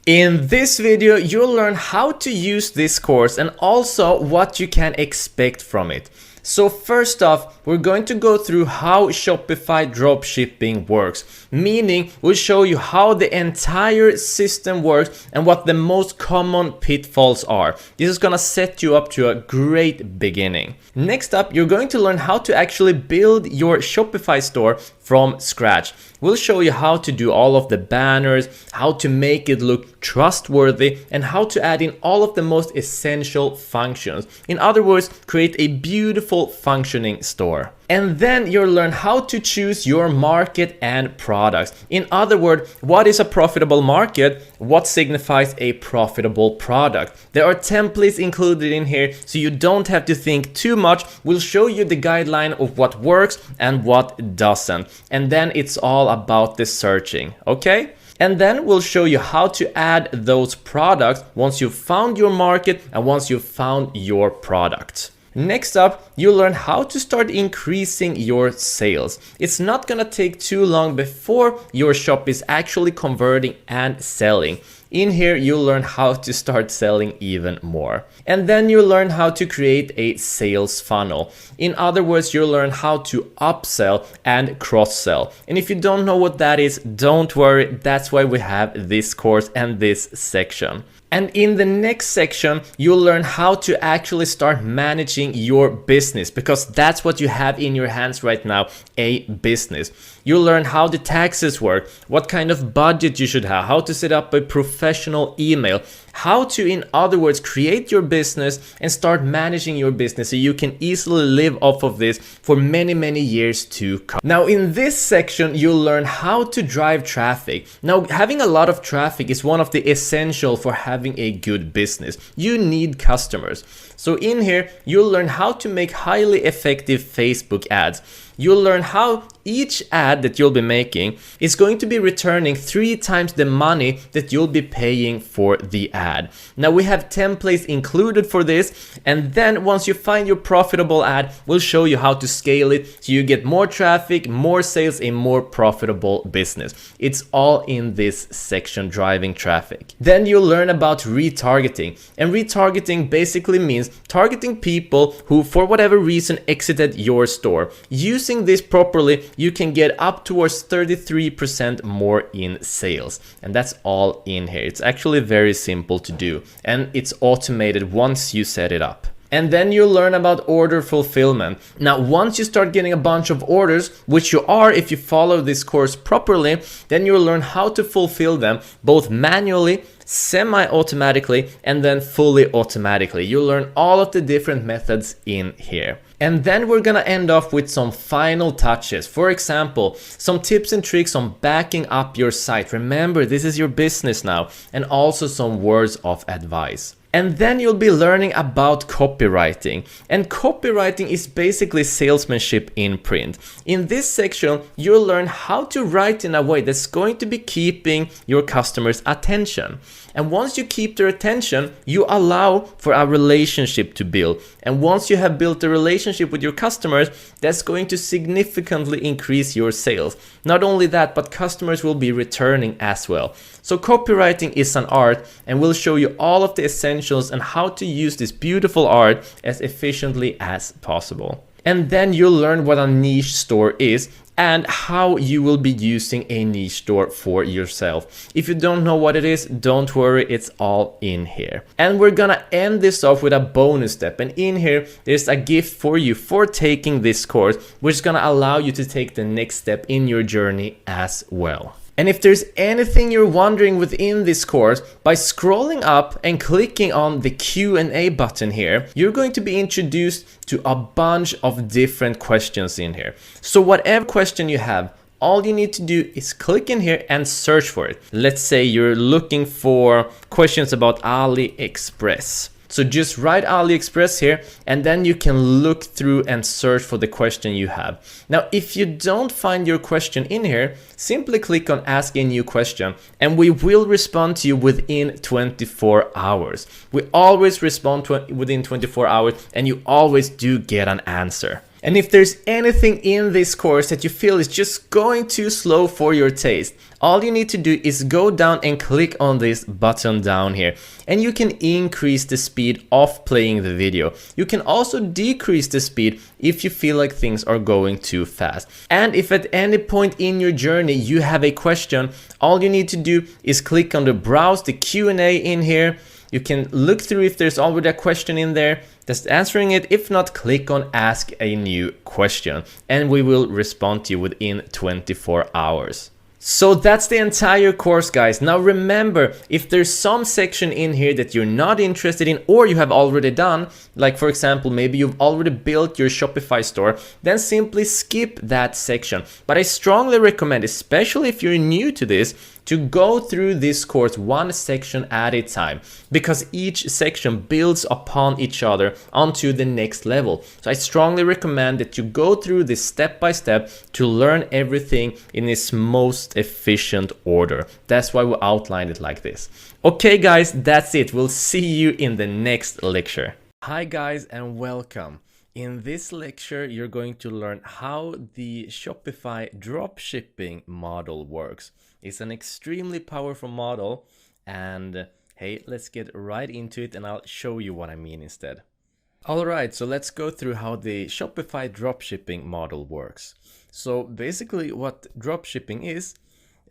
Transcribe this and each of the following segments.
In this video, you'll learn how to use this course and also what you can expect from it. So first off, we're going to go through how Shopify dropshipping works, meaning we'll show you how the entire system works and what the most common pitfalls are. This is gonna set you up to a great beginning. Next up, you're going to learn how to actually build your Shopify store from scratch. We'll show you how to do all of the banners, how to make it look trustworthy, and how to add in all of the most essential functions. In other words, create a beautiful functioning store. And then you'll learn how to choose your market and products. In other words, what is a profitable market? What signifies a profitable product? There are templates included in here, so you don't have to think too much. We'll show you the guideline of what works and what doesn't. And then it's all about the searching, okay? And then we'll show you how to add those products once you've found your market and once you've found your product. Next up, you'll learn how to start increasing your sales. It's not gonna take too long before your shop is actually converting and selling. In here, you'll learn how to start selling even more. And then you'll learn how to create a sales funnel. In other words, you'll learn how to upsell and cross-sell. And if you don't know what that is, don't worry, that's why we have this course and this section. And in the next section, you'll learn how to actually start managing your business, because that's what you have in your hands right now, a business. You'll learn how the taxes work, what kind of budget you should have, how to set up a professional email, how to, in other words, create your business and start managing your business so you can easily live off of this for many, many years to come. Now, in this section, you'll learn how to drive traffic. Now, having a lot of traffic is one of the essential for having a good business. You need customers. So in here, you'll learn how to make highly effective Facebook ads. You'll learn how each ad that you'll be making is going to be returning 3 times the money that you'll be paying for the ad. Now we have templates included for this, and then once you find your profitable ad, we'll show you how to scale it so you get more traffic, more sales, a more profitable business. It's all in this section, driving traffic. Then you'll learn about retargeting, and retargeting basically means targeting people who for whatever reason exited your store. Using this properly, you can get up towards 33% more in sales, and that's all in here. It's actually very simple to do, and it's automated once you set it up. And then you'll learn about order fulfillment. Now, once you start getting a bunch of orders, which you are if you follow this course properly, then you'll learn how to fulfill them both manually, semi-automatically, and then fully automatically. You'll learn all of the different methods in here. And then we're gonna end off with some final touches. For example, some tips and tricks on backing up your site. Remember, this is your business now, and also some words of advice. And then you'll be learning about copywriting. And copywriting is basically salesmanship in print. In this section, you'll learn how to write in a way that's going to be keeping your customers' attention. And once you keep their attention, you allow for a relationship to build. And once you have built a relationship with your customers, that's going to significantly increase your sales. Not only that, but customers will be returning as well. So copywriting is an art, and we'll show you all of the essentials and how to use this beautiful art as efficiently as possible. And then you'll learn what a niche store is and how you will be using a niche store for yourself. If you don't know what it is, don't worry, it's all in here. And we're gonna end this off with a bonus step. And in here, there's a gift for you for taking this course, which is gonna allow you to take the next step in your journey as well. And if there's anything you're wondering within this course, by scrolling up and clicking on the Q&A button here, you're going to be introduced to a bunch of different questions in here. So whatever question you have, all you need to do is click in here and search for it. Let's say you're looking for questions about AliExpress. So just write AliExpress here, and then you can look through and search for the question you have. Now, if you don't find your question in here, simply click on Ask a New Question, and we will respond to you within 24 hours. We always respond within 24 hours, and you always do get an answer. And if there's anything in this course that you feel is just going too slow for your taste, all you need to do is go down and click on this button down here, and you can increase the speed of playing the video. You can also decrease the speed if you feel like things are going too fast. And if at any point in your journey you have a question, all you need to do is click on the browse the Q&A in here. You can look through if there's already a question in there, just answering it. If not, click on ask a new question and we will respond to you within 24 hours. So that's the entire course, guys. Now remember, if there's some section in here that you're not interested in or you have already done, like for example, maybe you've already built your Shopify store, then simply skip that section. But I strongly recommend, especially if you're new to this, to go through this course one section at a time, because each section builds upon each other onto the next level. So I strongly recommend that you go through this step by step to learn everything in its most efficient order. That's why we outlined it like this. Okay guys, that's it. We'll see you in the next lecture. Hi guys and welcome. In this lecture, you're going to learn how the Shopify dropshipping model works. It's an extremely powerful model, and hey, let's get right into it and I'll show you what I mean instead. Alright, so let's go through how the Shopify dropshipping model works. So basically what dropshipping is,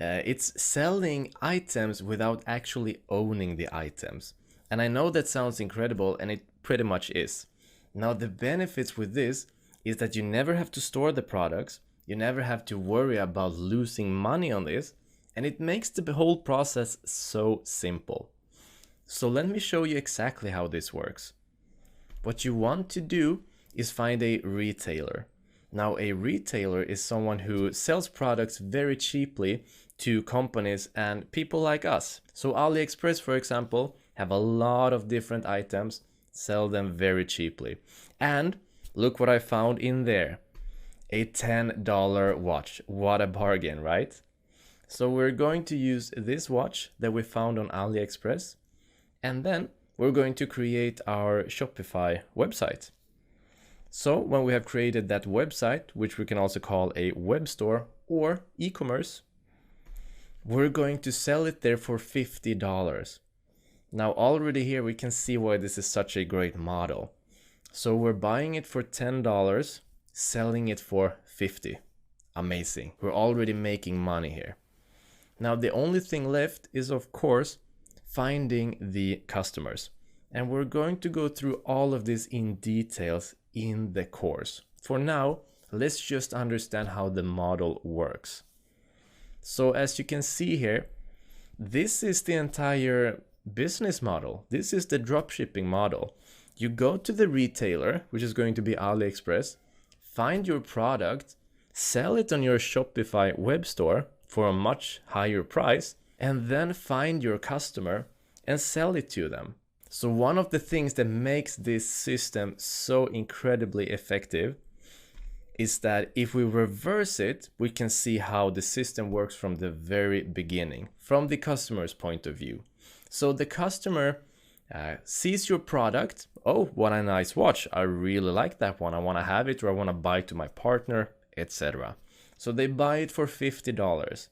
it's selling items without actually owning the items. And I know that sounds incredible, and it pretty much is. Now the benefits with this is that you never have to store the products, you never have to worry about losing money on this, and it makes the whole process so simple. So let me show you exactly how this works. What you want to do is find a retailer. Now a retailer is someone who sells products very cheaply to companies and people like us. So AliExpress, for example, have a lot of different items, sell them very cheaply. And look what I found in there. A $10 watch. What a bargain, right? So we're going to use this watch that we found on AliExpress, and then we're going to create our Shopify website. So when we have created that website, which we can also call a web store or e-commerce, we're going to sell it there for $50. Now already here we can see why this is such a great model. So we're buying it for $10, selling it for $50. Amazing. We're already making money here. Now the only thing left is, of course, finding the customers. And we're going to go through all of this in details in the course. For now, let's just understand how the model works. So as you can see here, this is the entire business model. This is the dropshipping model. You go to the retailer, which is going to be AliExpress, find your product, sell it on your Shopify web store for a much higher price, and then find your customer and sell it to them. So one of the things that makes this system so incredibly effective is that if we reverse it, we can see how the system works from the very beginning, from the customer's point of view. So the customer sees your product. Oh, what a nice watch. I really like that one. I want to have it, or I want to buy it to my partner, etc. So they buy it for $50.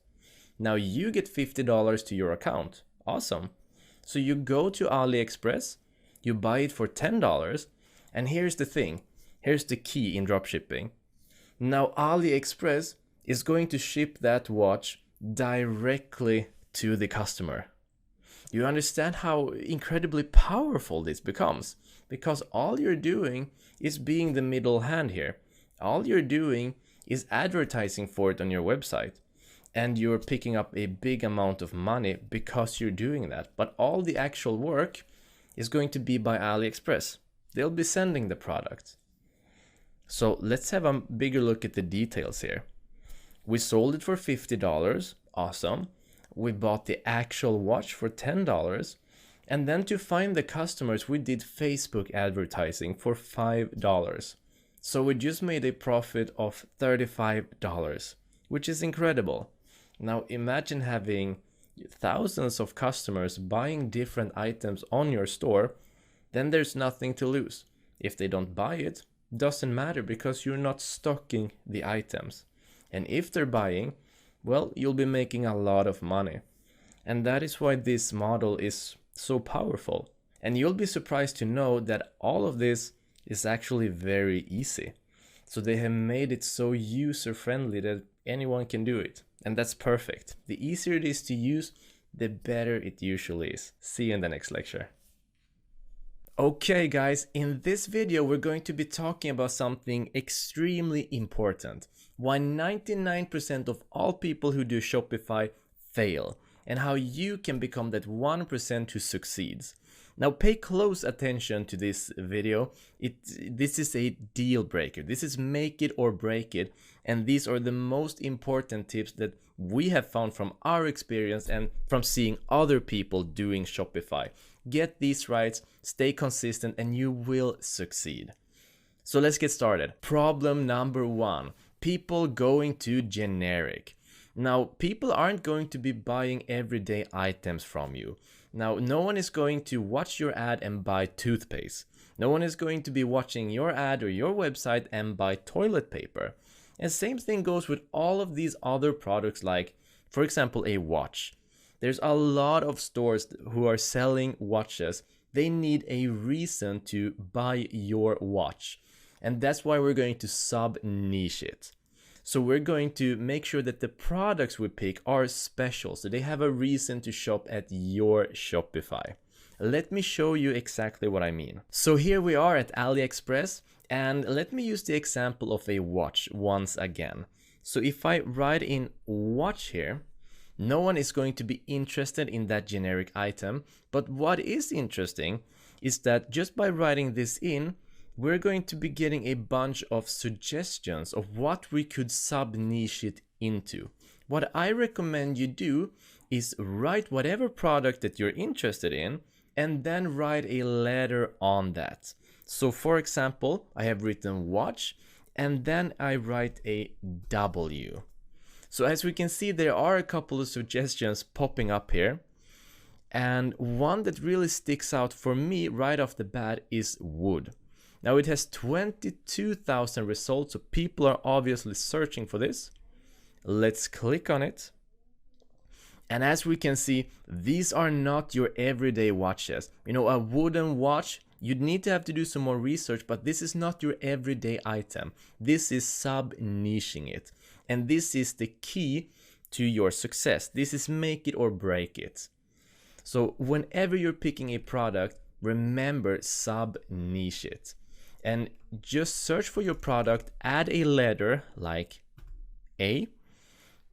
Now you get $50 to your account. Awesome. So you go to AliExpress, you buy it for $10, and here's the thing. Here's the key in dropshipping. Now AliExpress is going to ship that watch directly to the customer. You understand how incredibly powerful this becomes, because all you're doing is being the middle hand here. All you're doing is advertising for it on your website, and you're picking up a big amount of money because you're doing that. But all the actual work is going to be by AliExpress. They'll be sending the product. So let's have a bigger look at the details here. We sold it for $50. Awesome. We bought the actual watch for $10. And then to find the customers, we did Facebook advertising for $5. So we just made a profit of $35, which is incredible. Now imagine having thousands of customers buying different items on your store, then there's nothing to lose. If they don't buy it, doesn't matter because you're not stocking the items. And if they're buying, well, you'll be making a lot of money. And that is why this model is so powerful. And you'll be surprised to know that all of this is actually very easy. So they have made it so user-friendly that anyone can do it. And that's perfect. The easier it is to use, the better it usually is. See you in the next lecture. Okay guys, in this video we're going to be talking about something extremely important. Why 99% of all people who do Shopify fail, and how you can become that 1% who succeeds. Now pay close attention to this video. This is a deal breaker. This is make it or break it. And these are the most important tips that we have found from our experience and from seeing other people doing Shopify. Get these right, stay consistent, and you will succeed. So let's get started. Problem number 1, people going to generic. Now, people aren't going to be buying everyday items from you. Now, no one is going to watch your ad and buy toothpaste. No one is going to be watching your ad or your website and buy toilet paper. And same thing goes with all of these other products like, for example, a watch. There's a lot of stores who are selling watches. They need a reason to buy your watch. And that's why we're going to sub-niche it. So we're going to make sure that the products we pick are special, so they have a reason to shop at your Shopify. Let me show you exactly what I mean. So here we are at AliExpress, and let me use the example of a watch once again. So if I write in watch here, no one is going to be interested in that generic item, but what is interesting is that just by writing this in, we're going to be getting a bunch of suggestions of what we could sub-niche it into. What I recommend you do is write whatever product that you're interested in and then write a letter on that. So for example, I have written watch and then I write a W. So as we can see, there are a couple of suggestions popping up here. And one that really sticks out for me right off the bat is wood. Now it has 22,000 results, so people are obviously searching for this. Let's click on it. And as we can see, these are not your everyday watches. You know, a wooden watch, you'd need to have to do some more research, but this is not your everyday item. This is sub-niching it. And this is the key to your success. This is make it or break it. So whenever you're picking a product, remember sub-niche it. And just search for your product, add a letter like A,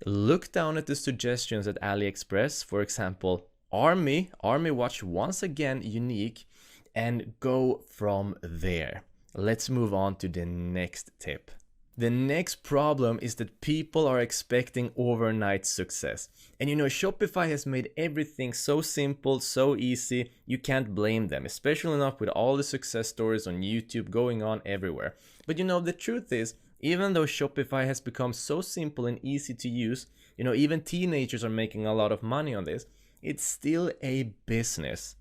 look down at the suggestions at AliExpress, for example, Army watch, once again unique, and go from there. Let's move on to the next tip. The next problem is that people are expecting overnight success. And you know, Shopify has made everything so simple, so easy, you can't blame them, especially not with all the success stories on YouTube going on everywhere. But you know, the truth is, even though Shopify has become so simple and easy to use, you know, even teenagers are making a lot of money on this, it's still a business.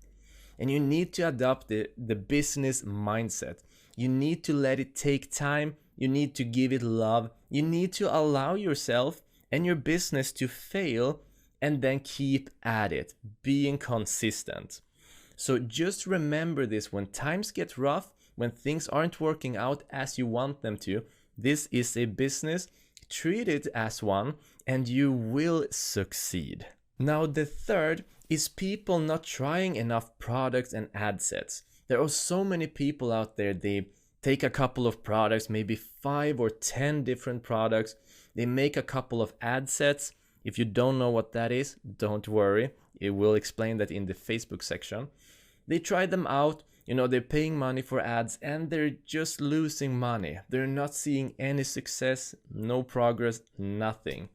And you need to adopt the business mindset. You need to let it take time. You need to give it love. You need to allow yourself and your business to fail and then keep at it, being consistent. So just remember this: when times get rough, when things aren't working out as you want them to, this is a business. Treat it as one and you will succeed. Now the third is people not trying enough products and ad sets. There are so many people out there, they take a couple of products, maybe 5 or 10 different products. They make a couple of ad sets. If you don't know what that is, don't worry. It will explain that in the Facebook section. They try them out, you know, they're paying money for ads and they're just losing money. They're not seeing any success, no progress, nothing.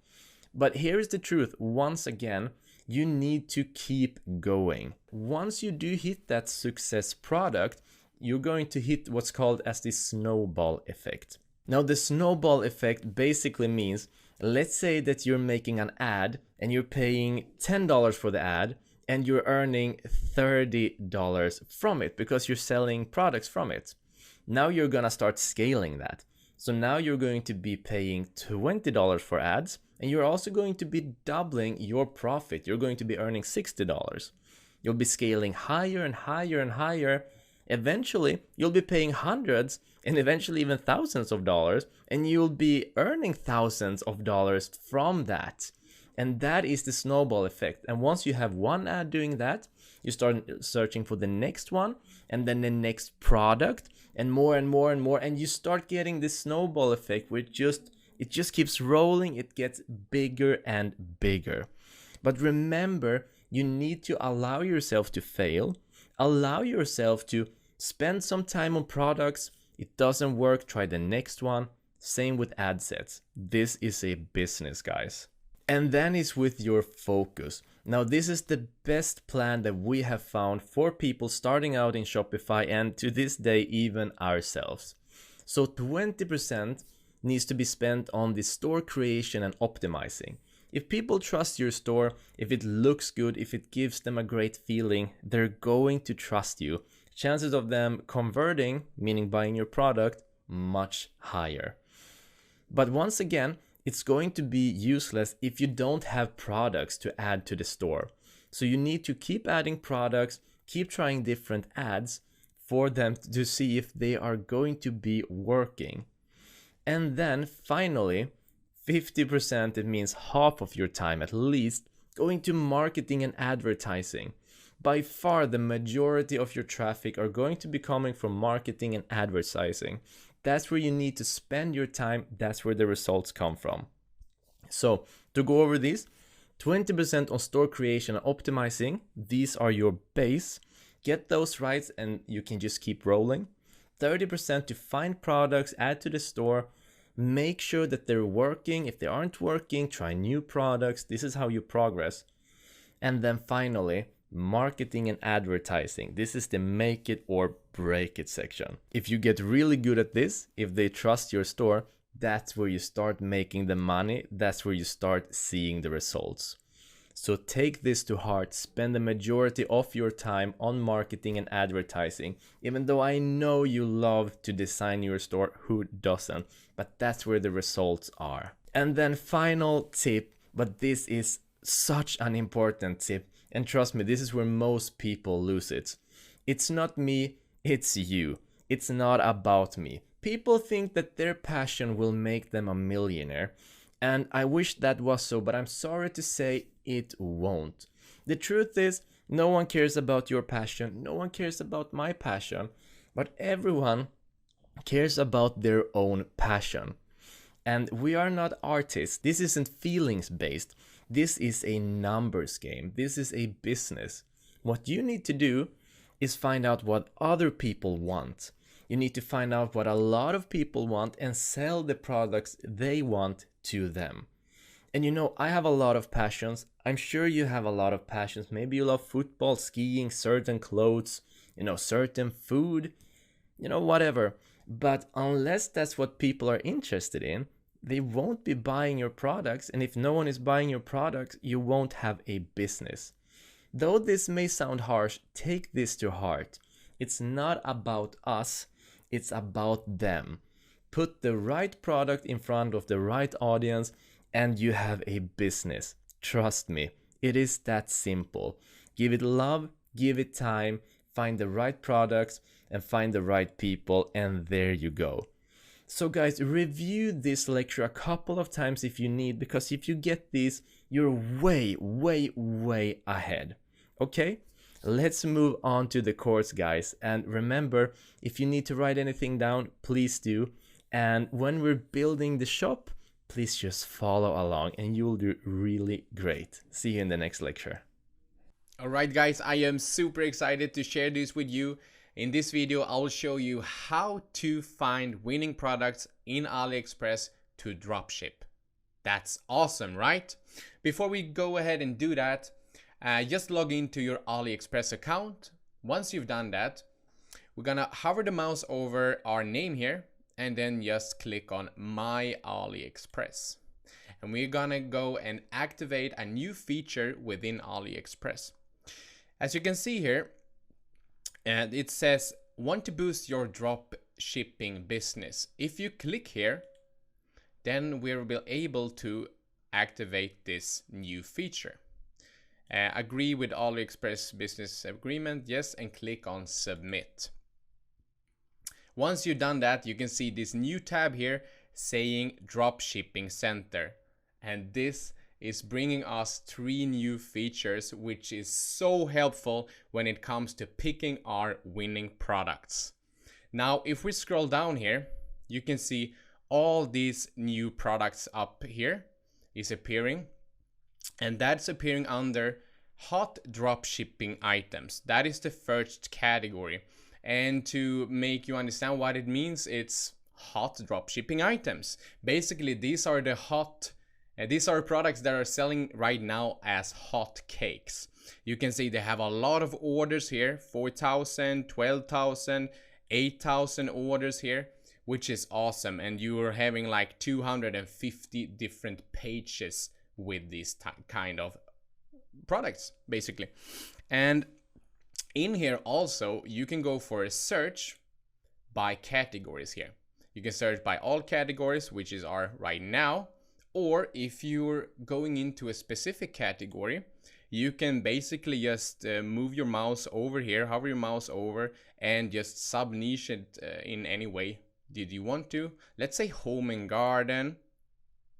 But here is the truth. Once again, you need to keep going. Once you do hit that success product, you're going to hit what's called as the snowball effect. Now the snowball effect basically means, let's say that you're making an ad and you're paying $10 for the ad and you're earning $30 from it because you're selling products from it. Now you're gonna start scaling that. So now you're going to be paying $20 for ads, and you're also going to be doubling your profit. You're going to be earning $60. You'll be scaling higher and higher and higher. Eventually, you'll be paying hundreds and eventually even thousands of dollars, and you'll be earning thousands of dollars from that. And that is the snowball effect. And once you have one ad doing that, you start searching for the next one, and then the next product, and more and more and more, and you start getting this snowball effect where it just keeps rolling. It gets bigger and bigger. But remember, you need to allow yourself to fail, allow yourself to spend some time on products. It doesn't work, try the next one. Same with ad sets. This is a business, guys. And then it's with your focus. Now, this is the best plan that we have found for people starting out in Shopify, and to this day, even ourselves. So 20% needs to be spent on the store creation and optimizing. If people trust your store, if it looks good, if it gives them a great feeling, they're going to trust you. Chances of them converting, meaning buying your product, much higher. But once again, it's going to be useless if you don't have products to add to the store. So you need to keep adding products, keep trying different ads for them to see if they are going to be working. And then finally, 50%, it means half of your time at least, going to marketing and advertising. By far, the majority of your traffic are going to be coming from marketing and advertising. That's where you need to spend your time. That's where the results come from. So to go over these, 20% on store creation and optimizing. These are your base. Get those right and you can just keep rolling. 30% to find products, add to the store. Make sure that they're working. If they aren't working, try new products. This is how you progress. And then finally, marketing and advertising. This is the make it or break it section. If you get really good at this, if they trust your store, that's where you start making the money. That's where you start seeing the results. So take this to heart. Spend the majority of your time on marketing and advertising. Even though I know you love to design your store, who doesn't? But that's where the results are. And then final tip, but this is such an important tip. And trust me, this is where most people lose it. It's not me, it's you. It's not about me. People think that their passion will make them a millionaire. And I wish that was so, but I'm sorry to say it won't. The truth is, no one cares about your passion. No one cares about my passion. But everyone cares about their own passion. And we are not artists. This isn't feelings based. This is a numbers game. This is a business. What you need to do is find out what other people want. You need to find out what a lot of people want and sell the products they want to them. And you know, I have a lot of passions. I'm sure you have a lot of passions. Maybe you love football, skiing, certain clothes, certain food, whatever. But unless that's what people are interested in, they won't be buying your products. And if no one is buying your products, you won't have a business. Though this may sound harsh, take this to heart. It's not about us, it's about them. Put the right product in front of the right audience and you have a business. Trust me, it is that simple. Give it love, give it time, find the right products and find the right people, and there you go. So guys, review this lecture a couple of times if you need, because if you get these, you're way, way, way ahead. Okay? Let's move on to the course, guys. And remember, if you need to write anything down, please do. And when we're building the shop, please just follow along and you'll do really great. See you in the next lecture. All right, guys, I am super excited to share this with you. In this video, I will show you how to find winning products in AliExpress to dropship. That's awesome, right? Before we go ahead and do that, just log into your AliExpress account. Once you've done that, we're gonna hover the mouse over our name here and then just click on My AliExpress. And we're gonna go and activate a new feature within AliExpress. As you can see here, and it says, want to boost your drop shipping business. If you click here, then we'll be able to activate this new feature. Agree with AliExpress business agreement, yes, and click on submit. Once you've done that, you can see this new tab here saying Dropshipping Center. And this is bringing us 3 new features, which is so helpful when it comes to picking our winning products. Now, if we scroll down here, you can see all these new products up here is appearing. And that's appearing under hot dropshipping items. That is the first category. And to make you understand what it means, it's hot dropshipping items. Basically, these are products that are selling right now as hot cakes. You can see they have a lot of orders here, 4,000, 12,000, 8,000 orders here, which is awesome. And you are having like 250 different pages with these kind of products, basically. And in here also, you can go for a search by categories here. You can search by all categories, which is our right now. Or if you're going into a specific category, you can basically just move your mouse over here, hover your mouse over, and just sub-niche it in any way did you want to. Let's say home and garden.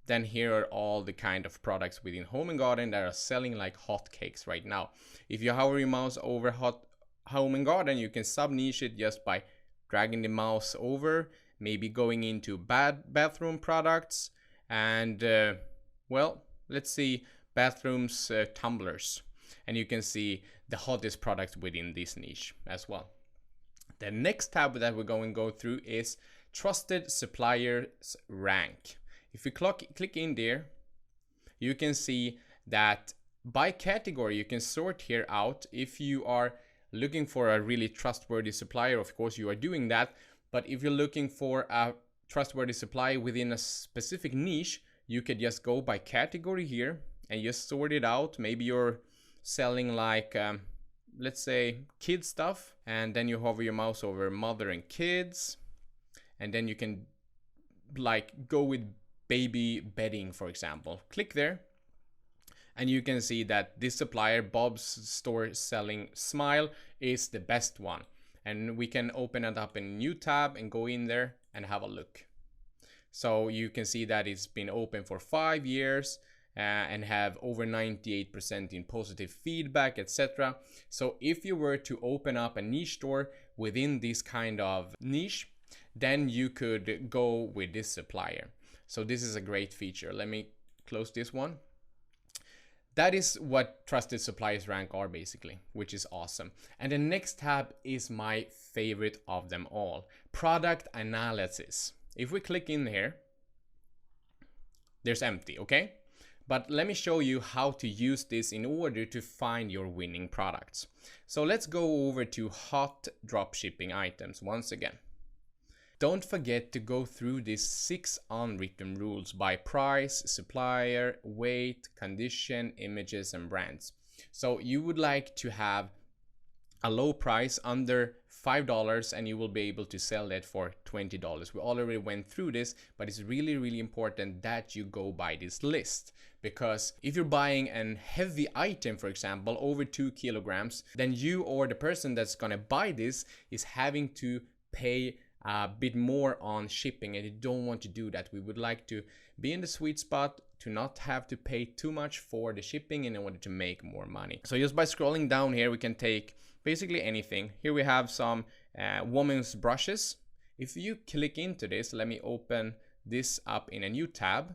Then here are all the kind of products within home and garden that are selling like hotcakes right now. If you hover your mouse over home and garden, you can sub-niche it just by dragging the mouse over, maybe going into bathroom products, and well, let's see, bathrooms, tumblers, and you can see the hottest products within this niche as well. The next tab that we're going to go through is trusted suppliers rank. If you click in there, you can see that by category, you can sort here out. If you are looking for a really trustworthy supplier, of course you are doing that. But if you're looking for a trustworthy supplier within a specific niche, you could just go by category here and just sort it out. Maybe you're selling like, let's say kid stuff, and then you hover your mouse over mother and kids, and then you can like go with baby bedding, for example. Click there, and you can see that this supplier, Bob's Store Selling Smile, is the best one. And we can open it up in a new tab and go in there and have a look. So you can see that it's been open for 5 years and have over 98% in positive feedback, etc. So if you were to open up a niche store within this kind of niche, then you could go with this supplier. So this is a great feature. Let me close this one. That is what trusted suppliers rank are basically, which is awesome. And the next tab is my favorite of them all, product analysis. If we click in here, there's empty, okay? But let me show you how to use this in order to find your winning products. So let's go over to hot dropshipping items once again. Don't forget to go through these 6 unwritten rules by price, supplier, weight, condition, images, and brands. So you would like to have a low price under $5 and you will be able to sell that for $20. We already went through this, but it's really, really important that you go by this list. Because if you're buying a heavy item, for example, over 2 kilograms, then you or the person that's gonna buy this is having to pay a bit more on shipping, and you don't want to do that. We would like to be in the sweet spot to not have to pay too much for the shipping in order to make more money. So just by scrolling down here, we can take basically anything. Here we have some women's brushes. If you click into this, let me open this up in a new tab.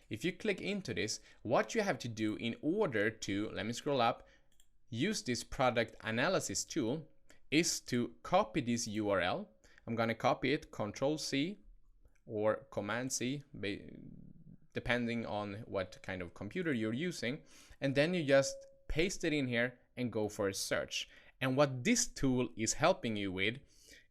If you click into this, what you have to do in order to, let me scroll up, use this product analysis tool is to copy this URL. I'm gonna copy it, Control C or Command C, depending on what kind of computer you're using. And then you just paste it in here and go for a search. And what this tool is helping you with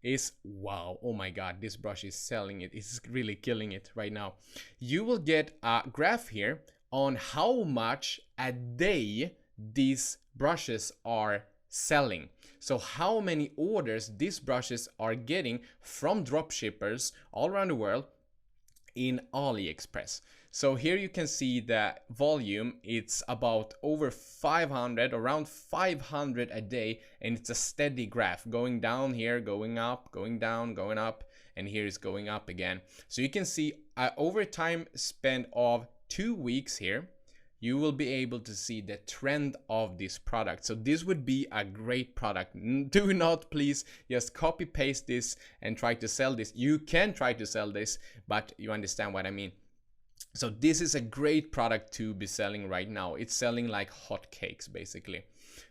is, wow, oh my God, this brush is selling it. It's really killing it right now. You will get a graph here on how much a day these brushes are selling. So how many orders these brushes are getting from dropshippers all around the world in AliExpress. So here you can see the volume. It's about over 500, around 500 a day, and it's a steady graph going down here, going up, going down, going up, and here is going up again. So you can see over time spent of 2 weeks here, you will be able to see the trend of this product. So this would be a great product. Do not please just copy paste this and try to sell this. You can try to sell this, but you understand what I mean. So this is a great product to be selling right now. It's selling like hotcakes basically.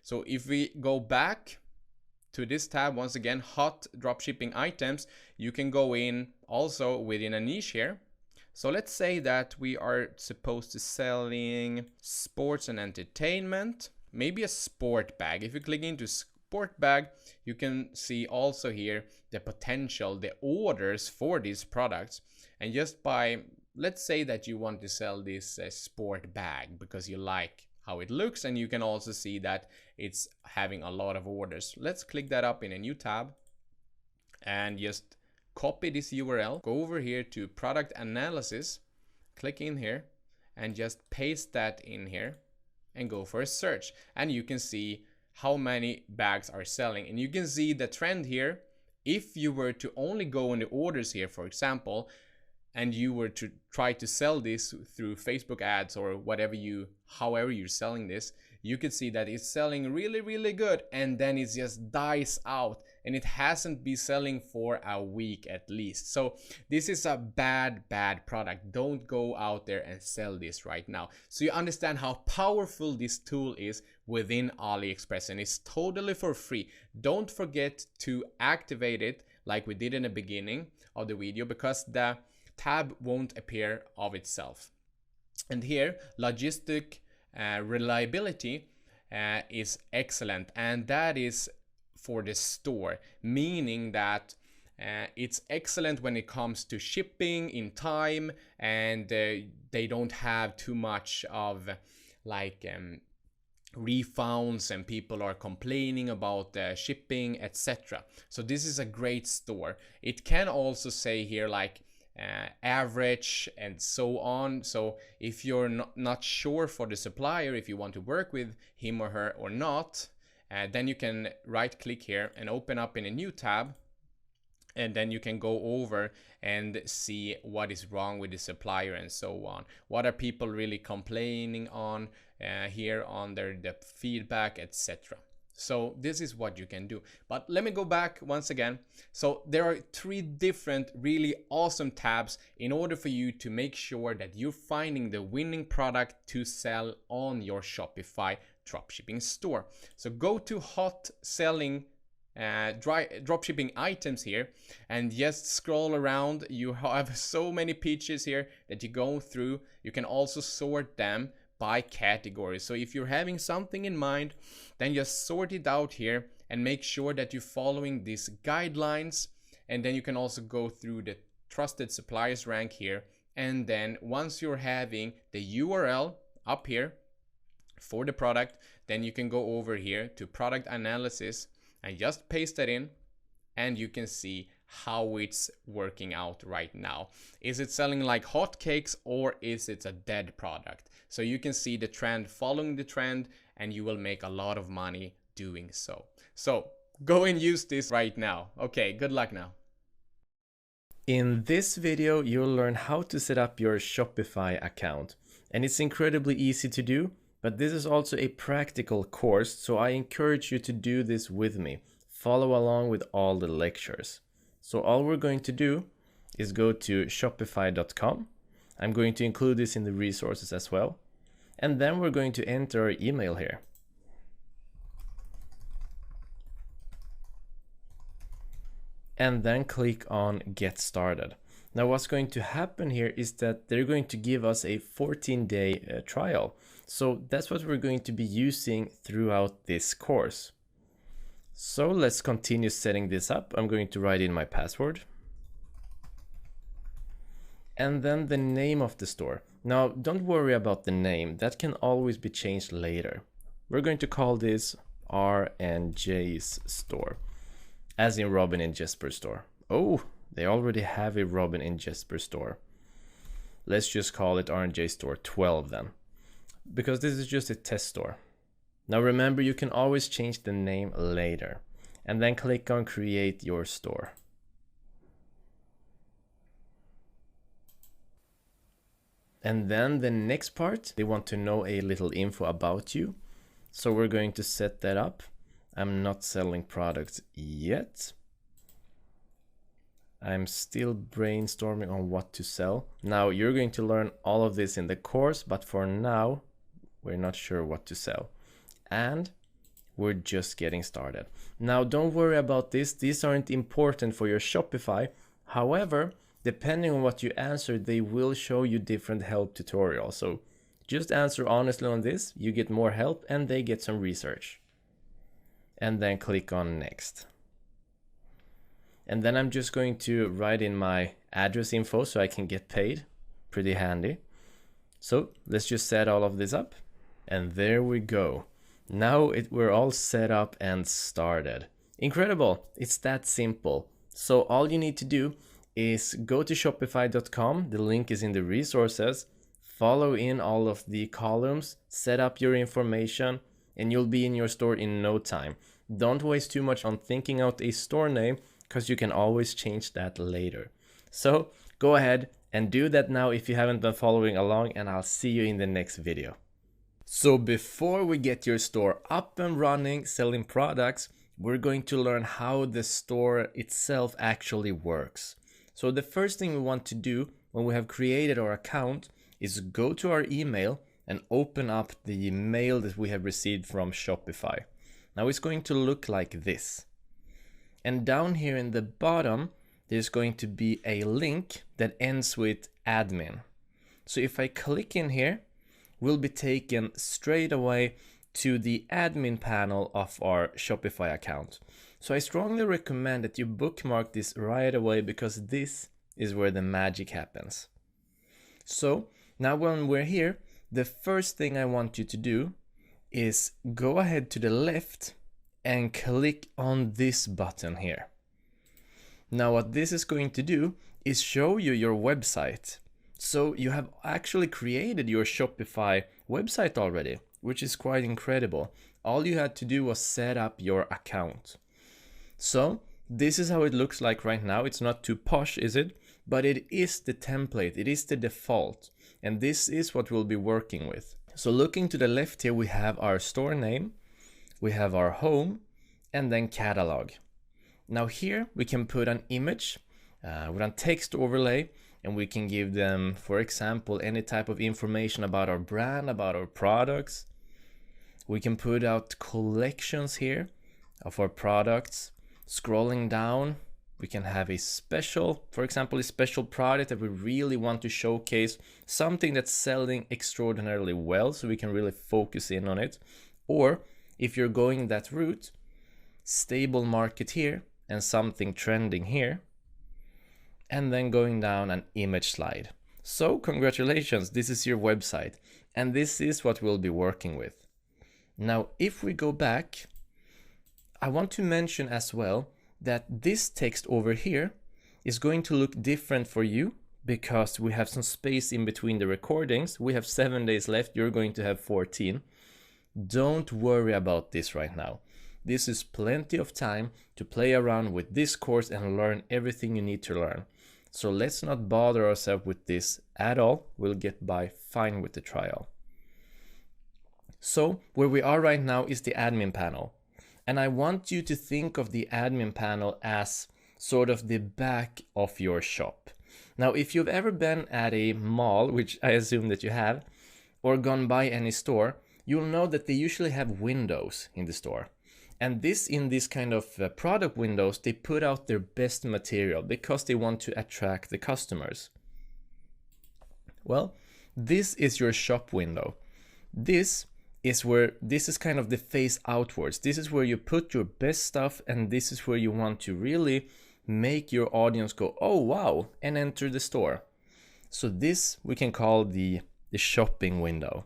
So if we go back to this tab, once again, hot dropshipping items, you can go in also within a niche here. So let's say that we are supposed to selling sports and entertainment, maybe a sport bag. If you click into sport bag, you can see also here the potential, the orders for these products. And just by, let's say that you want to sell this sport bag because you like how it looks, and you can also see that it's having a lot of orders. Let's click that up in a new tab and just copy this URL, go over here to product analysis, click in here and just paste that in here and go for a search. And you can see how many bags are selling, and you can see the trend here. If you were to only go in the orders here, for example, and you were to try to sell this through Facebook ads or whatever however you're selling this, you could see that it's selling really good, and then it just dies out, and it hasn't been selling for a week at least. So this is a bad product. Don't go out there and sell this right now. So you understand how powerful this tool is within AliExpress, and it's totally for free. Don't forget to activate it like we did in the beginning of the video, because the tab won't appear of itself. And here, logistic reliability is excellent, and that is for the store, meaning that it's excellent when it comes to shipping in time, and they don't have too much of like refunds and people are complaining about shipping, etc. So this is a great store. It can also say here like average and so on. So if you're not sure for the supplier, if you want to work with him or her or not, then you can right click here and open up in a new tab, and then you can go over and see what is wrong with the supplier and so on. What are people really complaining on here under the feedback, etc. So this is what you can do. But let me go back once again. So there are 3 different really awesome tabs in order for you to make sure that you're finding the winning product to sell on your Shopify dropshipping store. So go to hot selling dropshipping items here and just scroll around. You have so many pitches here that you go through. You can also sort them by category. So if you're having something in mind, then just sort it out here and make sure that you're following these guidelines. And then you can also go through the trusted suppliers rank here. And then once you're having the URL up here for the product, then you can go over here to product analysis and just paste that in, and you can see how it's working out right now. Is it selling like hotcakes, or is it a dead product? So you can see the trend, following the trend, and you will make a lot of money doing so. So go and use this right now. Okay, good luck now. In this video, you'll learn how to set up your Shopify account, and it's incredibly easy to do. But this is also a practical course, so I encourage you to do this with me. Follow along with all the lectures. So all we're going to do is go to shopify.com. I'm going to include this in the resources as well. And then we're going to enter our email here. And then click on Get Started. Now what's going to happen here is that they're going to give us a 14-day trial. So that's what we're going to be using throughout this course. So let's continue setting this up. I'm going to write in my password. And then the name of the store. Now don't worry about the name. That can always be changed later. We're going to call this R&J's store, as in Robin and Jesper store. Oh, they already have a Robin and Jesper store. Let's just call it R&J store 12 then, because this is just a test store. Now remember, you can always change the name later, and then click on create your store. And then the next part, they want to know a little info about you. So we're going to set that up. I'm not selling products yet. I'm still brainstorming on what to sell. Now you're going to learn all of this in the course, but for now, we're not sure what to sell. And we're just getting started. Now don't worry about this. These aren't important for your Shopify. However, depending on what you answer, they will show you different help tutorials. So just answer honestly on this, you get more help and they get some research. And then click on next. And then I'm just going to write in my address info so I can get paid. Pretty handy. So let's just set all of this up. And there we go. Now we're all set up and started. Incredible. It's that simple. So all you need to do is go to shopify.com. The link is in the resources. Follow in all of the columns, set up your information, and you'll be in your store in no time. Don't waste too much on thinking out a store name, because you can always change that later. So go ahead and do that now if you haven't been following along, and I'll see you in the next video. So before we get your store up and running, selling products, we're going to learn how the store itself actually works. So the first thing we want to do when we have created our account is go to our email and open up the mail that we have received from Shopify. Now it's going to look like this. And down here in the bottom, there's going to be a link that ends with admin. So if I click in here, we'll be taken straight away to the admin panel of our Shopify account. So I strongly recommend that you bookmark this right away, because this is where the magic happens. So now when we're here, the first thing I want you to do is go ahead to the left and click on this button here. Now what this is going to do is show you your website. So you have actually created your Shopify website already, which is quite incredible. All you had to do was set up your account. So this is how it looks like right now. It's not too posh, is it? But it is the template, it is the default, and this is what we'll be working with. So looking to the left here, we have our store name, we have our home, and then catalog. Now here we can put an image with a text overlay, and we can give them, for example, any type of information about our brand, about our products. We can put out collections here of our products. Scrolling down, we can have a special, for example, a special product that we really want to showcase, something that's selling extraordinarily well, so we can really focus in on it. Or if you're going that route, stable market here and something trending here, and then going down an image slide. So congratulations, this is your website, and this is what we'll be working with. Now, if we go back, I want to mention as well that this text over here is going to look different for you, because we have some space in between the recordings. We have 7 days left, you're going to have 14. Don't worry about this right now. This is plenty of time to play around with this course and learn everything you need to learn. So let's not bother ourselves with this at all. We'll get by fine with the trial. So where we are right now is the admin panel. And I want you to think of the admin panel as sort of the back of your shop. Now, if you've ever been at a mall, which I assume that you have, or gone by any store, you'll know that they usually have windows in the store. And in this kind of product windows, they put out their best material because they want to attract the customers. Well, this is your shop window. This is kind of the face outwards. This is where you put your best stuff, and this is where you want to really make your audience go, oh wow, and enter the store. So this we can call the shopping window.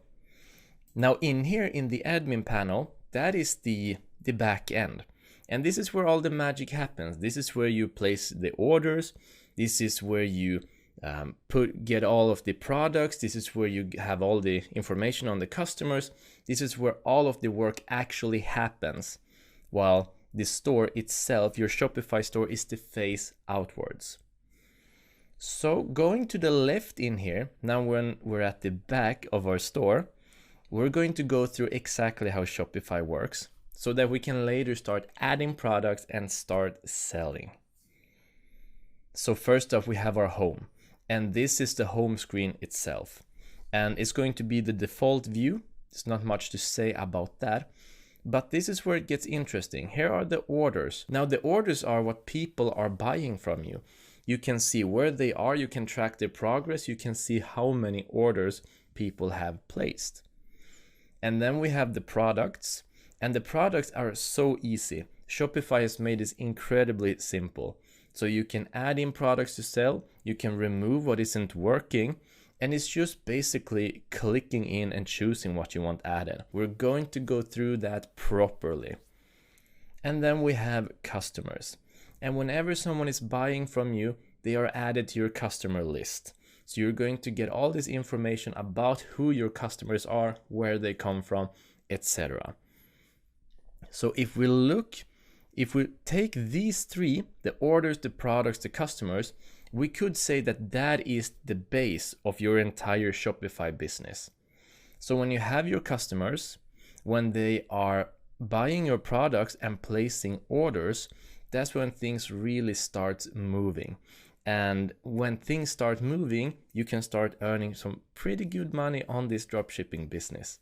Now in here in the admin panel, that is the the back end. And this is where all the magic happens. This is where you place the orders. This is where you get all of the products. This is where you have all the information on the customers. This is where all of the work actually happens, while the store itself, your Shopify store, is the face outwards. So going to the left in here, now when we're at the back of our store, we're going to go through exactly how Shopify works so that we can later start adding products and start selling. So first off, we have our home, and this is the home screen itself. And it's going to be the default view. There's not much to say about that, but this is where it gets interesting. Here are the orders. Now the orders are what people are buying from you. You can see where they are, you can track their progress, you can see how many orders people have placed. And then we have the products, and the products are so easy. Shopify has made this incredibly simple. So you can add in products to sell, you can remove what isn't working, and it's just basically clicking in and choosing what you want added. We're going to go through that properly. And then we have customers. And whenever someone is buying from you, they are added to your customer list. So you're going to get all this information about who your customers are, where they come from, etc. So if we take these three, the orders, the products, the customers, we could say that that is the base of your entire Shopify business. So when you have your customers, when they are buying your products and placing orders, that's when things really start moving. And when things start moving, you can start earning some pretty good money on this dropshipping business.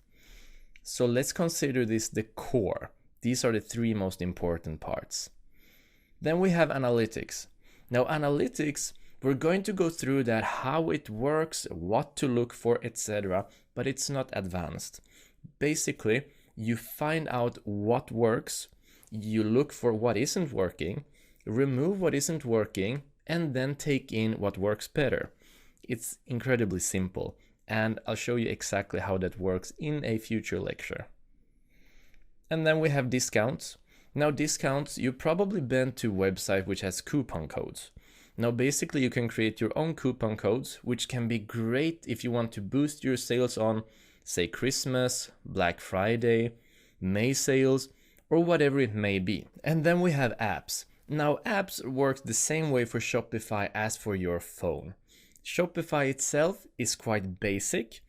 So let's consider this the core. These are the three most important parts. Then we have analytics. Now analytics, we're going to go through that, how it works, what to look for, etc. But it's not advanced. Basically, you find out what works, you look for what isn't working, remove what isn't working, and then take in what works better. It's incredibly simple, and I'll show you exactly how that works in a future lecture. And then we have discounts. Now discounts, you've probably been to a website which has coupon codes. Now basically you can create your own coupon codes, which can be great if you want to boost your sales on, say, Christmas, Black Friday, May sales, or whatever it may be. And then we have apps. Now apps work the same way for Shopify as for your phone. Shopify itself is quite basic,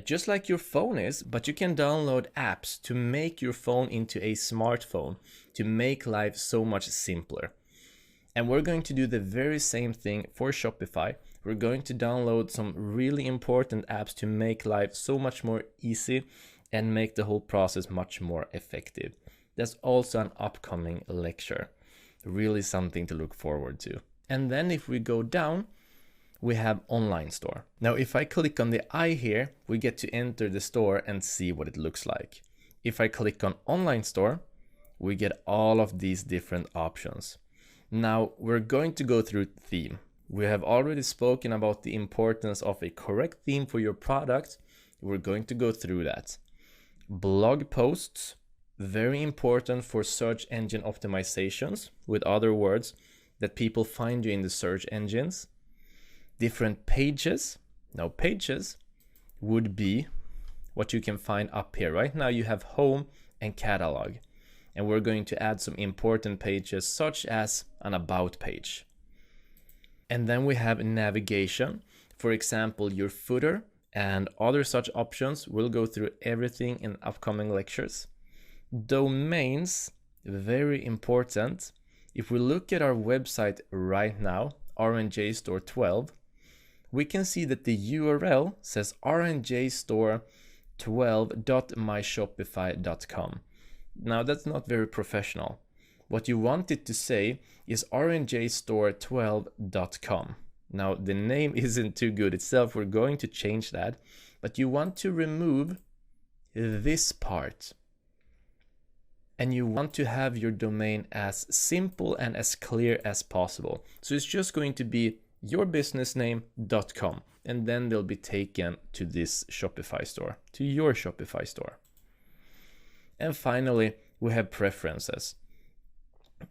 just like your phone is, but you can download apps to make your phone into a smartphone, to make life so much simpler. And we're going to do the very same thing for Shopify. We're going to download some really important apps to make life so much more easy and make the whole process much more effective. That's also an upcoming lecture. Really something to look forward to. And then if we go down, we have online store. Now if I click on the eye here, we get to enter the store and see what it looks like. If I click on online store, we get all of these different options. Now we're going to go through theme. We have already spoken about the importance of a correct theme for your product. We're going to go through that. Blog posts, very important for search engine optimizations. With other words, that people find you in the search engines. Different pages. Now pages would be what you can find up here. Right now you have home and catalog. And we're going to add some important pages such as an about page. And then we have navigation. For example, your footer and other such options. We'll go through everything in upcoming lectures. Domains, very important. If we look at our website right now, RNJ Store 12, we can see that the URL says rnjstore12.myshopify.com. Now that's not very professional. What you want it to say is rnjstore12.com. Now the name isn't too good itself, we're going to change that, but you want to remove this part. And you want to have your domain as simple and as clear as possible. So it's just going to be yourbusinessname.com, and then they'll be taken to this Shopify store, to your Shopify store. And finally, we have preferences.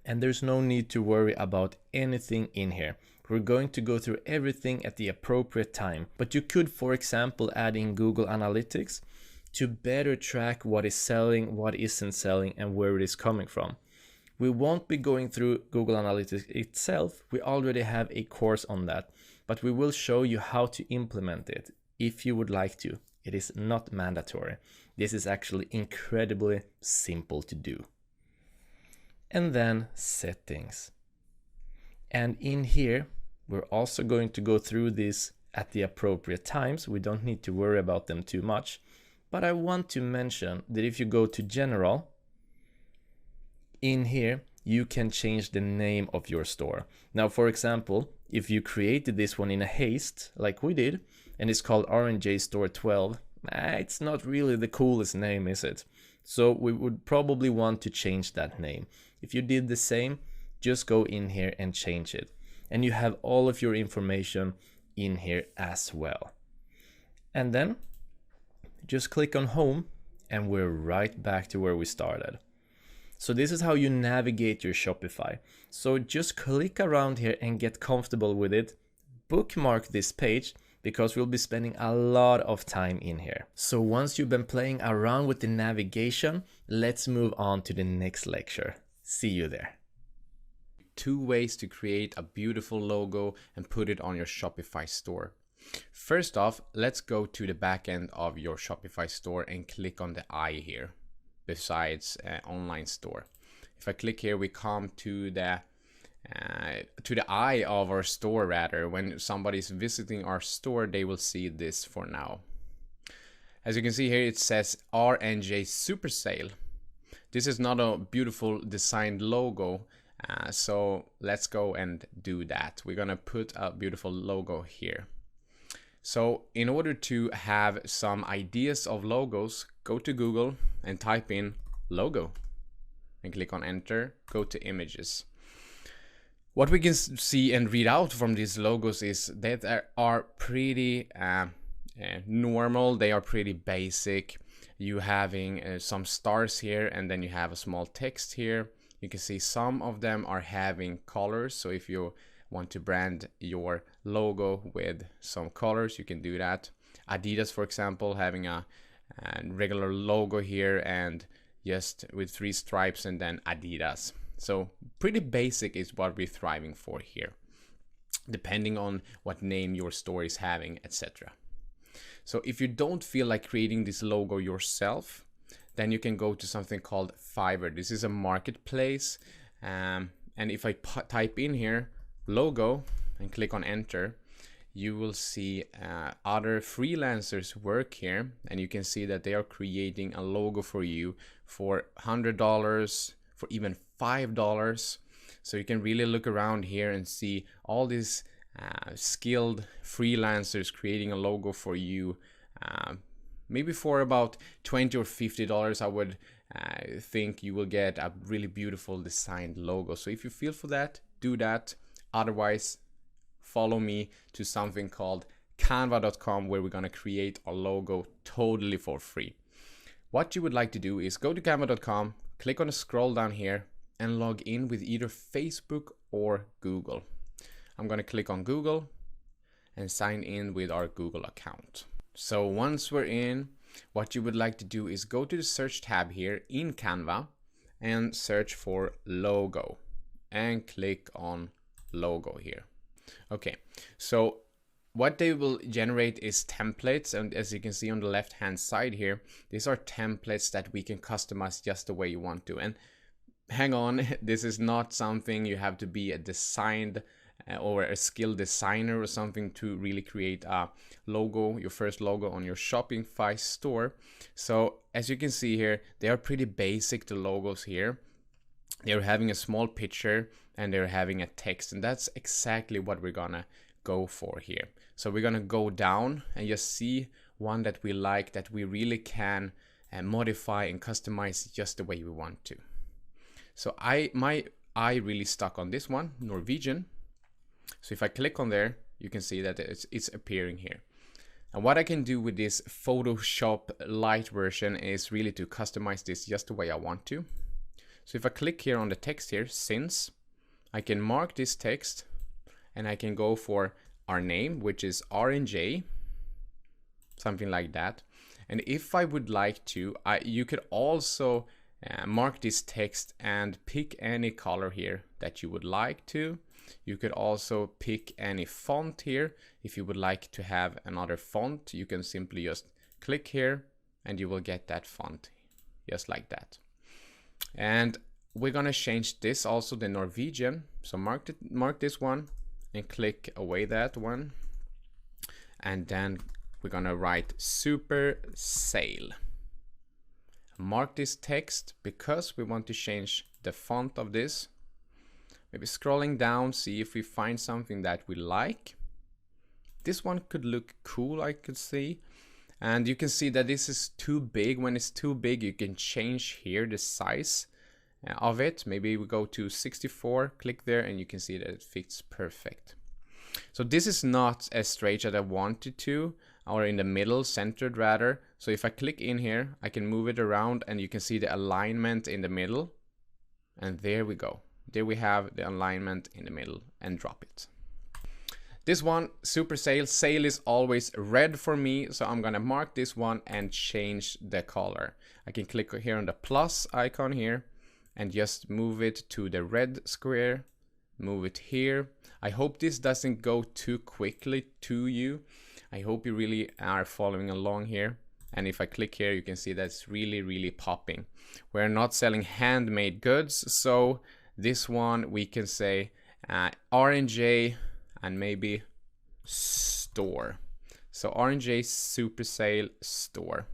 And there's no need to worry about anything in here. We're going to go through everything at the appropriate time. But you could, for example, add in Google Analytics to better track what is selling, what isn't selling, and where it is coming from. We won't be going through Google Analytics itself. We already have a course on that, but we will show you how to implement it if you would like to. It is not mandatory. This is actually incredibly simple to do. And then settings. And in here, we're also going to go through this at the appropriate times. We don't need to worry about them too much. But I want to mention that if you go to General, in here, you can change the name of your store. Now, for example, if you created this one in a haste, like we did, and it's called R&J Store 12, it's not really the coolest name, is it? So we would probably want to change that name. If you did the same, just go in here and change it. And you have all of your information in here as well. And then just click on home and we're right back to where we started. So this is how you navigate your Shopify. So just click around here and get comfortable with it. Bookmark this page because we'll be spending a lot of time in here. So once you've been playing around with the navigation, let's move on to the next lecture. See you there. 2 ways to create a beautiful logo and put it on your Shopify store. First off, let's go to the back end of your Shopify store and click on the eye here besides online store. If I click here, we come to the eye of our store. Rather, when somebody's visiting our store, they will see this for now. As you can see here, it says R&J Super Sale. This is not a beautiful designed logo, so let's go and do that. We're gonna put a beautiful logo here. So in order to have some ideas of logos, go to Google and type in logo and click on enter, go to images. What we can see and read out from these logos is that they are pretty normal, they are pretty basic. You having some stars here and then you have a small text here. You can see some of them are having colors, so if you want to brand your logo with some colors, you can do that. Adidas, for example, having a regular logo here and just with 3 stripes and then Adidas. So pretty basic is what we're thriving for here, depending on what name your store is having, etc. So if you don't feel like creating this logo yourself, then you can go to something called Fiverr. This is a marketplace, and if I type in here logo and click on enter, you will see other freelancers work here, and you can see that they are creating a logo for you for $100, for even $5. So you can really look around here and see all these skilled freelancers creating a logo for you. Maybe for about $20 or $50, I would think you will get a really beautiful designed logo. So if you feel for that, do that. Otherwise, follow me to something called canva.com, where we're going to create a logo totally for free. What you would like to do is go to canva.com, click on the scroll down here and log in with either Facebook or Google. I'm going to click on Google and sign in with our Google account. So once we're in, what you would like to do is go to the search tab here in Canva and search for logo and click on logo here. Okay, so what they will generate is templates, and as you can see on the left hand side here, these are templates that we can customize just the way you want to. And hang on, this is not something you have to be a designed or a skilled designer or something to really create a logo, your first logo on your Shopify store. So as you can see here, they are pretty basic, the logos here. They're having a small picture and they're having a text, and that's exactly what we're gonna go for here. So we're gonna go down and just see one that we like, that we really can modify and customize just the way we want to. So my eye really stuck on this one, Norwegian. So if I click on there, you can see that it's appearing here. And what I can do with this Photoshop Lite version is really to customize this just the way I want to. So if I click here on the text here, since, I can mark this text and I can go for our name, which is RNJ, something like that. And if I would like to, you could also mark this text and pick any color here that you would like to. You could also pick any font here. If you would like to have another font, you can simply just click here and you will get that font just like that. And we're gonna change this also, the Norwegian. So mark this one and click away that one. And then we're gonna write super sale. Mark this text because we want to change the font of this. Maybe scrolling down, see if we find something that we like. This one could look cool, I could see. And you can see that this is too big. When it's too big, you can change here the size of it. Maybe we go to 64, click there, and you can see that it fits perfect. So this is not as straight as I wanted to, or in the middle, centered rather. So if I click in here, I can move it around and you can see the alignment in the middle. And there we go. There we have the alignment in the middle, and drop it. This one, super sale. Sale is always red for me, so I'm gonna mark this one and change the color. I can click here on the plus icon here and just move it to the red square, move it here. I hope this doesn't go too quickly to you. I hope you really are following along here. And if I click here, you can see that's really popping. We're not selling handmade goods, so this one we can say R&J and maybe store. So R&J super sale store.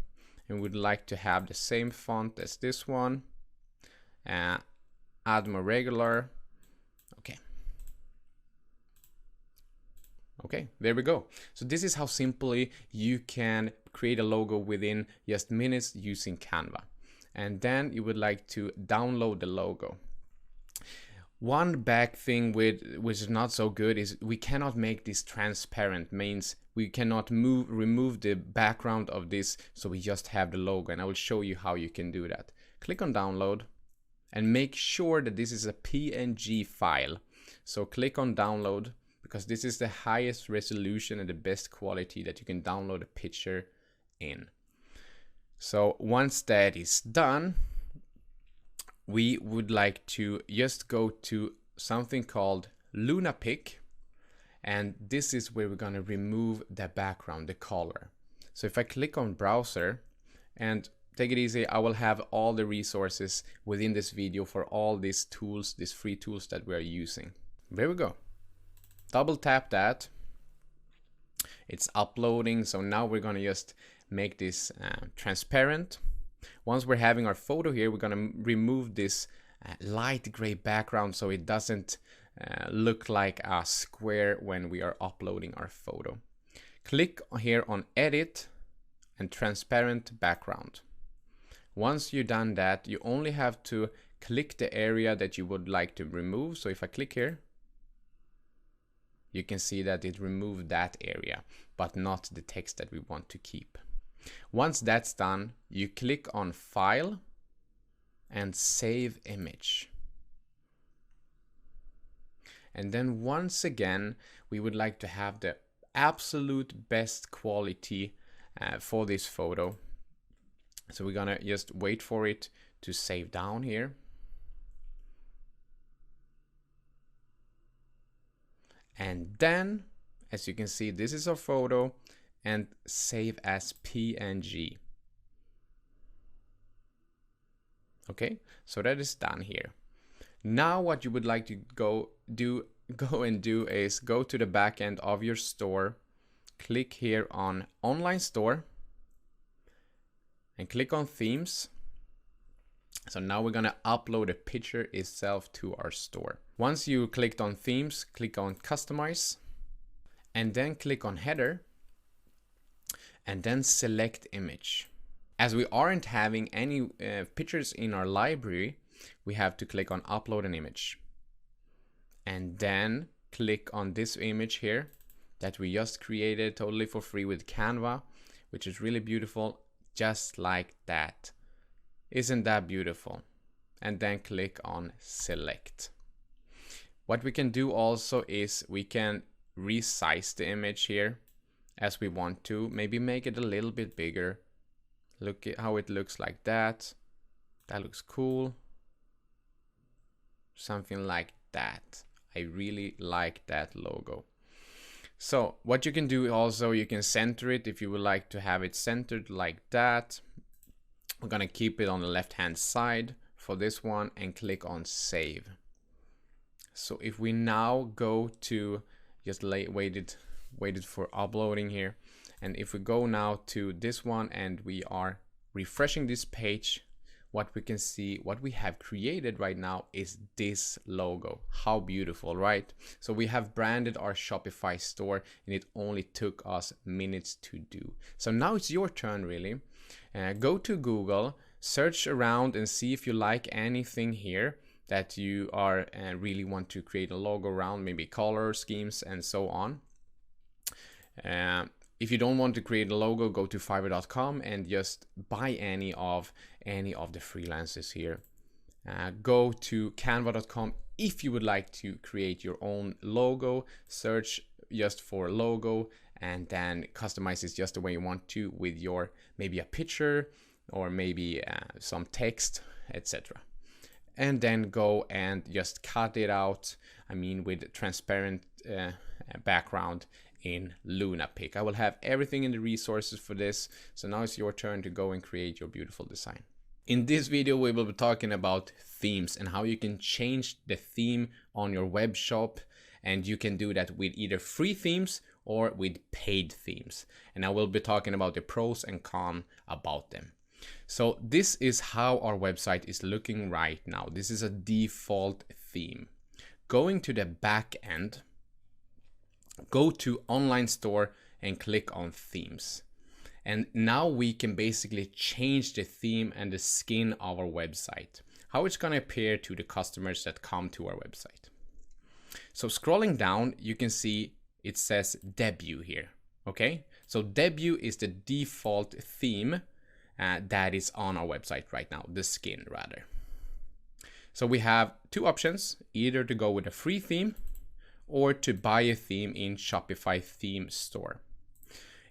And we'd like to have the same font as this one. Add more regular. Okay, there we go. So this is how simply you can create a logo within just minutes using Canva. And then you would like to download the logo. One bad thing which is not so good is we cannot make this transparent. Means we cannot remove the background of this, so we just have the logo. And I will show you how you can do that. Click on download and make sure that this is a PNG file. So click on download, because this is the highest resolution and the best quality that you can download a picture in. So once that is done, we would like to just go to something called LunaPic, and this is where we're going to remove the background, the color. So if I click on browser, and take it easy, I will have all the resources within this video for all these tools, these free tools that we are using. There we go. Double tap that. It's uploading. So now we're going to just make this transparent. Once we're having our photo here, we're going to remove this light gray background so it doesn't look like a square when we are uploading our photo. Click here on edit and transparent background. Once you've done that, you only have to click the area that you would like to remove. So if I click here, you can see that it removed that area, but not the text that we want to keep. Once that's done, you click on File and Save Image. And then once again, we would like to have the absolute best quality for this photo. So we're gonna just wait for it to save down here. And then, as you can see, this is our photo, and save as PNG. Okay, so that is done here. Now what you would like to go and do is go to the back end of your store, click here on Online Store, and click on Themes. So now we're gonna upload a picture itself to our store. Once you clicked on Themes, click on Customize, and then click on Header, and then select Image. As we aren't having any pictures in our library, we have to click on Upload an Image. And then click on this image here that we just created totally for free with Canva, which is really beautiful, just like that. Isn't that beautiful? and then click on select. What we can do also is we can resize the image here as we want to, maybe make it a little bit bigger. Look at how it looks like that. That looks cool. Something like that. I really like that logo. So what you can do also, you can center it if you would like to have it centered like that. We're gonna keep it on the left hand side for this one and click on save. So if we now go to, just waited for uploading here, and if we go now to this one and we are refreshing this page, what we can see, what we have created right now is this logo. How beautiful, right? So we have branded our Shopify store and it only took us minutes to do. So now it's your turn really. Go to Google, search around and see if you like anything here that you are really want to create a logo around, maybe color schemes and so on. If you don't want to create a logo, go to fiverr.com and just buy any of the freelancers here. Go to canva.com if you would like to create your own logo. Search just for logo and then customize it just the way you want to with your maybe a picture or maybe some text, etc. And then go and just cut it out, I mean with transparent background in Lunapic. I will have everything in the resources for this. So now it's your turn to go and create your beautiful design. In this video, we will be talking about themes and how you can change the theme on your web shop. And you can do that with either free themes or with paid themes. And I will be talking about the pros and cons about them. So this is how our website is looking right now. This is a default theme. Going to the back end, go to online store and click on themes. And now we can basically change the theme and the skin of our website, how it's going to appear to the customers that come to our website. So scrolling down, you can see it says debut here. Okay, so debut is the default theme that is on our website right now, the skin rather. So we have two options, either to go with a free theme or to buy a theme in Shopify theme store.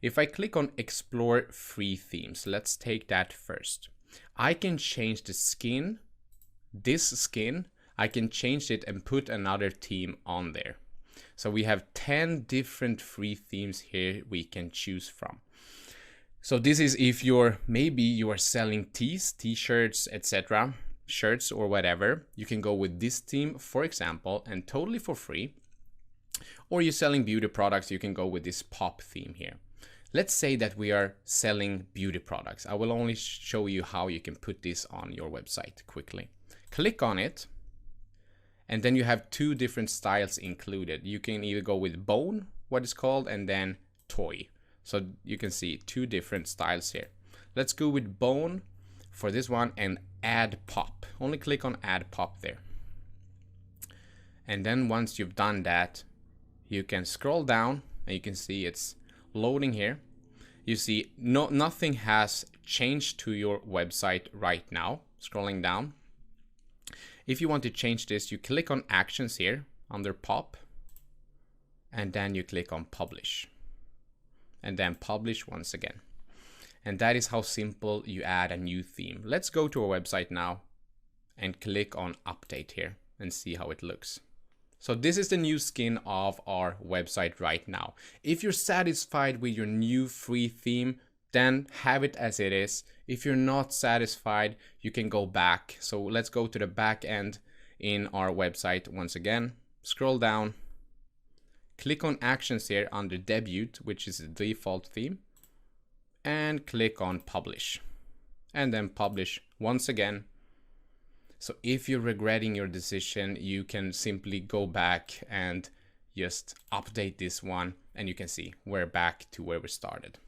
If I click on explore free themes, let's take that first. I can change the skin, this skin, I can change it and put another theme on there. So we have 10 different free themes here we can choose from. So this is if maybe you are selling tees, t-shirts, etc., shirts or whatever, you can go with this theme, for example, and totally for free. Or you're selling beauty products, you can go with this pop theme here. Let's say that we are selling beauty products. I will only show you how you can put this on your website quickly. Click on it, and then you have two different styles included. You can either go with bone, what it's called, and then toy. So you can see two different styles here. Let's go with bone for this one and add pop. Only click on add pop there. And then once you've done that, you can scroll down and you can see it's loading here. You see nothing has changed to your website right now. Scrolling down. If you want to change this, you click on actions here under pop and then you click on publish and then publish once again. And that is how simple you add a new theme. Let's go to our website now and click on update here and see how it looks. So this is the new skin of our website right now. If you're satisfied with your new free theme, then have it as it is. If you're not satisfied, you can go back. So let's go to the back end in our website once again. Scroll down, click on actions here under debut, which is the default theme, and click on publish. And then publish once again. So if you're regretting your decision, you can simply go back and just update this one and you can see we're back to where we started.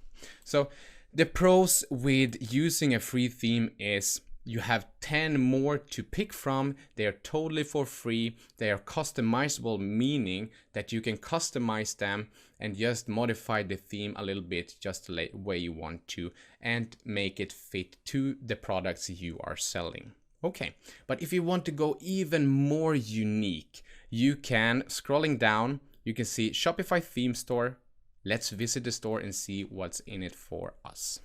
So the pros with using a free theme is you have 10 more to pick from. They are totally for free. They are customizable, meaning that you can customize them and just modify the theme a little bit just the way you want to and make it fit to the products you are selling. Okay, but if you want to go even more unique, you can, scrolling down, you can see Shopify theme store. Let's visit the store and see what's in it for us.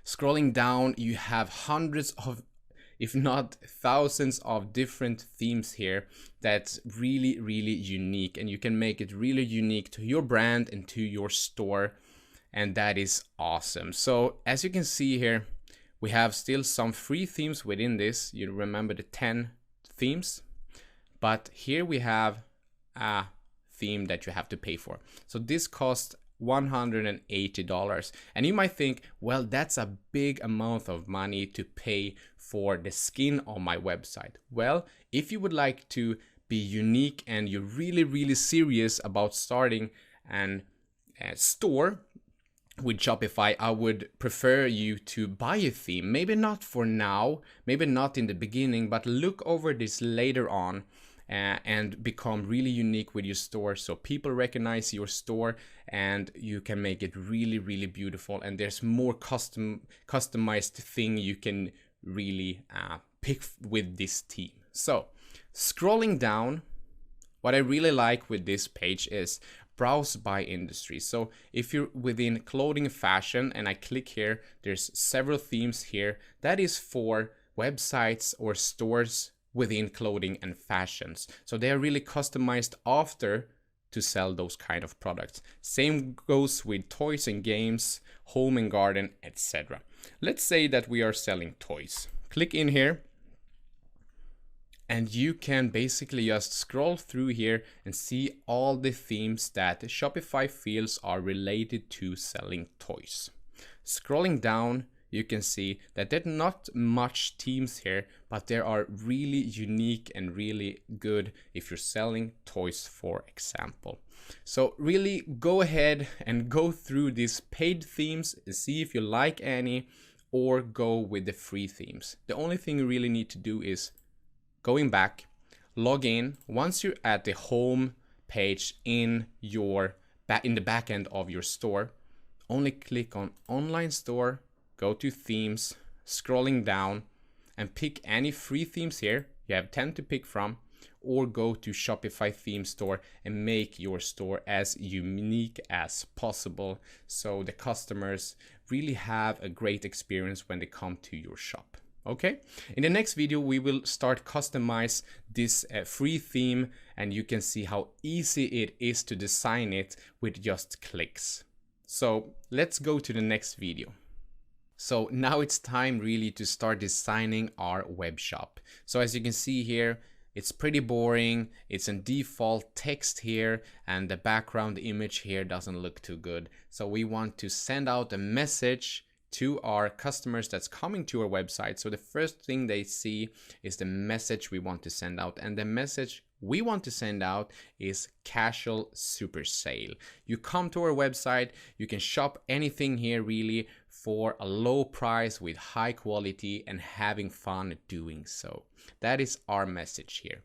Scrolling down, you have hundreds of, if not thousands of different themes here that's really, really unique, and you can make it really unique to your brand and to your store, and that is awesome. So as you can see here, we have still some free themes within this. You remember the 10 themes, but here we have a theme that you have to pay for. So this costs $180, and you might think, well, that's a big amount of money to pay for the skin on my website. Well, if you would like to be unique and you're really, really serious about starting a store with Shopify, I would prefer you to buy a theme. Maybe not for now, maybe not in the beginning, but look over this later on and become really unique with your store, so people recognize your store and you can make it really, really beautiful, and there's more customized thing you can really pick with this theme. So scrolling down, what I really like with this page is browse by industry. So if you're within clothing, fashion, and I click here, there's several themes here that is for websites or stores within clothing and fashions. So they are really customized after to sell those kind of products. Same goes with toys and games, home and garden, etc. Let's say that we are selling toys. Click in here, and you can basically just scroll through here and see all the themes that Shopify feels are related to selling toys. Scrolling down, you can see that there's not much themes here, but there are really unique and really good if you're selling toys, for example. So really go ahead and go through these paid themes and see if you like any, or go with the free themes. The only thing you really need to do is going back, log in. Once you're at the home page in the back end of your store, only click on online store, go to themes, scrolling down, and pick any free themes here. You have 10 to pick from, or go to Shopify theme store and make your store as unique as possible, so the customers really have a great experience when they come to your shop. Okay, in the next video we will start customize this free theme, and you can see how easy it is to design it with just clicks. So let's go to the next video. So now it's time really to start designing our web shop. So as you can see here, it's pretty boring. It's in default text here, and the background image here doesn't look too good. So we want to send out a message to our customers that's coming to our website. So the first thing they see is the message we want to send out, and the message we want to send out is casual super sale. You come to our website, you can shop anything here really for a low price with high quality and having fun doing so. That is our message here.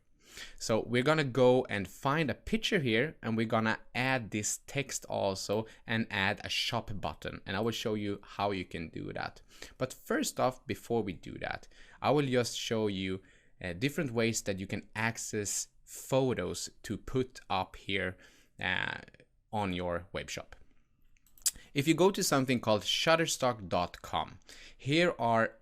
So we're gonna go and find a picture here, and we're gonna add this text also and add a shop button, and I will show you how you can do that. But first off, before we do that, I will just show you different ways that you can access photos to put up here on your web shop. If you go to something called shutterstock.com, here are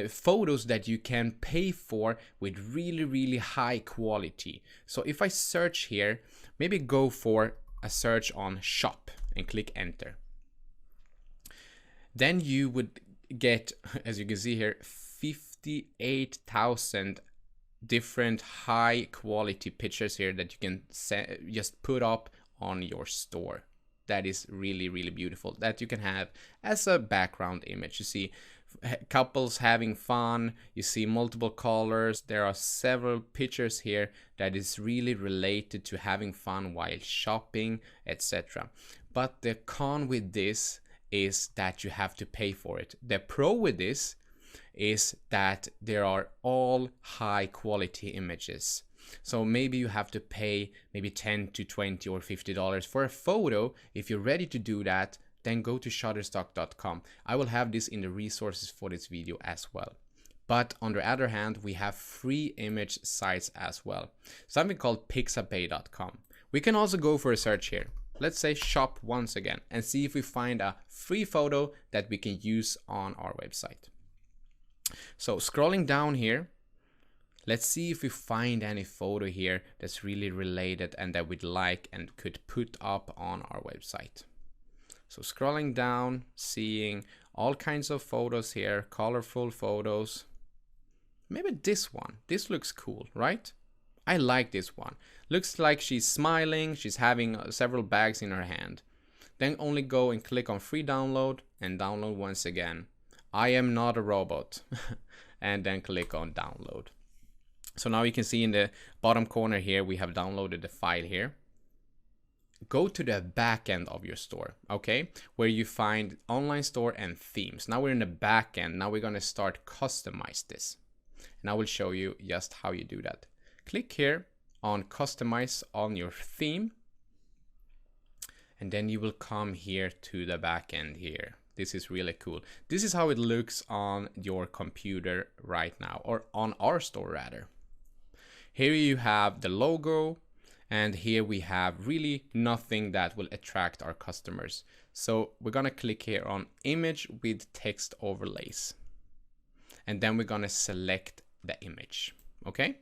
photos that you can pay for with really, really high quality. So if I search here, maybe go for a search on shop and click enter. Then you would get, as you can see here, 58,000 different high quality pictures here that you can just put up on your store. That is really, really beautiful, that you can have as a background image. You see couples having fun, you see multiple colors, there are several pictures here that is really related to having fun while shopping, etc. But the con with this is that you have to pay for it. The pro with this is that there are all high quality images. So maybe you have to pay maybe 10 to 20 or $50 for a photo. If you're ready to do that, then go to shutterstock.com. I will have this in the resources for this video as well. But on the other hand, we have free image sites as well. Something called pixabay.com. We can also go for a search here. Let's say shop once again and see if we find a free photo that we can use on our website. So scrolling down here, let's see if we find any photo here that's really related and that we'd like and could put up on our website. So scrolling down, seeing all kinds of photos here, colorful photos. Maybe this one. This looks cool, right? I like this one. Looks like she's smiling, she's having several bags in her hand. Then only go and click on free download and download once again. I am not a robot. And then click on download. So now you can see in the bottom corner here, we have downloaded the file here. Go to the back end of your store, okay? Where you find online store and themes. Now we're in the back end. Now we're gonna start customize this. And I will show you just how you do that. Click here on customize on your theme. And then you will come here to the back end here. This is really cool. This is how it looks on your computer right now, or on our store rather. Here you have the logo, and here we have really nothing that will attract our customers. So we're gonna click here on image with text overlays. And then we're gonna select the image, okay?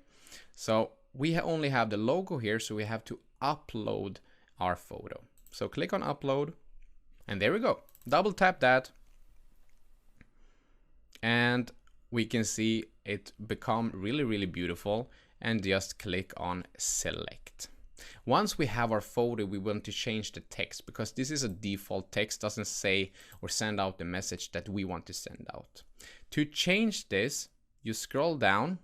So we only have the logo here, so we have to upload our photo. So click on upload, and there we go. Double tap that, and we can see it become really, really beautiful, and just click on select. Once we have our photo, we want to change the text because this is a default text, doesn't say or send out the message that we want to send out. To change this, you scroll down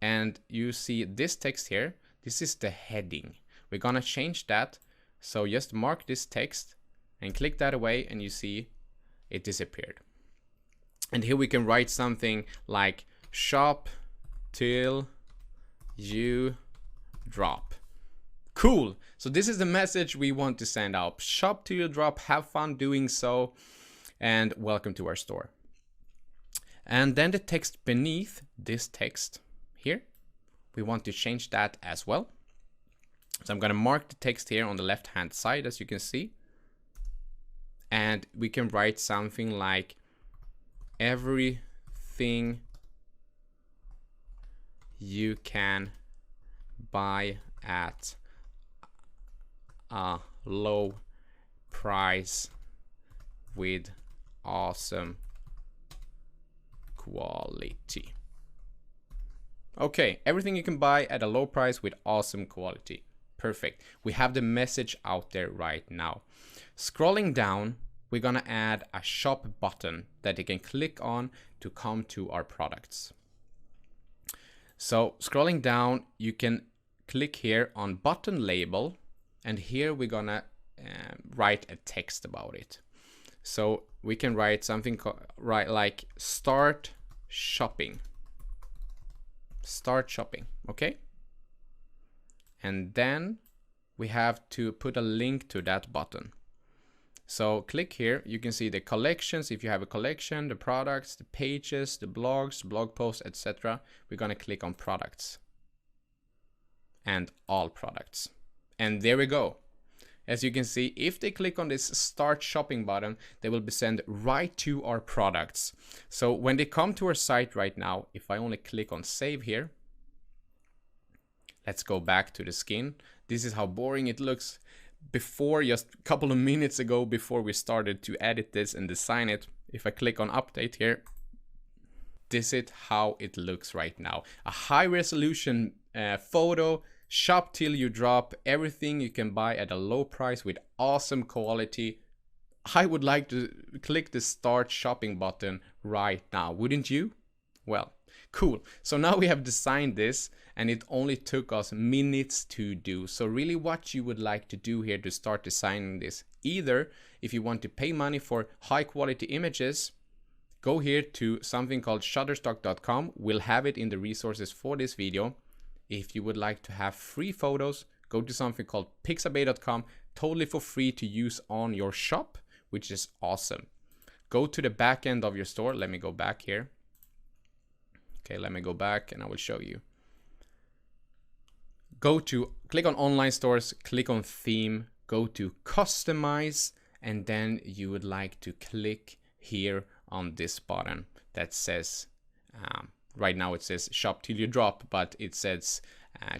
and you see this text here. This is the heading. We're gonna change that. So just mark this text and click that away, and you see it disappeared. And here we can write something like shop till you drop. Cool. So this is the message we want to send out. Shop till you drop, have fun doing so, and welcome to our store. And then the text beneath this text here, we want to change that as well. So I'm going to mark the text here on the left hand side, as you can see. And we can write something like everything you can buy at a low price with awesome quality. Okay, everything you can buy at a low price with awesome quality. Perfect. We have the message out there right now. Scrolling down, we're gonna add a shop button that you can click on to come to our products. So scrolling down, you can click here on button label, and here we're gonna write a text about it. So we can write something like start shopping. Start shopping, okay? And then we have to put a link to that button. So click here, you can see the collections. If you have a collection, the products, the pages, the blogs, blog posts, etc. We're gonna click on products and all products. And there we go. As you can see, if they click on this start shopping button, they will be sent right to our products. So when they come to our site right now, if I only click on save here, let's go back to the skin. This is how boring it looks before, just a couple of minutes ago, before we started to edit this and design it. If I click on update here, this is how it looks right now. A high resolution photo, shop till you drop, everything you can buy at a low price with awesome quality. I would like to click the start shopping button right now, wouldn't you? Well, cool. So now we have designed this, and it only took us minutes to do. So really what you would like to do here to start designing this, either if you want to pay money for high quality images, go here to something called shutterstock.com. We'll have it in the resources for this video. If you would like to have free photos, go to something called pixabay.com, totally for free to use on your shop, which is awesome. Go to the back end of your store. Let me go back here. Okay, let me go back and I will show you. Click on online stores, click on theme, go to customize, and then you would like to click here on this button that says, right now it says shop till you drop, but it says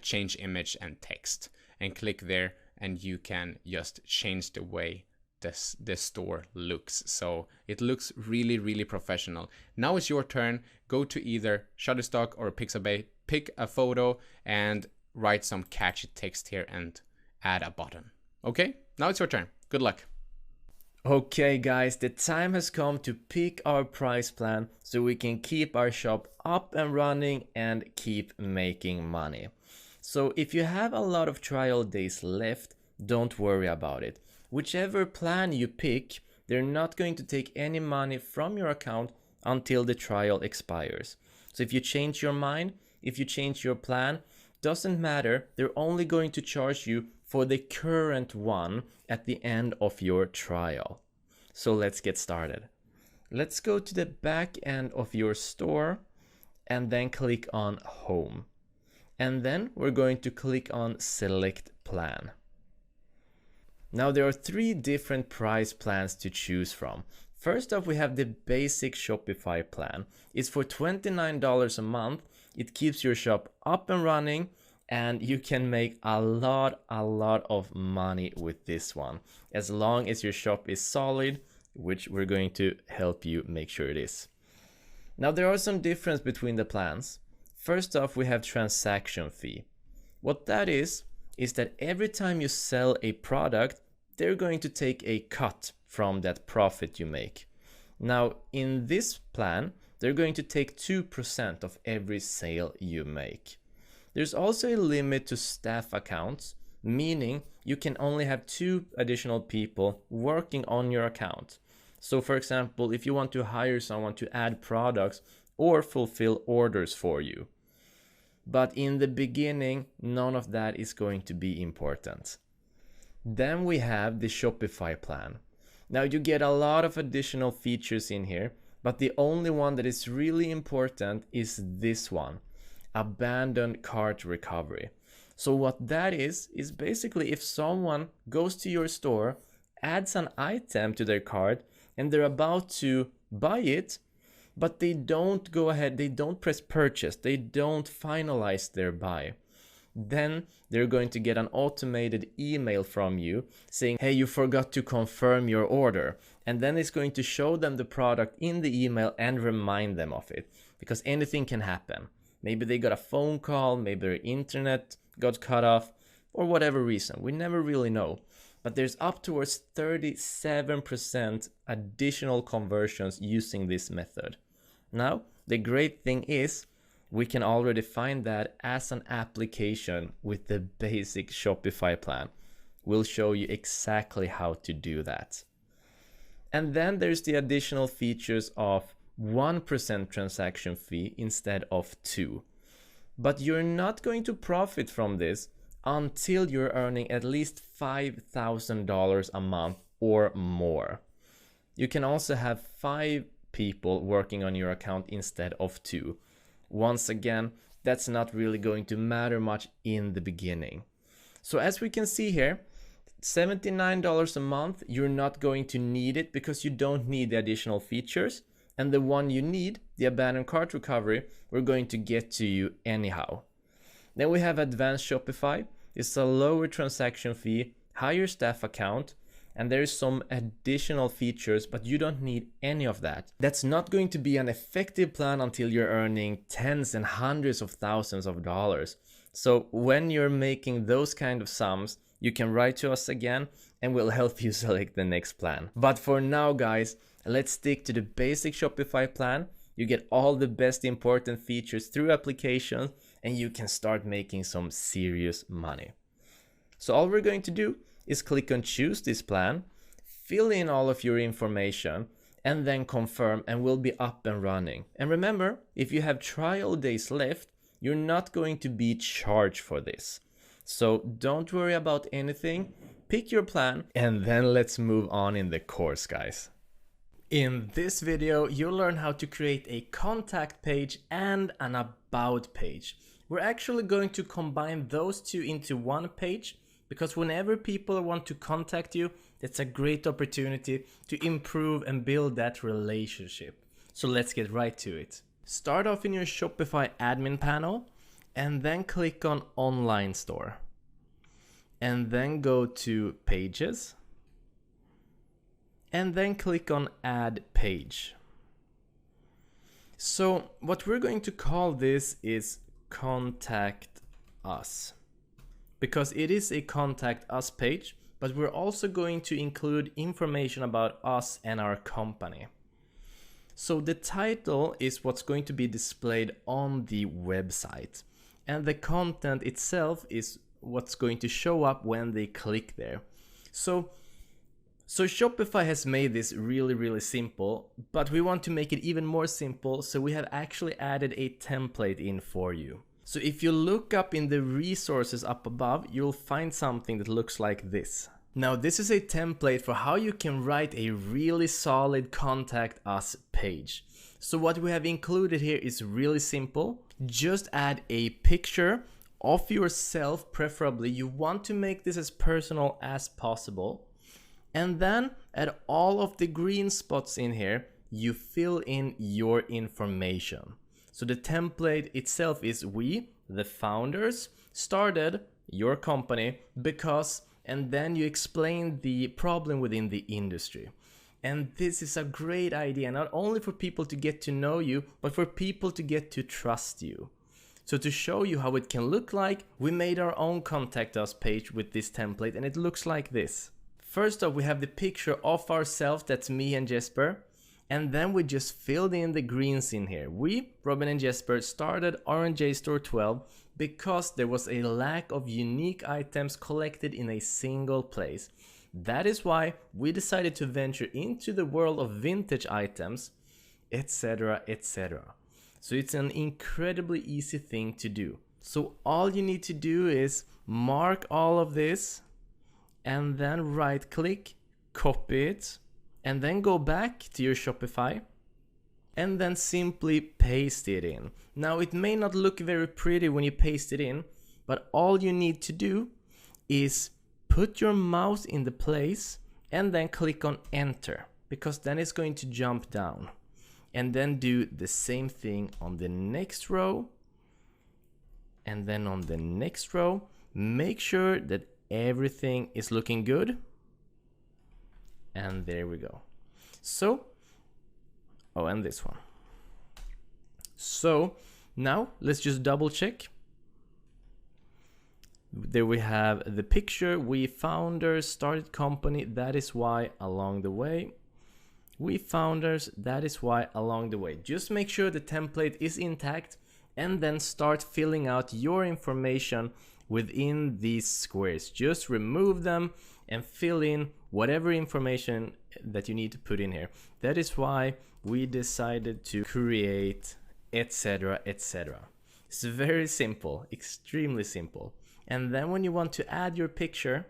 change image and text, and click there and you can just change the way the store looks. So it looks really, really professional. Now it's your turn. Go to either Shutterstock or Pixabay, pick a photo and write some catchy text here and add a button. Okay, now it's your turn. Good luck. Okay guys, the time has come to pick our price plan so we can keep our shop up and running and keep making money. So if you have a lot of trial days left, don't worry about it. Whichever plan you pick, they're not going to take any money from your account until the trial expires. So if you change your mind, if you change your plan, doesn't matter, they're only going to charge you for the current one at the end of your trial. So let's get started. Let's go to the back end of your store and then click on Home. And then we're going to click on Select Plan. Now there are 3 different price plans to choose from. First off, we have the basic Shopify plan. It's for $29 a month. It keeps your shop up and running and you can make a lot of money with this one. As long as your shop is solid, which we're going to help you make sure it is. Now there are some difference between the plans. First off, we have transaction fee. What that is that every time you sell a product, they're going to take a cut from that profit you make. Now in this plan, they're going to take 2% of every sale you make. There's also a limit to staff accounts, meaning you can only have 2 additional people working on your account. So for example, if you want to hire someone to add products or fulfill orders for you. But in the beginning, none of that is going to be important. Then we have the Shopify plan. Now you get a lot of additional features in here, but the only one that is really important is this one, abandoned cart recovery. So what that is basically if someone goes to your store, adds an item to their cart, and they're about to buy it, but they don't go ahead, they don't press purchase, they don't finalize their buy. Then they're going to get an automated email from you saying, hey, you forgot to confirm your order. And then it's going to show them the product in the email and remind them of it, because anything can happen. Maybe they got a phone call, maybe their internet got cut off, or whatever reason. We never really know. But there's up towards 37% additional conversions using this method. Now, the great thing is we can already find that as an application with the basic Shopify plan. We'll show you exactly how to do that. And then there's the additional features of 1% transaction fee instead of 2%. But you're not going to profit from this until you're earning at least $5,000 a month or more. You can also have 5 people working on your account instead of 2. Once again, that's not really going to matter much in the beginning. So as we can see here, $79 a month, you're not going to need it because you don't need the additional features. And the one you need, the abandoned cart recovery, we're going to get to you anyhow. Then we have advanced Shopify. It's a lower transaction fee, higher staff account, and there's some additional features, but you don't need any of that. That's not going to be an effective plan until you're earning tens and hundreds of thousands of dollars. So when you're making those kind of sums, you can write to us again and we'll help you select the next plan. But for now, guys, let's stick to the basic Shopify plan. You get all the best important features through applications and you can start making some serious money. So all we're going to do is click on choose this plan, fill in all of your information, and then confirm, and we'll be up and running. And remember, if you have trial days left, you're not going to be charged for this. So don't worry about anything, pick your plan, and then let's move on in the course, guys. In this video, you'll learn how to create a contact page and an about page. We're actually going to combine those two into one page because whenever people want to contact you, it's a great opportunity to improve and build that relationship. So let's get right to it. Start off in your Shopify admin panel and then click on Online Store. And then go to Pages. And then click on Add Page. So what we're going to call this is Contact Us, because it is a Contact Us page, but we're also going to include information about us and our company. So the title is what's going to be displayed on the website, and the content itself is what's going to show up when they click there. So Shopify has made this really simple, but we want to make it even more simple, so we have actually added a template in for you. So if you look up in the resources up above, you'll find something that looks like this. Now this is a template for how you can write a really solid Contact Us page. So what we have included here is really simple. Just add a picture of yourself, preferably. You want to make this as personal as possible. And then at all of the green spots in here, you fill in your information. So the template itself is we, the founders, started your company because, and then you explain the problem within the industry. And this is a great idea, not only for people to get to know you, but for people to get to trust you. So to show you how it can look like, we made our own Contact Us page with this template, and it looks like this. First off, we have the picture of ourselves, that's me and Jesper, and then we just filled in the greens in here. We, Robin and Jesper, started R&J Store 12 because there was a lack of unique items collected in a single place. That is why we decided to venture into the world of vintage items, etc, etc. So it's an incredibly easy thing to do. So all you need to do is mark all of this, and then right click, copy it, and then go back to your Shopify and then simply paste it in. Now it may not look very pretty when you paste it in, but all you need to do is put your mouse in the place and then click on enter, because then it's going to jump down. And then do the same thing on the next row, and then on the next row. Make sure that everything is looking good, and there we go. So, oh, and this one. So now let's just double check. There we have the picture. We founders started company, that is why along the way. We founders, that is why along the way. Just make sure the template is intact and then start filling out your information within these squares. Just remove them and fill in whatever information that you need to put in here. That is why we decided to create etc, etc. It's very simple, extremely simple. And then when you want to add your picture,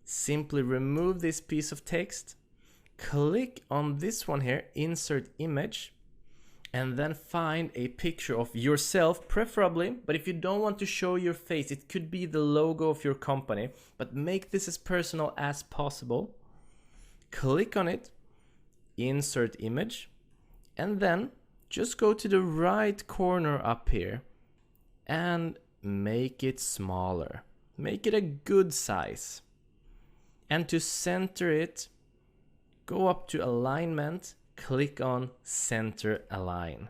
simply remove this piece of text, click on this one here, insert image, and then find a picture of yourself, preferably, but if you don't want to show your face, it could be the logo of your company, but make this as personal as possible. Click on it, insert image, and then just go to the right corner up here and make it smaller. Make it a good size. And to center it, go up to alignment, click on center align.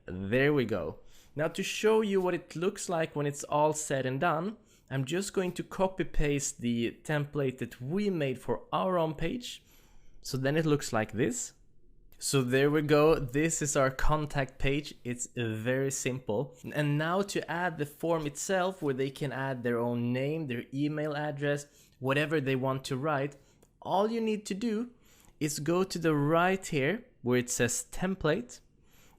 There we go. Now to show you what it looks like when it's all said and done, I'm just going to copy paste the template that we made for our own page. So then it looks like this. So there we go. This is our contact page. It's very simple. And now to add the form itself, where they can add their own name, their email address, whatever they want to write, all you need to do is go to the right here where it says template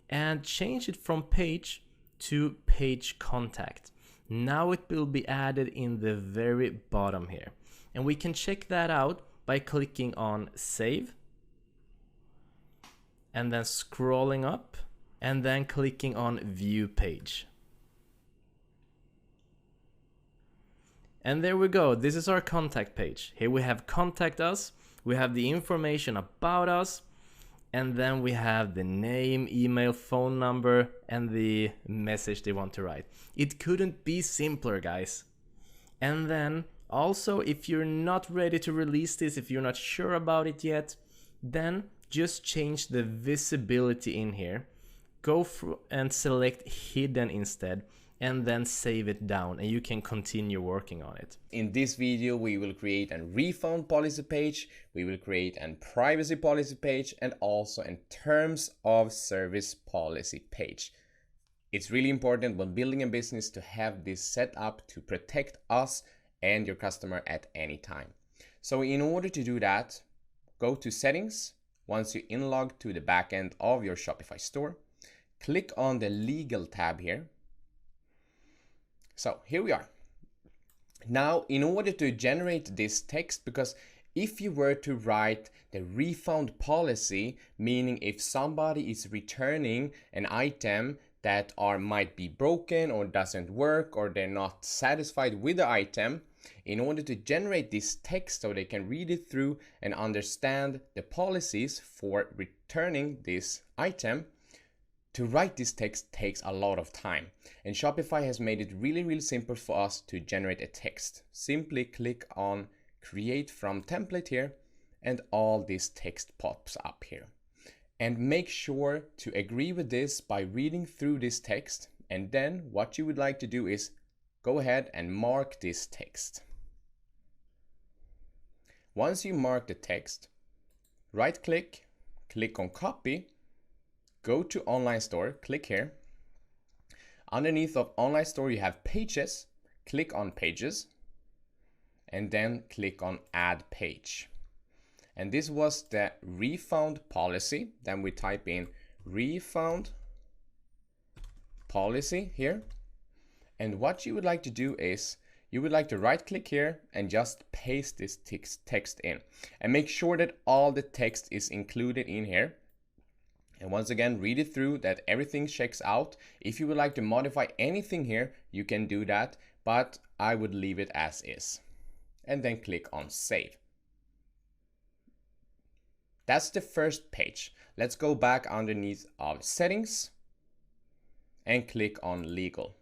and change it from page to page contact. Now it will be added in the very bottom here. And we can check that out by clicking on save. and then scrolling up, and then clicking on View Page. And there we go. This is our contact page. Here we have Contact Us, we have the information about us, and then we have the name, email, phone number, and the message they want to write. It couldn't be simpler, guys. And then also, if you're not ready to release this, if you're not sure about it yet, then just change the visibility in here. Go through and select Hidden instead, and then save it down, and you can continue working on it. In this video, we will create a refund policy page, we will create a privacy policy page, and also a terms of service policy page. It's really important when building a business to have this set up to protect us and your customer at any time. So in order to do that, go to Settings. Once you inlog to the backend of your Shopify store, click on the Legal tab here. So here we are. Now, in order to generate this text, because if you were to write the refund policy, meaning if somebody is returning an item that might be broken or doesn't work, or they're not satisfied with the item, in order to generate this text so they can read it through and understand the policies for returning this item, to write this text takes a lot of time. And Shopify has made it really simple for us to generate a text. Simply click on Create from Template here, and all this text pops up here. And make sure to agree with this by reading through this text. And then what you would like to do is go ahead and mark this text. Once you mark the text, right click, click on Copy, go to Online Store, click here. Underneath of Online Store, you have Pages. Click on Pages, and then click on Add Page. And this was the refund policy. Then we type in refund policy here. And what you would like to do is, you would like to right click here and just paste this text in. And make sure that all the text is included in here. And once again, read it through, that everything checks out. If you would like to modify anything here, you can do that, but I would leave it as is. And then click on Save. That's the first page. Let's go back underneath of Settings and click on Legal.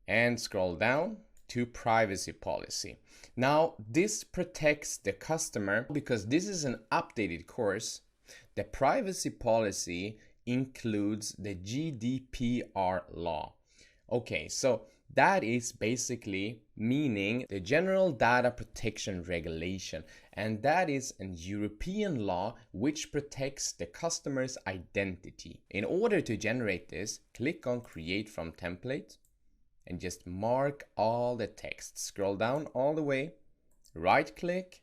And scroll down to Privacy Policy. Now, this protects the customer because this is an updated course. The privacy policy includes the GDPR law. Okay, so that is basically meaning the General Data Protection Regulation, and that is a European law which protects the customer's identity. In order to generate this, click on Create from Template and just mark all the text. Scroll down all the way, right click,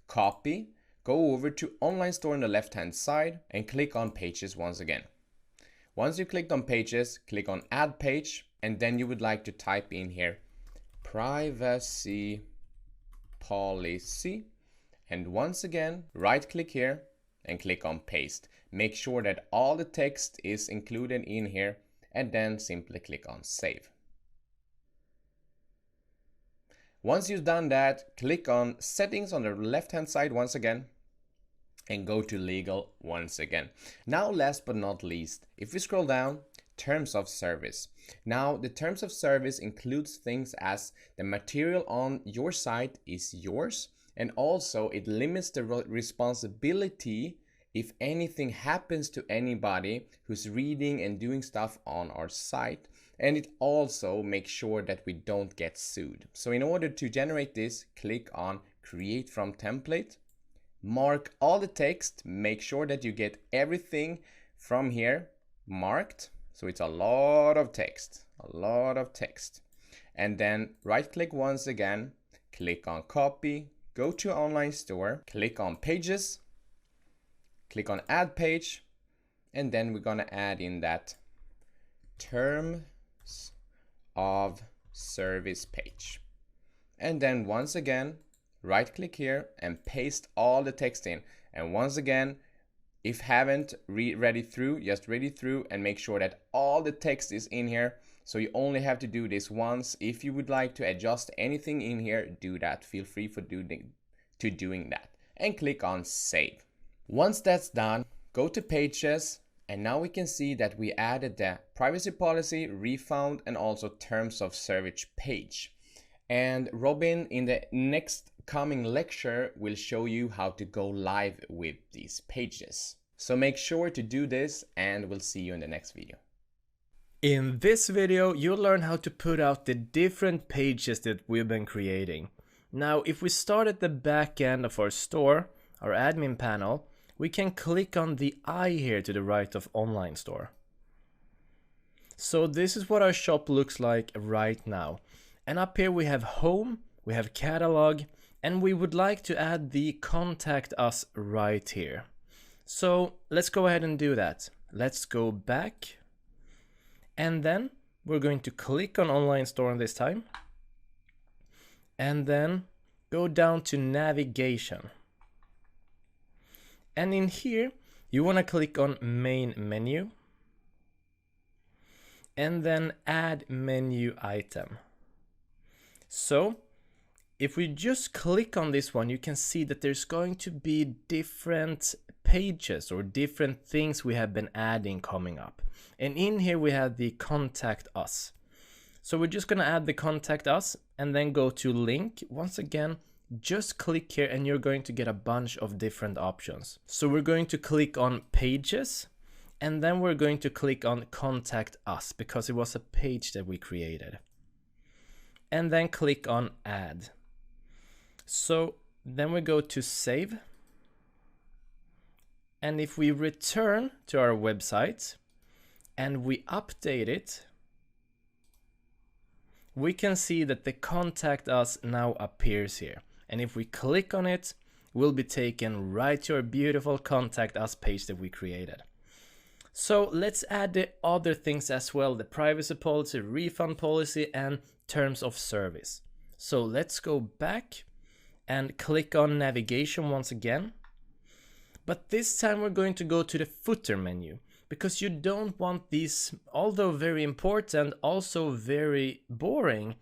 copy, go over to Online Store on the left hand side and click on Pages once again. Once you clicked on Pages, click on Add Page, and then you would like to type in here Privacy Policy, and once again right click here and click on Paste. Make sure that all the text is included in here, and then simply click on Save. Once you've done that, click on Settings on the left hand side once again and go to Legal once again. Now, last but not least, if we scroll down, Terms of Service. Now, the Terms of Service includes things as the material on your site is yours, and also it limits the responsibility if anything happens to anybody who's reading and doing stuff on our site. And it also makes sure that we don't get sued. So in order to generate this, click on Create from Template, mark all the text, make sure that you get everything from here marked. So it's a lot of text. And then right click once again, click on Copy, go to Online Store, click on Pages, click on Add Page, and then we're gonna add in that Terms of Service page. And then once again, right click here and paste all the text in. And once again, If haven't read it through, just read it through and make sure that all the text is in here. So you only have to do this once. If you would like to adjust anything in here, do that. Feel free for doing that. And click on save. Once that's done, go to pages, and now we can see that we added the privacy policy, refund, and also terms of service page. And Robin, in the next coming lecture, will show you how to go live with these pages. So make sure to do this, and we'll see you in the next video. In this video, you'll learn how to put out the different pages that we've been creating. Now, if we start at the back end of our store, our admin panel, we can click on the eye here to the right of online store. So this is what our shop looks like right now. And up here we have home, we have catalog, and we would like to add the contact us right here. So let's go ahead and do that. Let's go back. And then we're going to click on online store this time. And then go down to navigation. And in here, you want to click on main menu. And then add menu item. So if we just click on this one, you can see that there's going to be different pages or different things we have been adding coming up. And in here we have the contact us. So we're just going to add the contact us and then go to link. Once again, just click here and you're going to get a bunch of different options. So we're going to click on pages and then we're going to click on contact us because it was a page that we created. And then click on add. So then we go to save. And if we return to our website and we update it, we can see that the contact us now appears here. And if we click on it, we'll be taken right to our beautiful contact us page that we created. So let's add the other things as well, the privacy policy, refund policy, and terms of service. So let's go back and click on navigation once again. But this time we're going to go to the footer menu because you don't want these, although very important, also very boring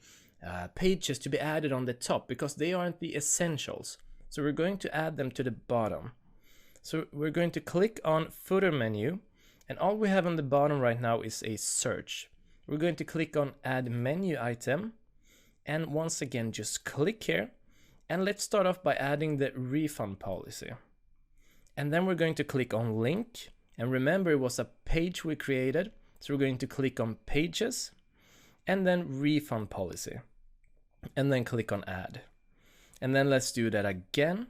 pages to be added on the top because they aren't the essentials. So we're going to add them to the bottom. So we're going to click on footer menu and all we have on the bottom right now is a search. We're going to click on add menu item and once again just click here and let's start off by adding the refund policy. And then we're going to click on link. And remember, it was a page we created. So we're going to click on pages and then refund policy. And then click on add. And then let's do that again.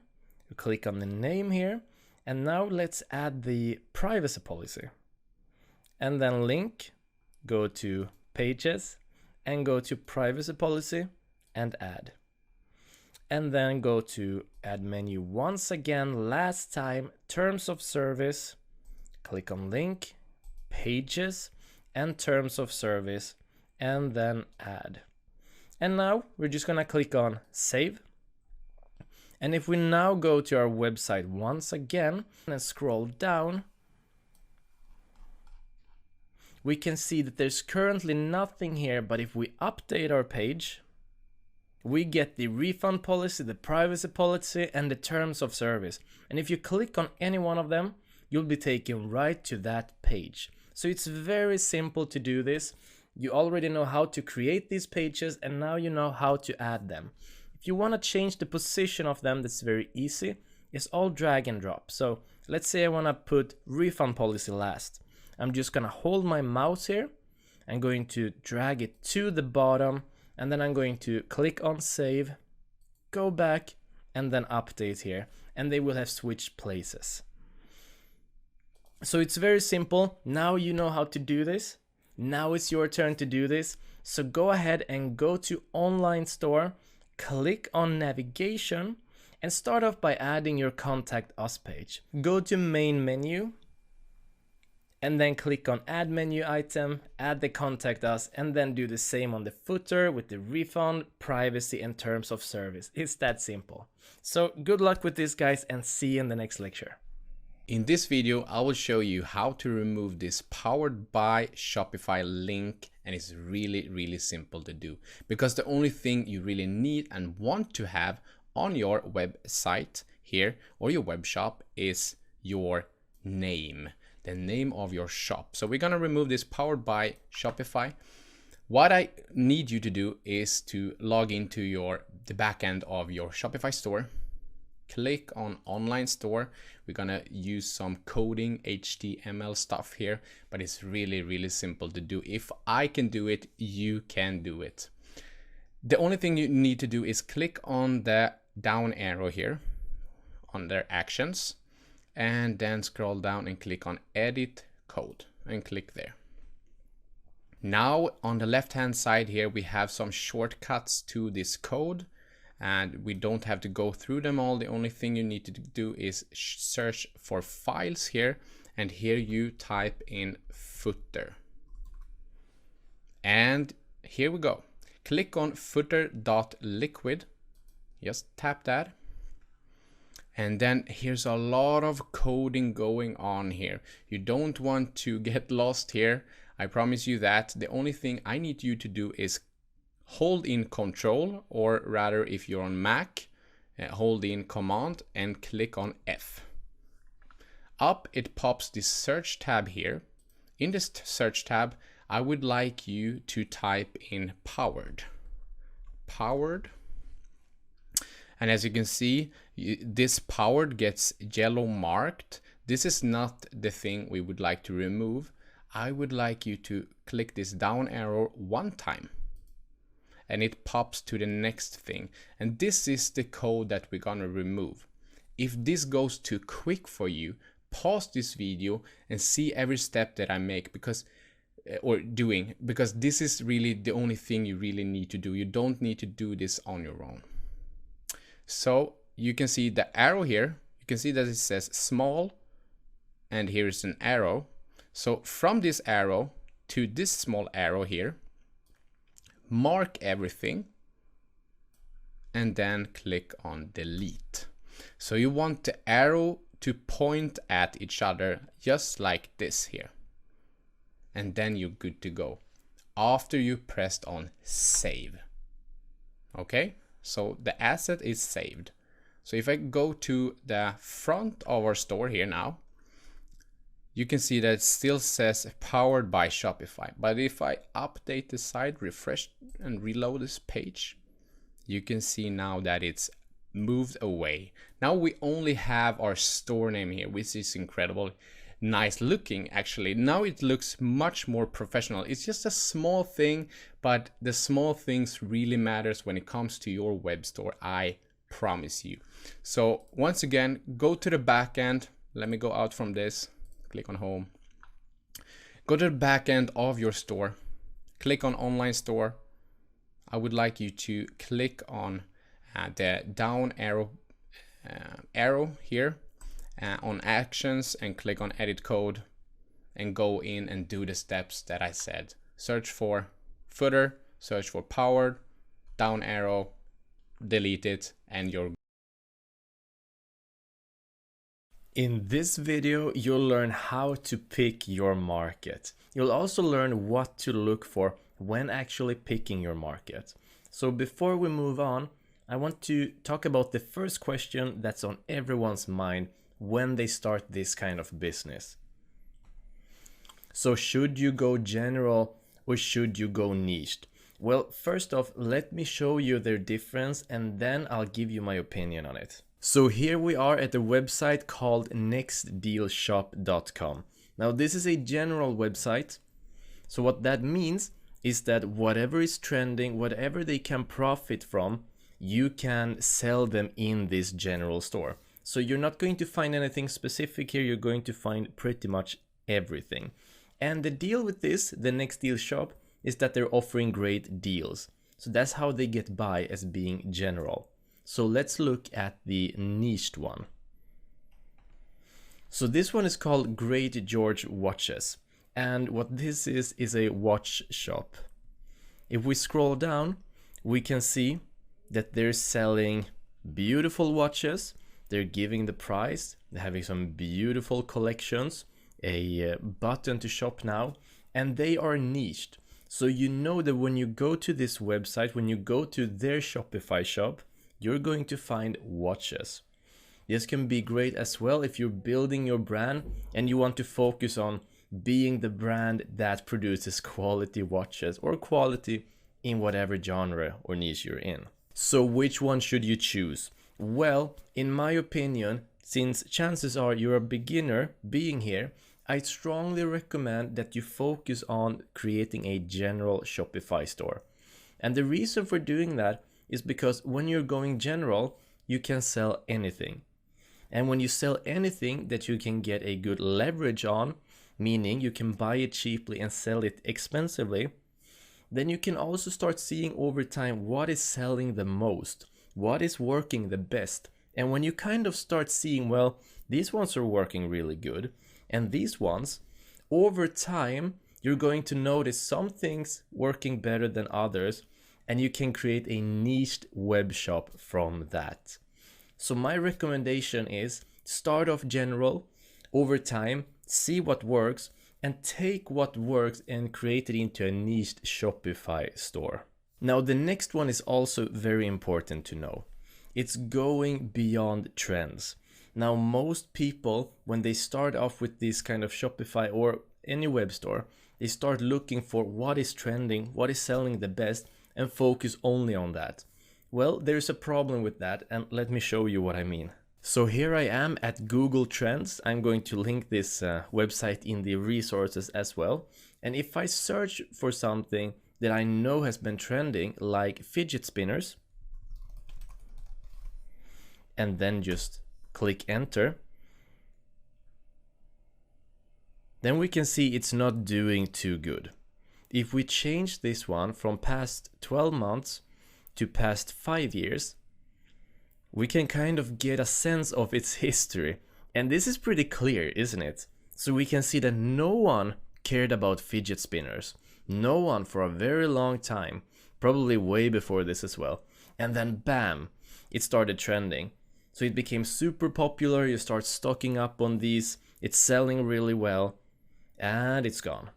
We click on the name here. And now let's add the privacy policy. And then link, go to pages and go to privacy policy and add. And then go to add menu once again, last time, terms of service, click on link, pages, and terms of service, and then add. And now we're just gonna click on save. And if we now go to our website once again and scroll down, we can see that there's currently nothing here, but if we update our page, we get the refund policy, the privacy policy, and the terms of service. And if you click on any one of them, you'll be taken right to that page. So it's very simple to do this. You already know how to create these pages and now you know how to add them. If you want to change the position of them, that's very easy. It's all drag and drop. So let's say I want to put refund policy last. I'm just going to hold my mouse here. I'm going to drag it to the bottom. And then I'm going to click on save, go back, and then update here. And they will have switched places. So it's very simple. Now you know how to do this. Now it's your turn to do this. So go ahead and go to online store, click on navigation, and start off by adding your contact us page. Go to main menu. And then click on add menu item, add the contact us, and then do the same on the footer with the refund, privacy, and terms of service. It's that simple. So good luck with this, guys, and see you in the next lecture. In this video, I will show you how to remove this powered by Shopify link, and it's really simple to do, because the only thing you really need and want to have on your website here or your web shop is your name, the name of your shop. So we're gonna remove this powered by Shopify. What I need you to do is to log into the backend of your Shopify store. Click on online store. We're gonna use some coding HTML stuff here, but it's really simple to do. If I can do it, you can do it. The only thing you need to do is click on the down arrow here under actions, and then scroll down and click on edit code and click there. Now on the left hand side here, we have some shortcuts to this code, and we don't have to go through them all. The only thing you need to do is search for files here, and here you type in footer. And here we go. Click on footer.liquid. Just tap that. And then here's a lot of coding going on here. You don't want to get lost here. I promise you that. The only thing I need you to do is hold in Control, or rather if you're on Mac, hold in Command and click on F. Up it pops this search tab here. In this search tab, I would like you to type in powered. And as you can see, this powered gets yellow marked. This is not the thing we would like to remove. I would like you to click this down arrow one time, and it pops to the next thing. And this is the code that we're gonna remove. If this goes too quick for you, pause this video and see every step that I make, because this is really the only thing you really need to do. You don't need to do this on your own. So you can see the arrow here. You can see that it says small, and here is an arrow. So from this arrow to this small arrow here, mark everything and then click on delete. So you want the arrow to point at each other just like this here, and then you're good to go after you pressed on save. Okay, so the asset is saved. So if I go to the front of our store here now, you can see that it still says powered by Shopify. But if I update the site, refresh and reload this page, you can see now that it's moved away. Now we only have our store name here, which is incredible. Nice looking actually. Now it looks much more professional. It's just a small thing, but the small things really matters when it comes to your web store, I promise you. So once again, go to the back end. Let me go out from this. Click on home. Go to the back end of your store. Click on online store. I would like you to click on the down arrow here on actions, and click on edit code and go in and do the steps that I said. Search for footer, search for powered, down arrow, delete it, and you're In this video, you'll learn how to pick your market. You'll also learn what to look for when actually picking your market. So before we move on, I want to talk about the first question that's on everyone's mind when they start this kind of business. So should you go general or should you go niched? Well, first off, let me show you their difference, and then I'll give you my opinion on it. So here we are at the website called nextdealshop.com. Now this is a general website. So what that means is that whatever is trending, whatever they can profit from, you can sell them in this general store. So you're not going to find anything specific here. You're going to find pretty much everything. And the deal with this, the Next Deal Shop, is that they're offering great deals. So that's how they get by as being general. So let's look at the niched one. So this one is called Great George Watches. And what this is a watch shop. If we scroll down, we can see that they're selling beautiful watches. They're giving the price, they're having some beautiful collections, a button to shop now, and they are niched. So you know that when you go to this website, when you go to their Shopify shop, you're going to find watches. This can be great as well if you're building your brand and you want to focus on being the brand that produces quality watches or quality in whatever genre or niche you're in. So which one should you choose? Well, in my opinion, since chances are you're a beginner being here, I strongly recommend that you focus on creating a general Shopify store. And the reason for doing that is because when you're going general, you can sell anything. And when you sell anything that you can get a good leverage on, meaning you can buy it cheaply and sell it expensively, then you can also start seeing over time what is selling the most, what is working the best. And when you kind of start seeing, well, these ones are working really good, and these ones, over time, you're going to notice some things working better than others, and you can create a niched web shop from that. So my recommendation is start off general, over time, see what works, and take what works and create it into a niched Shopify store. Now, the next one is also very important to know. It's going beyond trends. Now, most people, when they start off with this kind of Shopify or any web store, they start looking for what is trending, what is selling the best, and focus only on that. Well, there's a problem with that, and let me show you what I mean. So here I am at Google Trends. I'm going to link this website in the resources as well. And if I search for something that I know has been trending, like fidget spinners, and then just click enter, then we can see it's not doing too good. If we change this one from past 12 months to past 5 years, we can kind of get a sense of its history. And this is pretty clear, isn't it? So we can see that no one cared about fidget spinners. No one for a very long time, probably way before this as well. And then bam, it started trending. So it became super popular, you start stocking up on these, it's selling really well, and it's gone.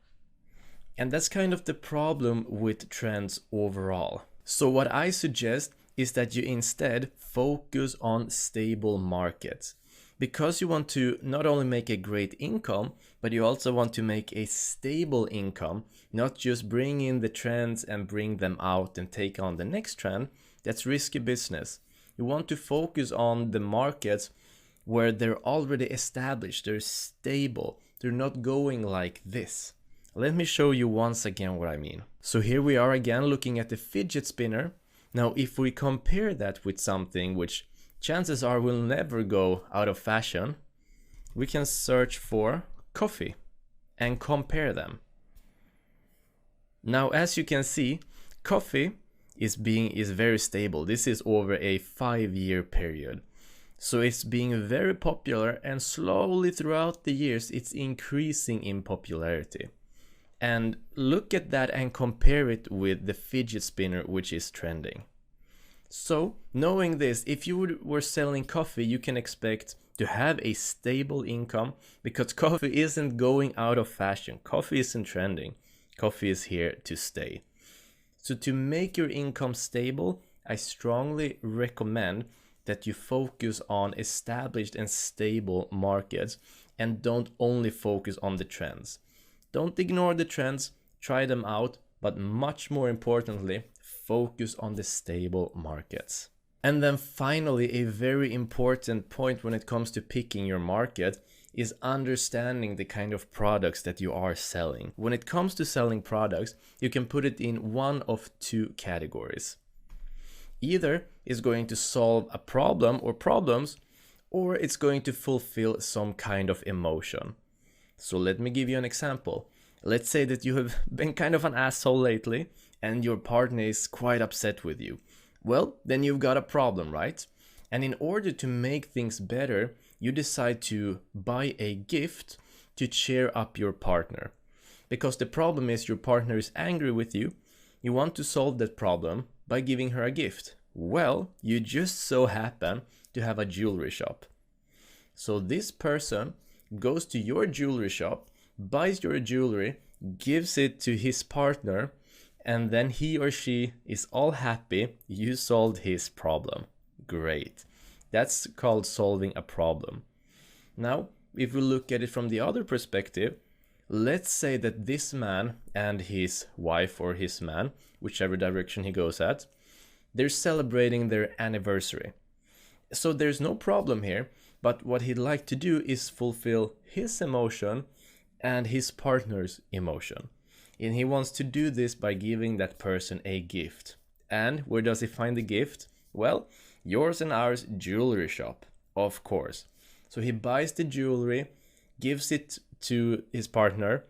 And that's kind of the problem with trends overall. So what I suggest is that you instead focus on stable markets. Because you want to not only make a great income, but you also want to make a stable income, not just bring in the trends and bring them out and take on the next trend. That's risky business. You want to focus on the markets where they're already established, they're stable, they're not going like this. Let me show you once again what I mean. So here we are again looking at the fidget spinner. Now if we compare that with something which chances are will never go out of fashion, we can search for coffee and compare them. Now as you can see, coffee is very stable. This is over a 5-year period. So it's being very popular, and slowly throughout the years it's increasing in popularity. And look at that and compare it with the fidget spinner, which is trending. So knowing this, if you were selling coffee, you can expect to have a stable income, because coffee isn't going out of fashion. Coffee isn't trending. Coffee is here to stay. So to make your income stable, I strongly recommend that you focus on established and stable markets and don't only focus on the trends. Don't ignore the trends, try them out, but much more importantly, focus on the stable markets. And then finally, a very important point when it comes to picking your market is understanding the kind of products that you are selling. When it comes to selling products, you can put it in one of two categories. Either it's going to solve a problem or problems, or it's going to fulfill some kind of emotion. So let me give you an example. Let's say that you have been kind of an asshole lately and your partner is quite upset with you. Well, then you've got a problem, right? And in order to make things better, you decide to buy a gift to cheer up your partner. Because the problem is your partner is angry with you. You want to solve that problem by giving her a gift. Well, you just so happen to have a jewelry shop. So this person goes to your jewelry shop, buys your jewelry, gives it to his partner, and then he or she is all happy you solved his problem. Great. That's called solving a problem. Now, if we look at it from the other perspective, let's say that this man and his wife or his man, whichever direction he goes at, they're celebrating their anniversary. So there's no problem here, but what he'd like to do is fulfill his emotion and his partner's emotion. And he wants to do this by giving that person a gift. And where does he find the gift? Well, yours and ours jewelry shop, of course. So he buys the jewelry, gives it to his partner,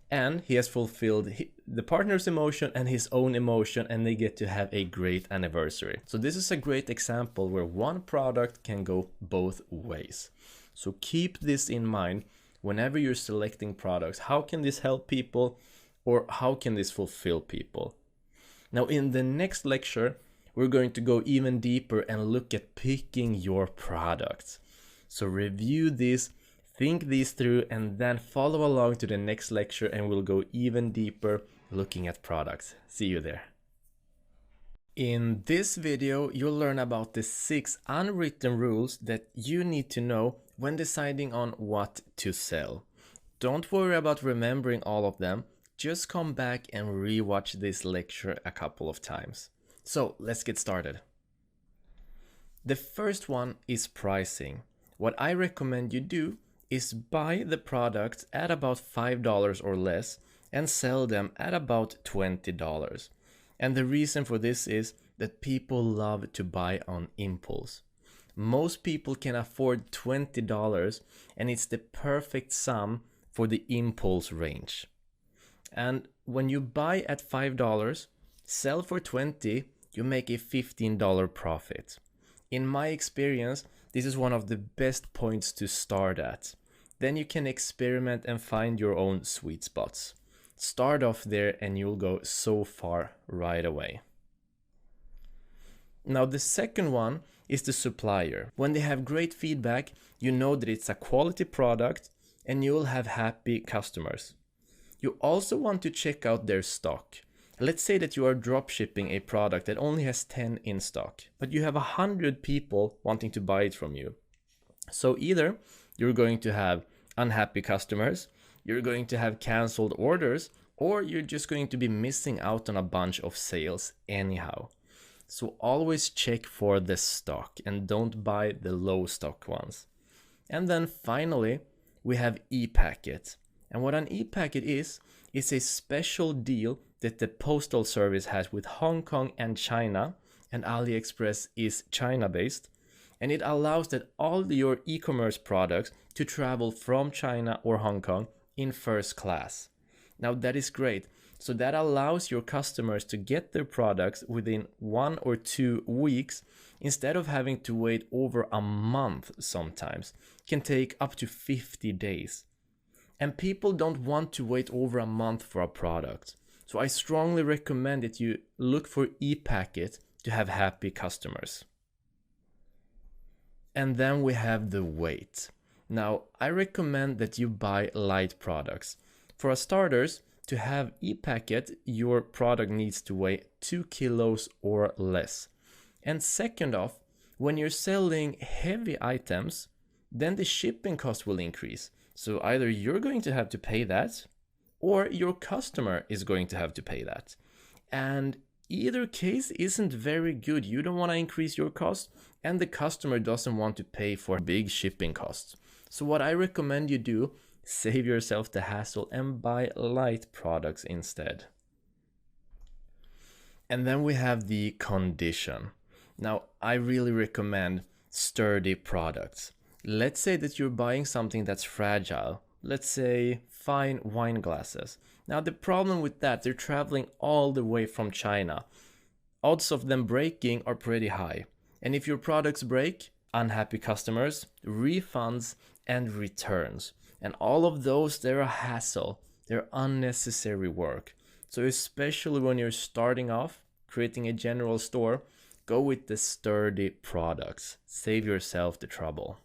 and he has fulfilled the partner's emotion and his own emotion, and they get to have a great anniversary. So this is a great example where one product can go both ways. So keep this in mind whenever you're selecting products. How can this help people, or how can this fulfill people? Now in the next lecture, we're going to go even deeper and look at picking your products. So review this, think these through, and then follow along to the next lecture and we'll go even deeper looking at products. See you there. In this video, you'll learn about the 6 unwritten rules that you need to know when deciding on what to sell. Don't worry about remembering all of them. Just come back and rewatch this lecture a couple of times. So let's get started. The first one is pricing. What I recommend you do is buy the products at about $5 or less and sell them at about $20. And the reason for this is that people love to buy on impulse. Most people can afford $20 and it's the perfect sum for the impulse range. And when you buy at $5, sell for $20, you make a $15 profit. In my experience, this is one of the best points to start at. Then you can experiment and find your own sweet spots. Start off there and you'll go so far right away. Now the second one is the supplier. When they have great feedback, you know that it's a quality product and you'll have happy customers. You also want to check out their stock. Let's say that you are dropshipping a product that only has 10 in stock, but you have 100 people wanting to buy it from you. So either you're going to have unhappy customers, you're going to have canceled orders, or you're just going to be missing out on a bunch of sales anyhow. So always check for the stock and don't buy the low stock ones. And then finally, we have e-packet. And what an e-packet is a special deal that the postal service has with Hong Kong and China, and AliExpress is China-based, and it allows that all your e-commerce products to travel from China or Hong Kong in first class. Now that is great. So that allows your customers to get their products within 1 or 2 weeks instead of having to wait over a month sometimes. It can take up to 50 days. And people don't want to wait over a month for a product. So I strongly recommend that you look for e-packet to have happy customers. And then we have the weight. Now, I recommend that you buy light products. For starters, to have e-packet, your product needs to weigh 2 kilos or less. And second off, when you're selling heavy items, then the shipping cost will increase. So either you're going to have to pay that, or your customer is going to have to pay that. And either case isn't very good. You don't want to increase your cost, and the customer doesn't want to pay for big shipping costs. So what I recommend you do, save yourself the hassle and buy light products instead. And then we have the condition. Now, I really recommend sturdy products. Let's say that you're buying something that's fragile. Let's say fine wine glasses. Now the problem with that, they're traveling all the way from China. Odds of them breaking are pretty high. And if your products break, unhappy customers, refunds, and returns. And all of those, they're a hassle. They're unnecessary work. So especially when you're starting off, creating a general store, Go with the sturdy products. Save yourself the trouble.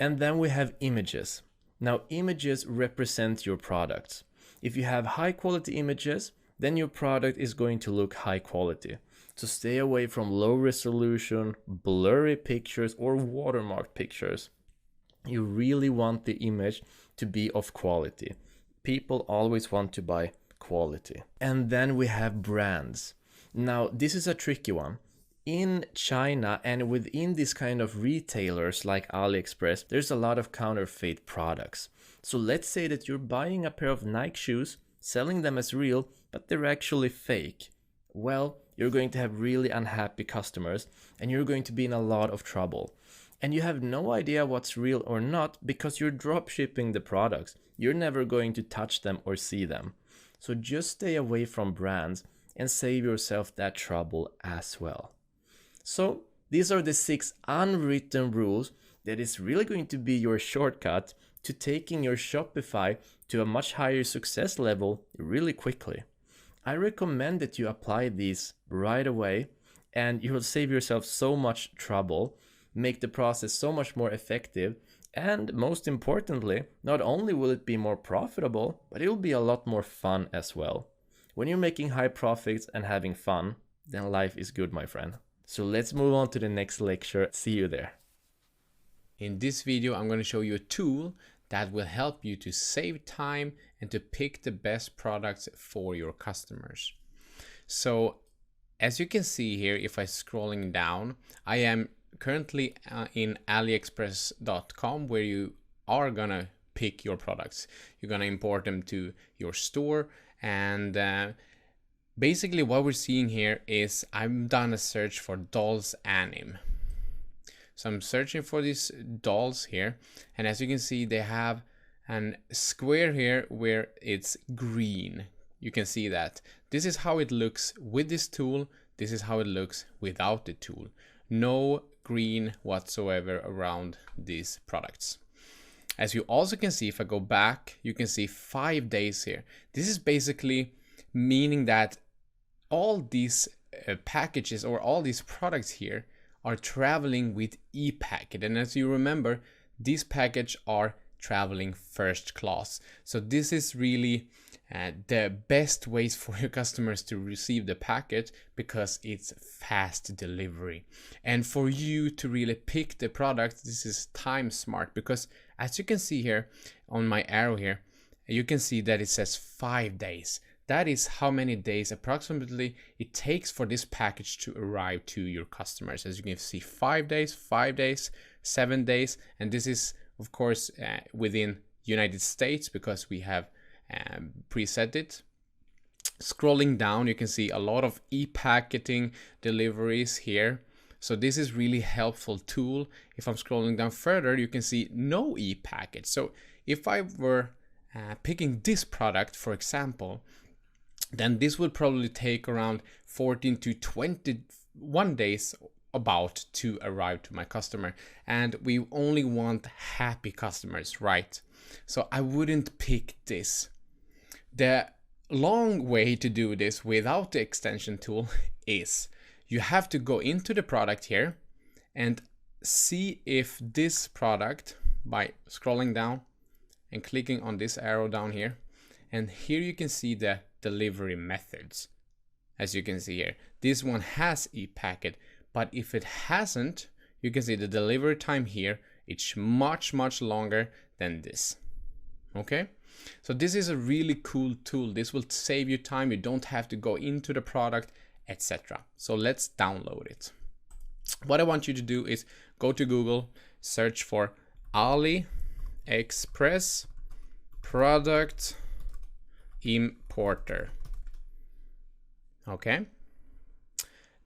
And then we have images. Now, images represent your products. If you have high quality images, then your product is going to look high quality. So stay away from low resolution, blurry pictures, or watermarked pictures. You really want the image to be of quality. People always want to buy quality. And then we have brands. Now, this is a tricky one. In China and within these kind of retailers like AliExpress, there's a lot of counterfeit products. So let's say that you're buying a pair of Nike shoes, selling them as real, but they're actually fake. Well, you're going to have really unhappy customers and you're going to be in a lot of trouble. And you have no idea what's real or not because you're drop shipping the products. You're never going to touch them or see them. So just stay away from brands and save yourself that trouble as well. So these are the 6 unwritten rules that is really going to be your shortcut to taking your Shopify to a much higher success level really quickly. I recommend that you apply these right away and you will save yourself so much trouble, make the process so much more effective, and most importantly, not only will it be more profitable, but it will be a lot more fun as well. When you're making high profits and having fun, then life is good, my friend. So let's move on to the next lecture. See you there. In this video, I'm going to show you a tool that will help you to save time and to pick the best products for your customers. So as you can see here, if I'm scrolling down, I am currently in aliexpress.com, where you are going to pick your products. You're going to import them to your store, and basically what we're seeing here is I've done a search for dolls anime. So I'm searching for these dolls here, and as you can see, they have a square here where it's green. You can see that. This is how it looks with this tool. This is how it looks without the tool. No green whatsoever around these products. As you also can see, if I go back, you can see 5 days here. This is basically meaning that all these packages or all these products here are traveling with e-packet. And as you remember, these packages are traveling first class. So this is really the best ways for your customers to receive the package, because it's fast delivery. And for you to really pick the product, this is time smart, because as you can see here on my arrow here, you can see that it says 5 days. That is how many days approximately it takes for this package to arrive to your customers. As you can see, 5 days, 7 days, and this is of course within United States, because we have preset it. Scrolling down, you can see a lot of e-packeting deliveries here. So this is really helpful tool. If I'm scrolling down further, you can see no e-packet. So if I were picking this product, for example, then this would probably take around 14 to 21 days about to arrive to my customer. And we only want happy customers, right? So I wouldn't pick this. The long way to do this without the extension tool is you have to go into the product here and see if this product, by scrolling down and clicking on this arrow down here, and here you can see the delivery methods. As you can see here, this one has e-packet, but if it hasn't, you can see the delivery time here, it's much longer than this. Okay, so this is a really cool tool. This will save you time. You don't have to go into the product, etc. So let's download it. What I want you to do is go to Google, search for AliExpress product importer. Okay,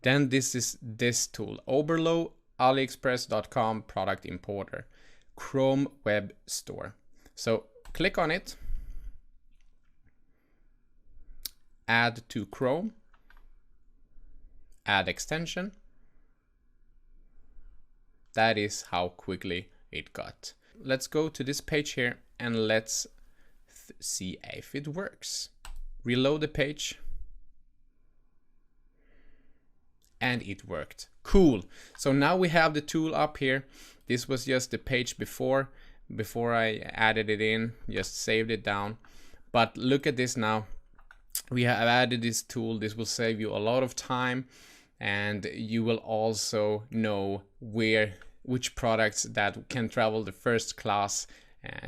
then this is this tool, Oberlo aliexpress.com product importer, Chrome web store. So click on it, add to Chrome, add extension. That is how quickly it got. Let's go to this page here and let's see if it works. Reload the page. and it worked. Cool. So now we have the tool up here. This was just the page before I added it in, just saved it down. But look at this now. We have added this tool. This will save you a lot of time, and you will also know which products that can travel the first class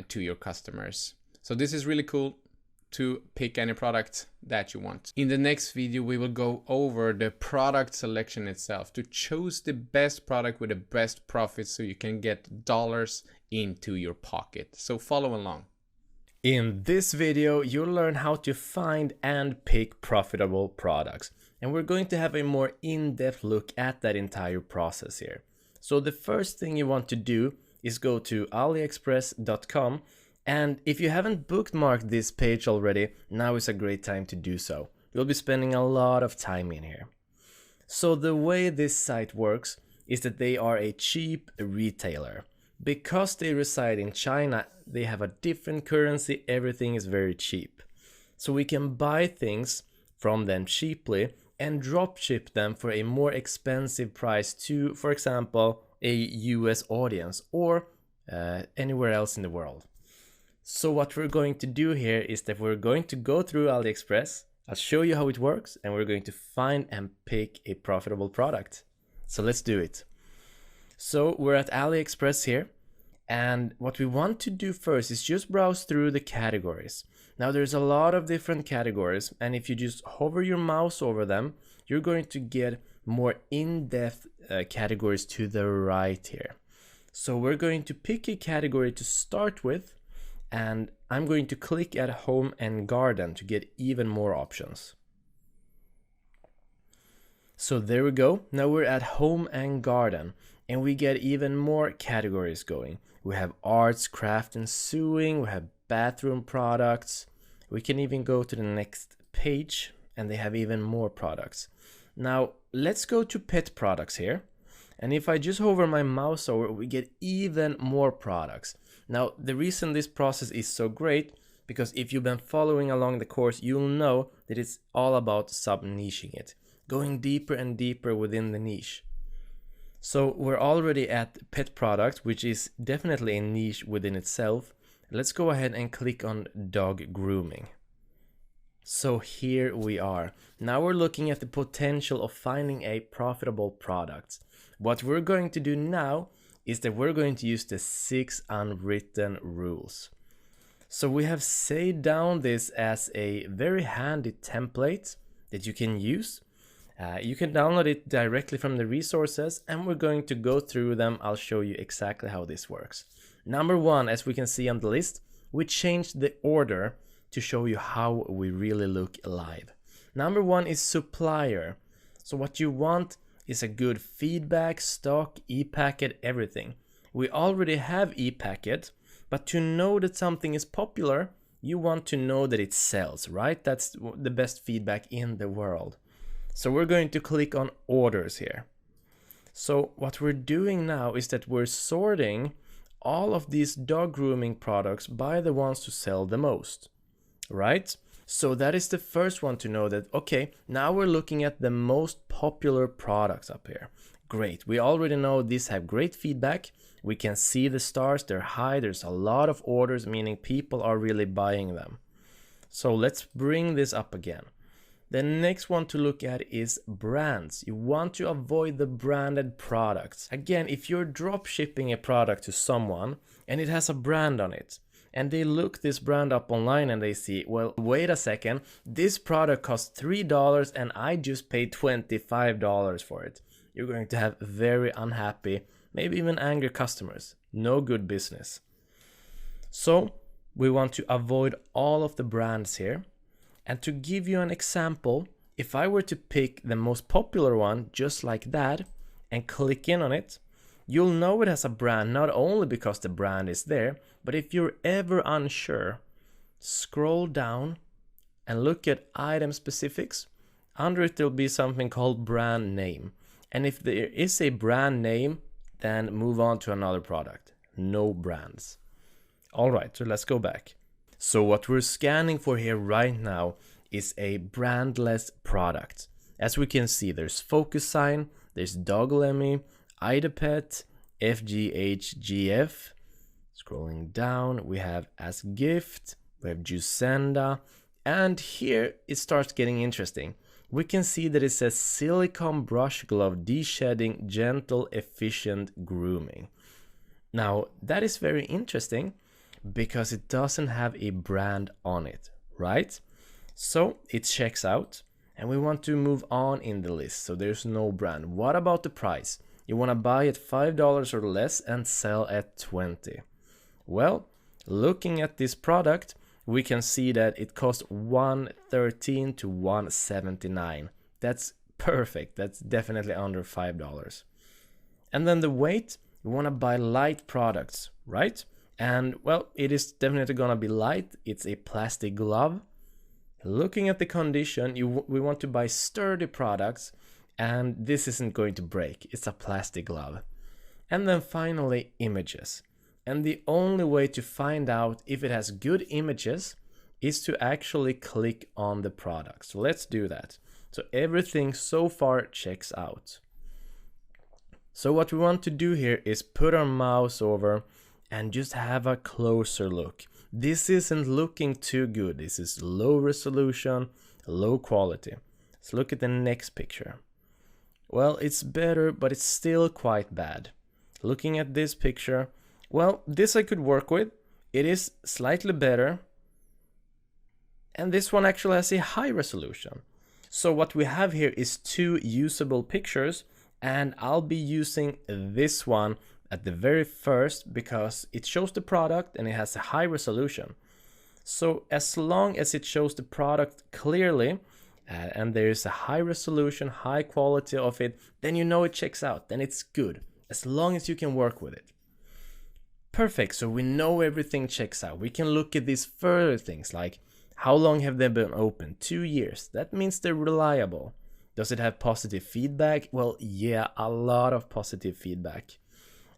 to your customers. So this is really cool to pick any product that you want. In the next video, we will go over the product selection itself to choose the best product with the best profits so you can get dollars into your pocket. So follow along. In this video, you'll learn how to find and pick profitable products. And we're going to have a more in-depth look at that entire process here. So the first thing you want to do is go to aliexpress.com. And if you haven't bookmarked this page already, now is a great time to do so. You'll be spending a lot of time in here. So the way this site works is that they are a cheap retailer. Because they reside in China, they have a different currency, everything is very cheap. So we can buy things from them cheaply and drop ship them for a more expensive price to, for example, a US audience or anywhere else in the world. So what we're going to do here is that we're going to go through AliExpress. I'll show you how it works, and we're going to find and pick a profitable product. So let's do it. So we're at AliExpress here, and what we want to do first is just browse through the categories. Now there's a lot of different categories, and if you just hover your mouse over them, you're going to get more in-depth categories to the right here. So we're going to pick a category to start with, and I'm going to click at Home and Garden to get even more options. So there we go. Now we're at Home and Garden, and we get even more categories going. We have arts, craft and sewing, we have bathroom products. We can even go to the next page, and they have even more products. Now let's go to pet products here. And if I just hover my mouse over, we get even more products. Now, the reason this process is so great, because if you've been following along the course, you'll know that it's all about sub-niching it, going deeper and deeper within the niche. So we're already at pet products, which is definitely a niche within itself. Let's go ahead and click on dog grooming. So here we are. Now we're looking at the potential of finding a profitable product. What we're going to do now is that we're going to use the 6 unwritten rules. So we have saved down this as a very handy template that you can use. You can download it directly from the resources, and we're going to go through them. I'll show you exactly how this works. Number 1, as we can see on the list, we changed the order to show you how we really look live. Number 1 is supplier. So what you want is a good feedback, stock, ePacket, everything. We already have ePacket, but to know that something is popular, you want to know that it sells, right? That's the best feedback in the world. So we're going to click on orders here. So what we're doing now is that we're sorting all of these dog grooming products by the ones to sell the most, right? So that is the first one to know that, okay, now we're looking at the most popular products up here. Great, we already know these have great feedback. We can see the stars, they're high, there's a lot of orders, meaning people are really buying them. So let's bring this up again. The next one to look at is brands. You want to avoid the branded products. Again, if you're drop shipping a product to someone and it has a brand on it, and they look this brand up online and they see, well, wait a second, this product costs $3 and I just paid $25 for it. You're going to have very unhappy, maybe even angry customers. No good business. So we want to avoid all of the brands here. And to give you an example, if I were to pick the most popular one just like that and click in on it, you'll know it has a brand not only because the brand is there, but if you're ever unsure, scroll down and look at item specifics. Under it there'll be something called brand name. And if there is a brand name, then move on to another product. No brands. All right, so let's go back. So what we're scanning for here right now is a brandless product. As we can see, there's Focus Sign, there's Dog Lemmy, Ida Pet, FGHGF. Scrolling down, we have As Gift, we have Jusenda, and here it starts getting interesting. We can see that it says Silicone Brush Glove De-Shedding Gentle Efficient Grooming. Now, that is very interesting because it doesn't have a brand on it, right? So it checks out, and we want to move on in the list, so there's no brand. What about the price? You want to buy at $5 or less and sell at $20. Well, looking at this product, we can see that it costs $113 to $179. That's perfect. That's definitely under $5. And then the weight, we want to buy light products, right? And well, it is definitely gonna be light. It's a plastic glove. Looking at the condition, we want to buy sturdy products, and this isn't going to break. It's a plastic glove. And then finally, images. And the only way to find out if it has good images is to actually click on the product. So let's do that. So everything so far checks out. So what we want to do here is put our mouse over and just have a closer look. This isn't looking too good. This is low resolution, low quality. Let's look at the next picture. Well, it's better, but it's still quite bad. Looking at this picture, well, this I could work with. It is slightly better. And this one actually has a high resolution. So what we have here is two usable pictures, and I'll be using this one at the very first because it shows the product and it has a high resolution. So as long as it shows the product clearly and there is a high resolution, high quality of it, then you know it checks out, then it's good, as long as you can work with it. Perfect, so we know everything checks out. We can look at these further things like how long have they been open? 2 years. That means they're reliable. Does it have positive feedback? Well, yeah, a lot of positive feedback.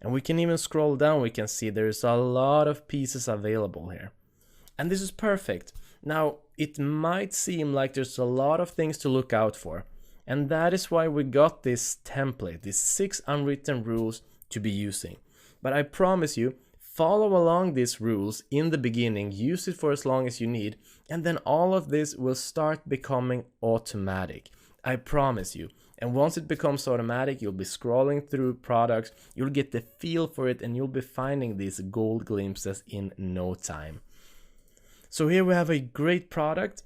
And we can even scroll down, we can see there's a lot of pieces available here. And this is perfect. Now, it might seem like there's a lot of things to look out for. And that is why we got this template, these 6 unwritten rules to be using. But I promise you, follow along these rules in the beginning, use it for as long as you need, and then all of this will start becoming automatic. I promise you. And once it becomes automatic, you'll be scrolling through products, you'll get the feel for it, and you'll be finding these gold glimpses in no time. So here we have a great product.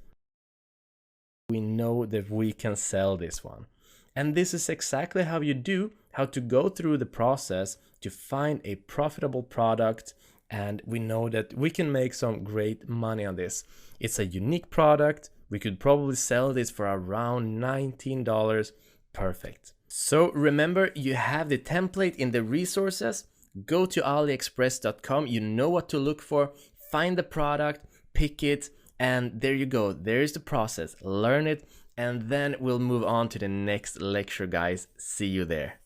We know that we can sell this one. And this is exactly how to go through the process to find a profitable product, and we know that we can make some great money on this. It's a unique product. We could probably sell this for around $19. Perfect. So remember, you have the template in the resources. Go to aliexpress.com. You know what to look for. Find the product, pick it, and there you go. There's the process. Learn it, and then we'll move on to the next lecture, guys. See you there.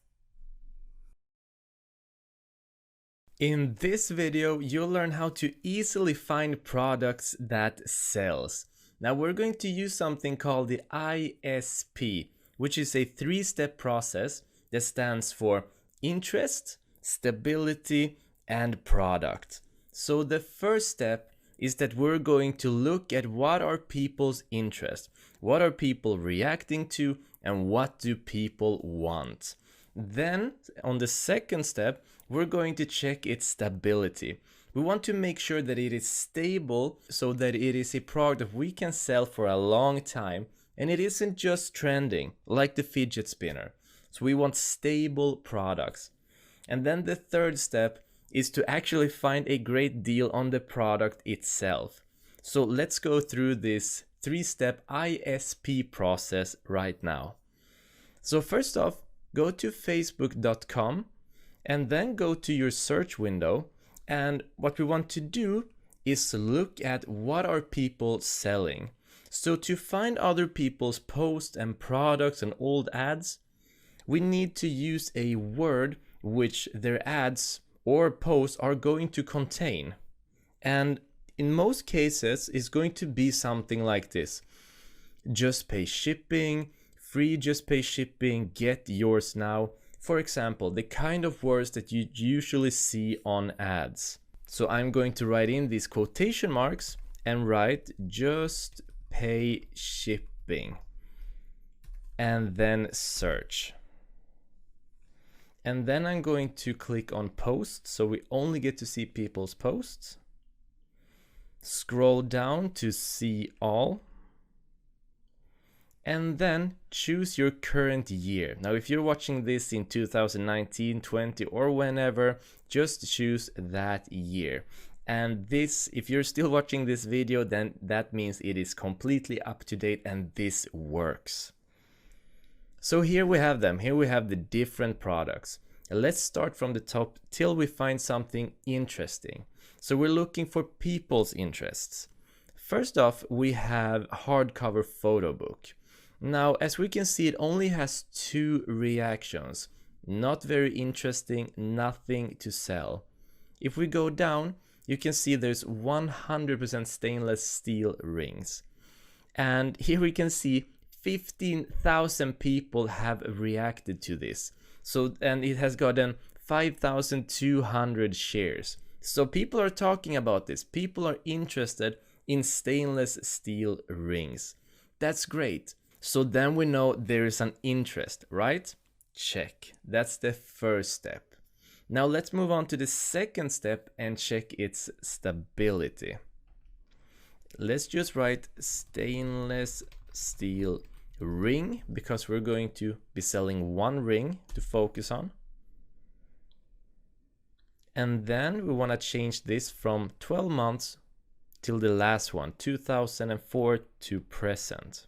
In this video, you'll learn how to easily find products that sells. Now we're going to use something called the ISP, which is a 3-step process that stands for interest, stability, and product. So the first step is that we're going to look at what are people's interests, what are people reacting to, and what do people want. Then on the second step, we're going to check its stability. We want to make sure that it is stable so that it is a product that we can sell for a long time and it isn't just trending like the fidget spinner. So we want stable products. And then the third step is to actually find a great deal on the product itself. So let's go through this 3-step ISP process right now. So first off, go to facebook.com and then go to your search window. And what we want to do is look at what are people selling. So to find other people's posts and products and old ads, we need to use a word which their ads or posts are going to contain. And in most cases, it's going to be something like this. Just pay shipping, free, just pay shipping, get yours now. For example, the kind of words that you usually see on ads. So I'm going to write in these quotation marks and write just pay shipping and then search. And then I'm going to click on post, so we only get to see people's posts. Scroll down to see all. And then choose your current year. Now, if you're watching this in 2019, 20, or whenever, just choose that year. And this, if you're still watching this video, then that means it is completely up to date and this works. So here we have them. Here we have the different products. Let's start from the top till we find something interesting. So we're looking for people's interests. First off, we have hardcover photo book. Now, as we can see, it only has 2 reactions. Not very interesting, nothing to sell. If we go down, you can see there's 100% stainless steel rings. And here we can see 15,000 people have reacted to this. So, and it has gotten 5,200 shares. So people are talking about this. People are interested in stainless steel rings. That's great. So then we know there is an interest, right? Check. That's the first step. Now let's move on to the second step and check its stability. Let's just write stainless steel ring because we're going to be selling 1 ring to focus on. And then we want to change this from 12 months till the last one, 2004 to present.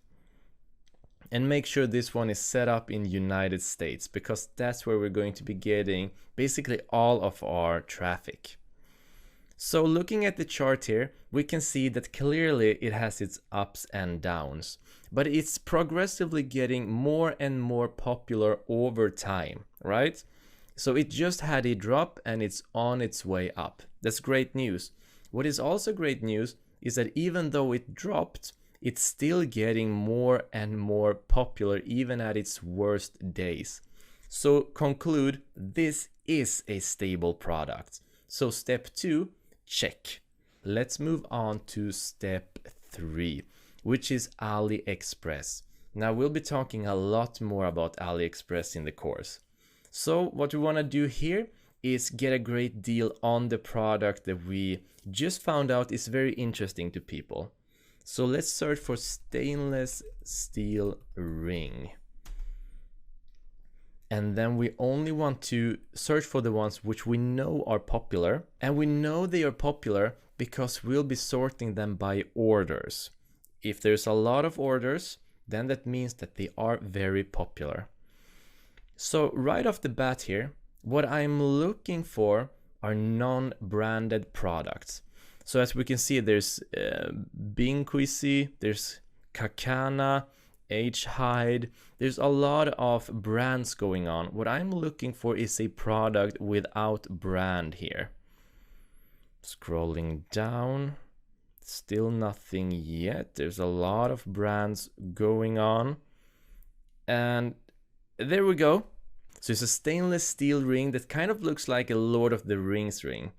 And make sure this one is set up in United States because that's where we're going to be getting basically all of our traffic. So looking at the chart here, we can see that clearly it has its ups and downs, but it's progressively getting more and more popular over time, right? So it just had a drop and it's on its way up. That's great news. What is also great news is that even though it dropped, it's still getting more and more popular even at its worst days. So conclude, this is a stable product. So step 2, check. Let's move on to step 3, which is AliExpress. Now we'll be talking a lot more about AliExpress in the course. So what we want to do here is get a great deal on the product that we just found out is very interesting to people. So let's search for stainless steel ring. And then we only want to search for the ones which we know are popular. And we know they are popular because we'll be sorting them by orders. If there's a lot of orders, then that means that they are very popular. So right off the bat here, what I'm looking for are non-branded products. So as we can see, there's Binquisi, there's Kakana, H-Hide. There's a lot of brands going on. What I'm looking for is a product without brand here. Scrolling down, still nothing yet. There's a lot of brands going on. And there we go. So it's a stainless steel ring that kind of looks like a Lord of the Rings ring.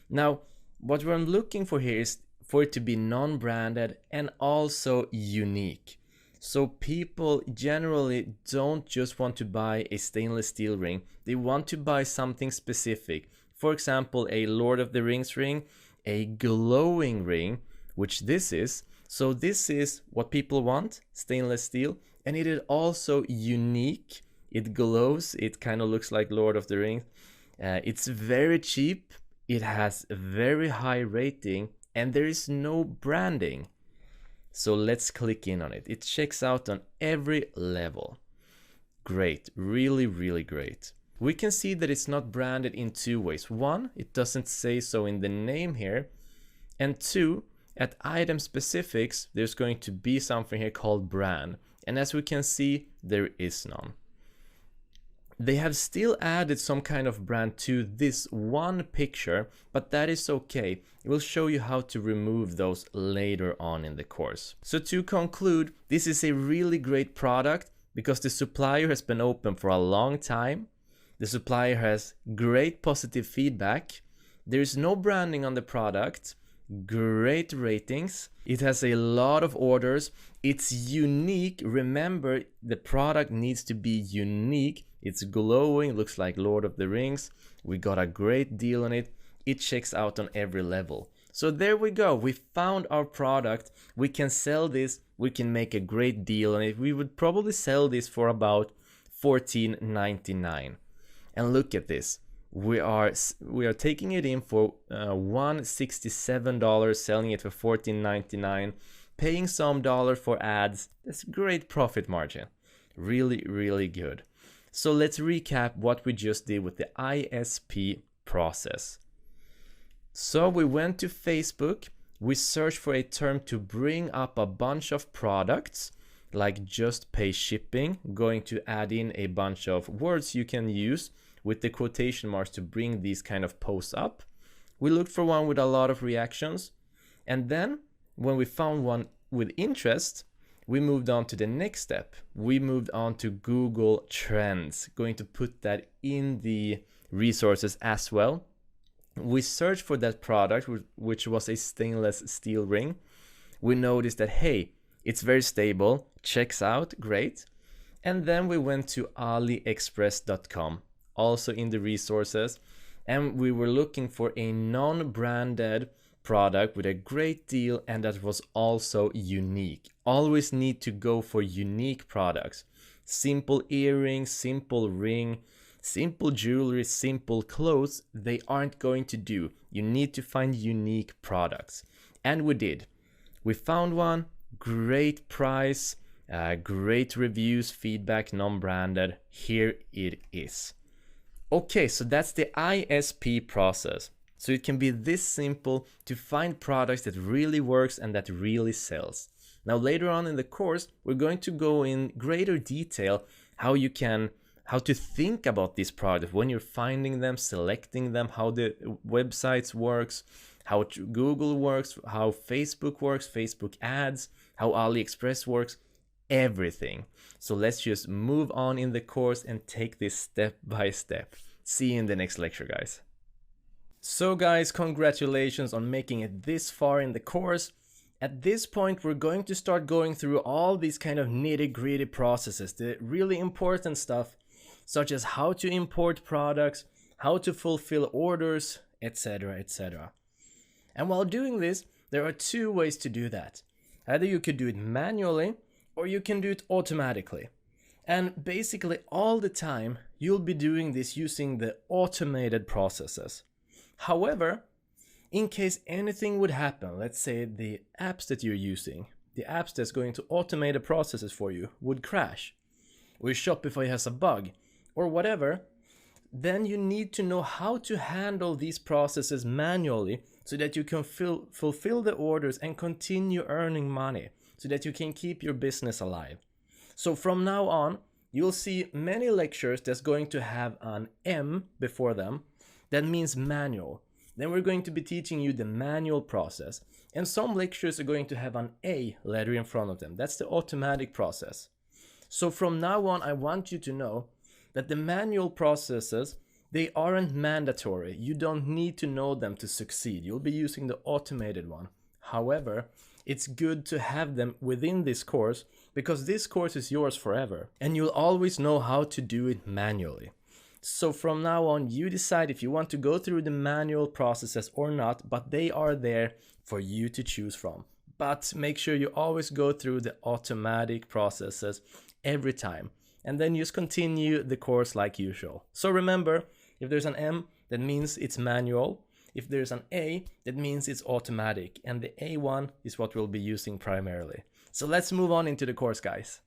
Now, what I'm looking for here is for it to be non-branded and also unique. So people generally don't just want to buy a stainless steel ring. They want to buy something specific. For example, a Lord of the Rings ring, a glowing ring, which this is. So this is what people want, stainless steel. And it is also unique. It glows. It kind of looks like Lord of the Rings. It's very cheap. It has a very high rating and there is no branding. So let's click in on it. It checks out on every level. Great, really, really great. We can see that it's not branded in 2 ways. 1, it doesn't say so in the name here. And 2, at item specifics, there's going to be something here called brand. And as we can see, there is none. They have still added some kind of brand to this one picture, but that is okay. We'll show you how to remove those later on in the course. So to conclude, this is a really great product because the supplier has been open for a long time. The supplier has great positive feedback. There is no branding on the product. Great ratings. It has a lot of orders. It's unique. Remember, the product needs to be unique. It's glowing, looks like Lord of the Rings. We got a great deal on it. It checks out on every level. So there we go. We found our product. We can sell this. We can make a great deal on it. We would probably sell this for about $14.99. And look at this. We are taking it in for $167, selling it for $14.99, paying some dollar for ads. That's great profit margin. Really, really good. So let's recap what we just did with the ISP process. So we went to Facebook. We searched for a term to bring up a bunch of products, like just pay shipping, going to add in a bunch of words you can use with the quotation marks to bring these kind of posts up. We looked for one with a lot of reactions. And then when we found one with interest, we moved on to the next step. We moved on to Google Trends, going to put that in the resources as well. We searched for that product, which was a stainless steel ring. We noticed that, hey, it's very stable, checks out, great. And then we went to aliexpress.com, also in the resources, and we were looking for a non-branded product with a great deal and that was also unique. Always need to go for unique products. Simple earrings, simple ring, simple jewelry, simple clothes, they aren't going to do. You need to find unique products. And we did. We found one, great price, great reviews, feedback, non-branded. Here it is. Okay, so that's the ISP process. So it can be this simple to find products that really works and that really sells. Now later on in the course, we're going to go in greater detail how to think about this product when you're finding them, selecting them, how the websites works, how Google works, how Facebook works, Facebook ads, how AliExpress works, everything. So let's just move on in the course and take this step by step. See you in the next lecture, guys. So guys, congratulations on making it this far in the course. At this point, we're going to start going through all these kind of nitty-gritty processes, the really important stuff, such as how to import products, how to fulfill orders, etc., etc. And while doing this, there are two ways to do that. Either you could do it manually, or you can do it automatically. And basically all the time, you'll be doing this using the automated processes. However, in case anything would happen, let's say the apps that you're using, the apps that's going to automate the processes for you would crash, or Shopify has a bug, or whatever, then you need to know how to handle these processes manually so that you can fulfill the orders and continue earning money so that you can keep your business alive. So from now on, you'll see many lectures that's going to have an M before them. That means manual. Then we're going to be teaching you the manual process. And some lectures are going to have an A letter in front of them. That's the automatic process. So from now on, I want you to know that the manual processes, they aren't mandatory. You don't need to know them to succeed. You'll be using the automated one. However, it's good to have them within this course because this course is yours forever and you'll always know how to do it manually. So from now on, you decide if you want to go through the manual processes or not, but they are there for you to choose from. But make sure you always go through the automatic processes every time. And then just continue the course like usual. So remember, if there's an M, that means it's manual. If there's an A, that means it's automatic. And the A1 is what we'll be using primarily. So let's move on into the course, guys.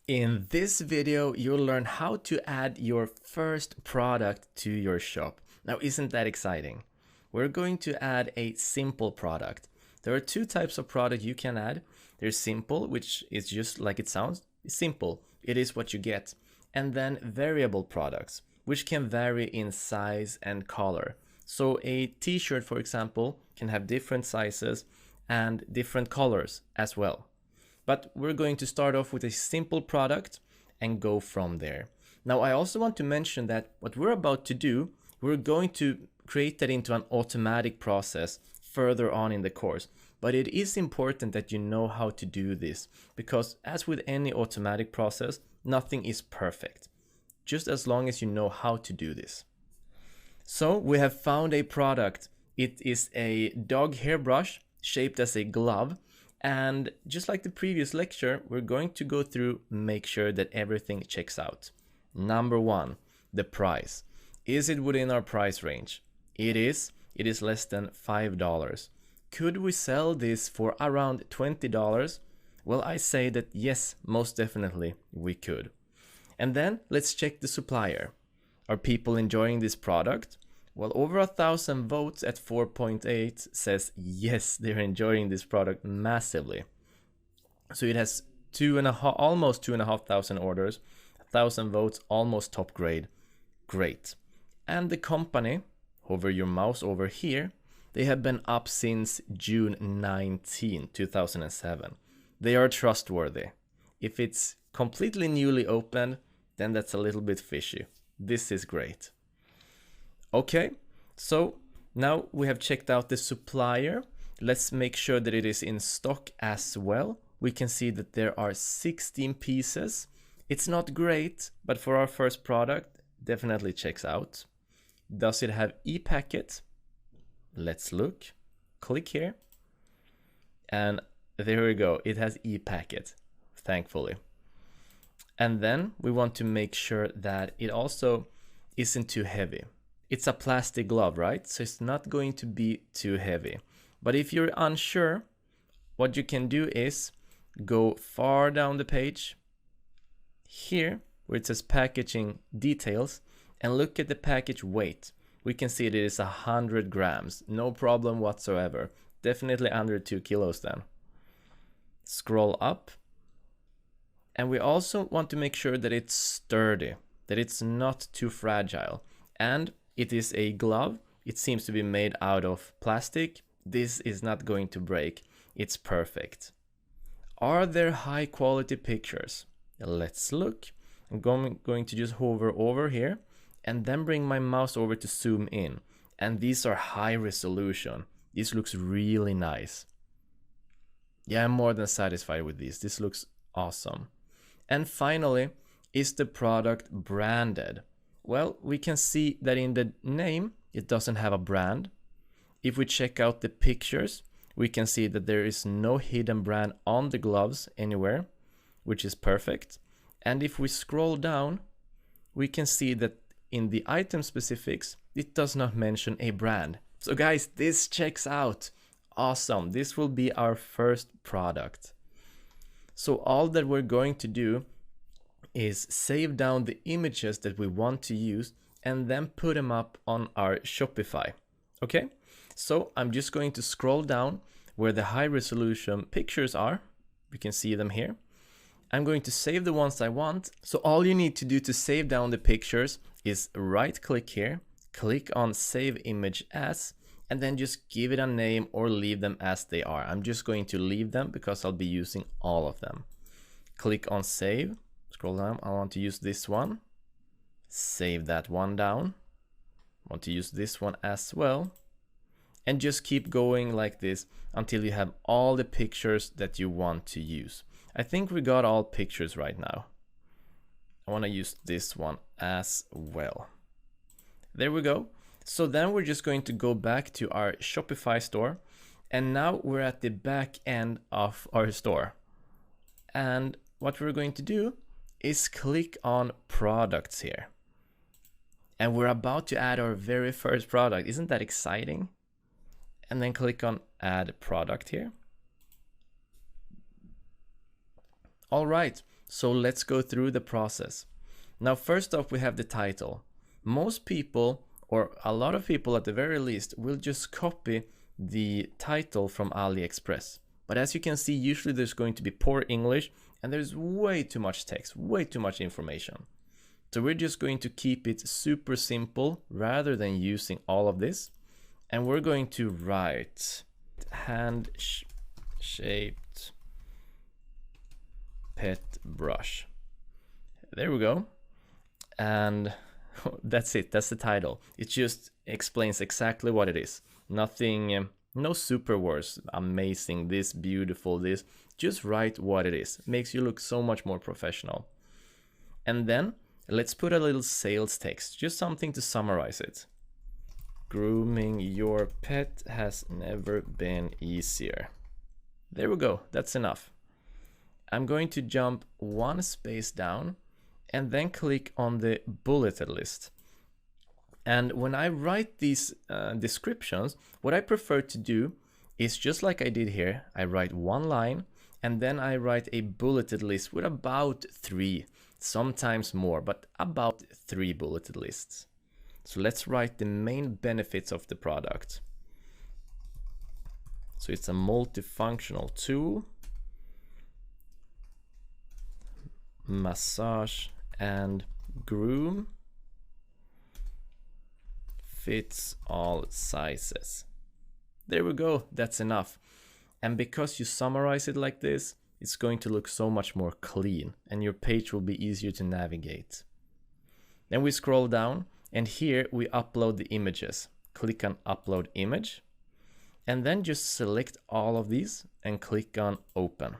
In this video, you'll learn how to add your first product to your shop. Now, isn't that exciting? We're going to add a simple product. There are two types of product you can add. There's simple, which is just like it sounds, simple. It is what you get. And then variable products, which can vary in size and color. So a t-shirt, for example, can have different sizes and different colors as well. But we're going to start off with a simple product and go from there. Now, I also want to mention that what we're about to do, we're going to create that into an automatic process further on in the course. But it is important that you know how to do this, because as with any automatic process, nothing is perfect, just as long as you know how to do this. So we have found a product. It is a dog hairbrush shaped as a glove. And just like the previous lecture, we're going to go through, make sure that everything checks out. Number one, the price. Is it within our price range? It is. It is less than $5. Could we sell this for around $20? Well, I say that yes, most definitely we could. And then let's check the supplier. Are people enjoying this product? Well, over 1,000 votes at 4.8 says yes, they're enjoying this product massively. So it has almost 2,500 orders, 1,000 votes, almost top grade. Great. And the company, hover your mouse over here, they have been up since June 19, 2007. They are trustworthy. If it's completely newly opened, then that's a little bit fishy. This is great. Okay, so now we have checked out the supplier. Let's make sure that it is in stock as well. We can see that there are 16 pieces. It's not great, but for our first product, definitely checks out. Does it have e-packet? Let's look. Click here. And there we go. It has e-packet, thankfully. And then we want to make sure that it also isn't too heavy. It's a plastic glove, right? So it's not going to be too heavy. But if you're unsure, what you can do is go far down the page here where it says packaging details and look at the package weight. We can see it is 100 grams, no problem whatsoever. Definitely under 2 kilos then. Scroll up. And we also want to make sure that it's sturdy, that it's not too fragile. And it is a glove. It seems to be made out of plastic. This is not going to break. It's perfect. Are there high quality pictures? Let's look. I'm going to just hover over here and then bring my mouse over to zoom in. And these are high resolution. This looks really nice. Yeah, I'm more than satisfied with these. This looks awesome. And finally, is the product branded? Well, we can see that in the name, it doesn't have a brand. If we check out the pictures, we can see that there is no hidden brand on the gloves anywhere, which is perfect. And if we scroll down, we can see that in the item specifics, it does not mention a brand. So guys, this checks out. Awesome. This will be our first product. So all that we're going to do is save down the images that we want to use and then put them up on our Shopify. Okay? So I'm just going to scroll down where the high resolution pictures are. We can see them here. I'm going to save the ones I want. So all you need to do to save down the pictures is right click here, click on save image as, and then just give it a name or leave them as they are. I'm just going to leave them because I'll be using all of them. Click on save, scroll down. I want to use this one. Save that one down. I want to use this one as well. And just keep going like this until you have all the pictures that you want to use. I think we got all pictures right now. I want to use this one as well. There we go. So then we're just going to go back to our Shopify store. And now we're at the back end of our store. And what we're going to do is click on products here. And we're about to add our very first product. Isn't that exciting? And then click on add product here. All right, so let's go through the process. Now, first off, we have the title. Most people, or a lot of people at the very least, will just copy the title from AliExpress. But as you can see, usually there's going to be poor English and there's way too much text, way too much information. So we're just going to keep it super simple rather than using all of this. And we're going to write hand-shaped pet brush. there we go. And that's it, that's the title. It just explains exactly what it is. Nothing, no super words, amazing, this, beautiful, this. Just write what it is. Makes you look so much more professional. And then let's put a little sales text, just something to summarize it. Grooming your pet has never been easier. There we go, that's enough. I'm going to jump one space down and then click on the bulleted list. And when I write these descriptions, what I prefer to do is just like I did here. I write one line and then I write a bulleted list with about 3, sometimes more, but about 3 bulleted lists. So let's write the main benefits of the product. So it's a multifunctional tool, massage and groom, fits all sizes. There we go, that's enough. And because you summarize it like this, it's going to look so much more clean and your page will be easier to navigate. Then we scroll down and here we upload the images. Click on upload image and then just select all of these and click on open.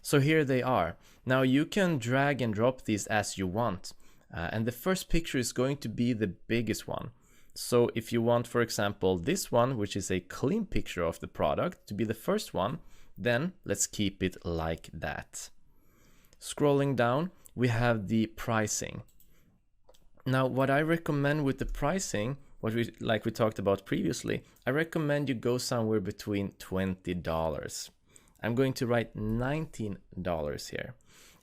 So here they are. Now you can drag and drop these as you want. And the first picture is going to be the biggest one. So if you want, for example, this one, which is a clean picture of the product, to be the first one, then let's keep it like that. Scrolling down, we have the pricing. Now, what I recommend with the pricing, like we talked about previously, I recommend you go somewhere between $20. I'm going to write $19 here.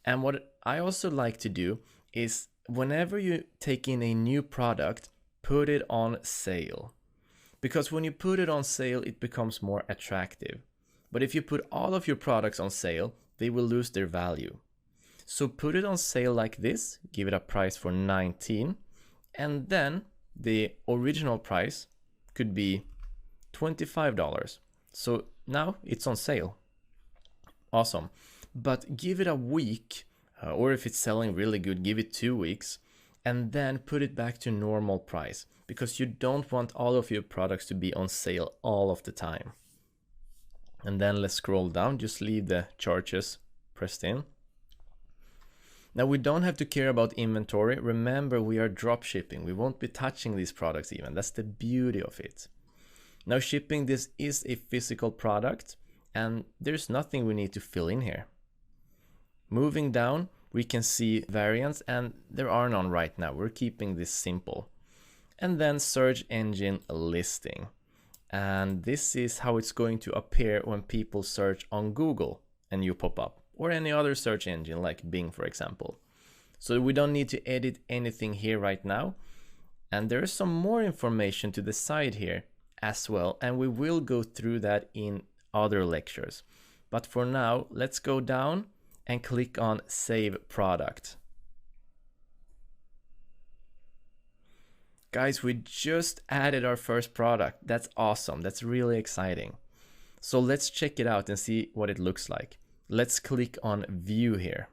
And what I also like to do is whenever you take in a new product, put it on sale. Because when you put it on sale, it becomes more attractive. But if you put all of your products on sale, they will lose their value. So put it on sale like this, give it a price for 19, and then the original price could be $25. So now it's on sale. Awesome. But give it a week, or if it's selling really good, give it 2 weeks, and then put it back to normal price, because you don't want all of your products to be on sale all of the time. And then let's scroll down, just leave the charges pressed in. Now we don't have to care about inventory. Remember, we are drop shipping. We won't be touching these products even. That's the beauty of it. Now shipping, this is a physical product and there's nothing we need to fill in here. Moving down, we can see variants and there are none right now. We're keeping this simple. And then search engine listing. And this is how it's going to appear when people search on Google and you pop up, or any other search engine like Bing, for example. So we don't need to edit anything here right now. And there is some more information to the side here as well, and we will go through that in other lectures. But for now, let's go down and click on Save Product. Guys, we just added our first product. That's awesome. That's really exciting. So let's check it out and see what it looks like. Let's click on View here.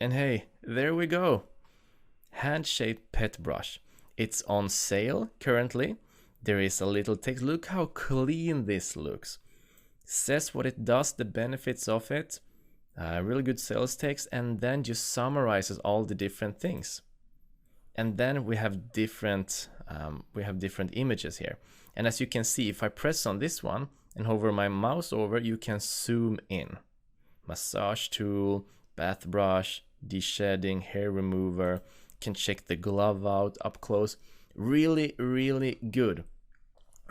And hey, there we go. Hand-shaped pet brush. It's on sale currently. There is a little text. Look how clean this looks. Says what it does, the benefits of it. Really good sales text, and then just summarizes all the different things. And then we have different images here. And as you can see, if I press on this one and hover my mouse over, you can zoom in. Massage tool, bath brush, de-shedding, hair remover. Can check the glove out up close. Really, really good.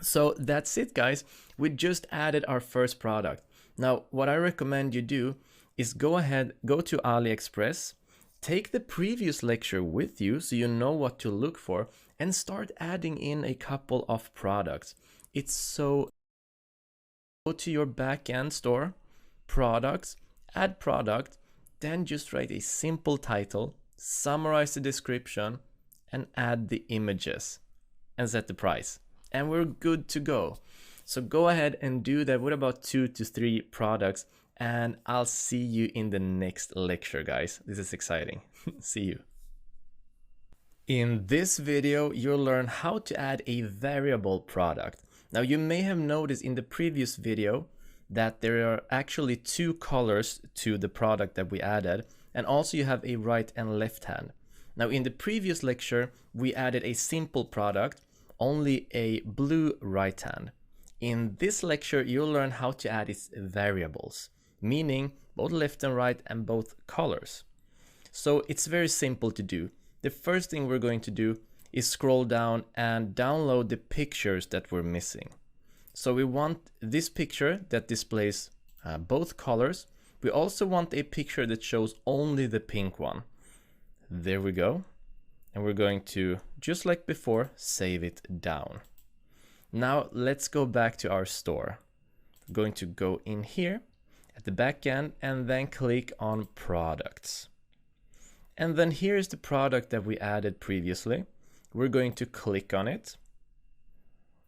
So that's it, guys. We just added our first product. Now, what I recommend you do is go to AliExpress, take the previous lecture with you so you know what to look for, and start adding in a couple of products. It's so... Go to your backend store, products, add product, then just write a simple title, summarize the description, and add the images, and set the price. And we're good to go. So go ahead and do that with about 2 to 3 products, and I'll see you in the next lecture, guys. This is exciting. See you. In this video, you'll learn how to add a variable product. Now, you may have noticed in the previous video that there are actually two colors to the product that we added, and also you have a right and left hand. Now, in the previous lecture, we added a simple product, only a blue right hand. In this lecture, you'll learn how to add its variables, meaning both left and right and both colors. So it's very simple to do. The first thing we're going to do is scroll down and download the pictures that we're missing. So we want this picture that displays both colors. We also want a picture that shows only the pink one. There we go. And we're going to, just like before, save it down. Now let's go back to our store. I'm going to go in here at the back end and then click on products. And then here's the product that we added previously. We're going to click on it.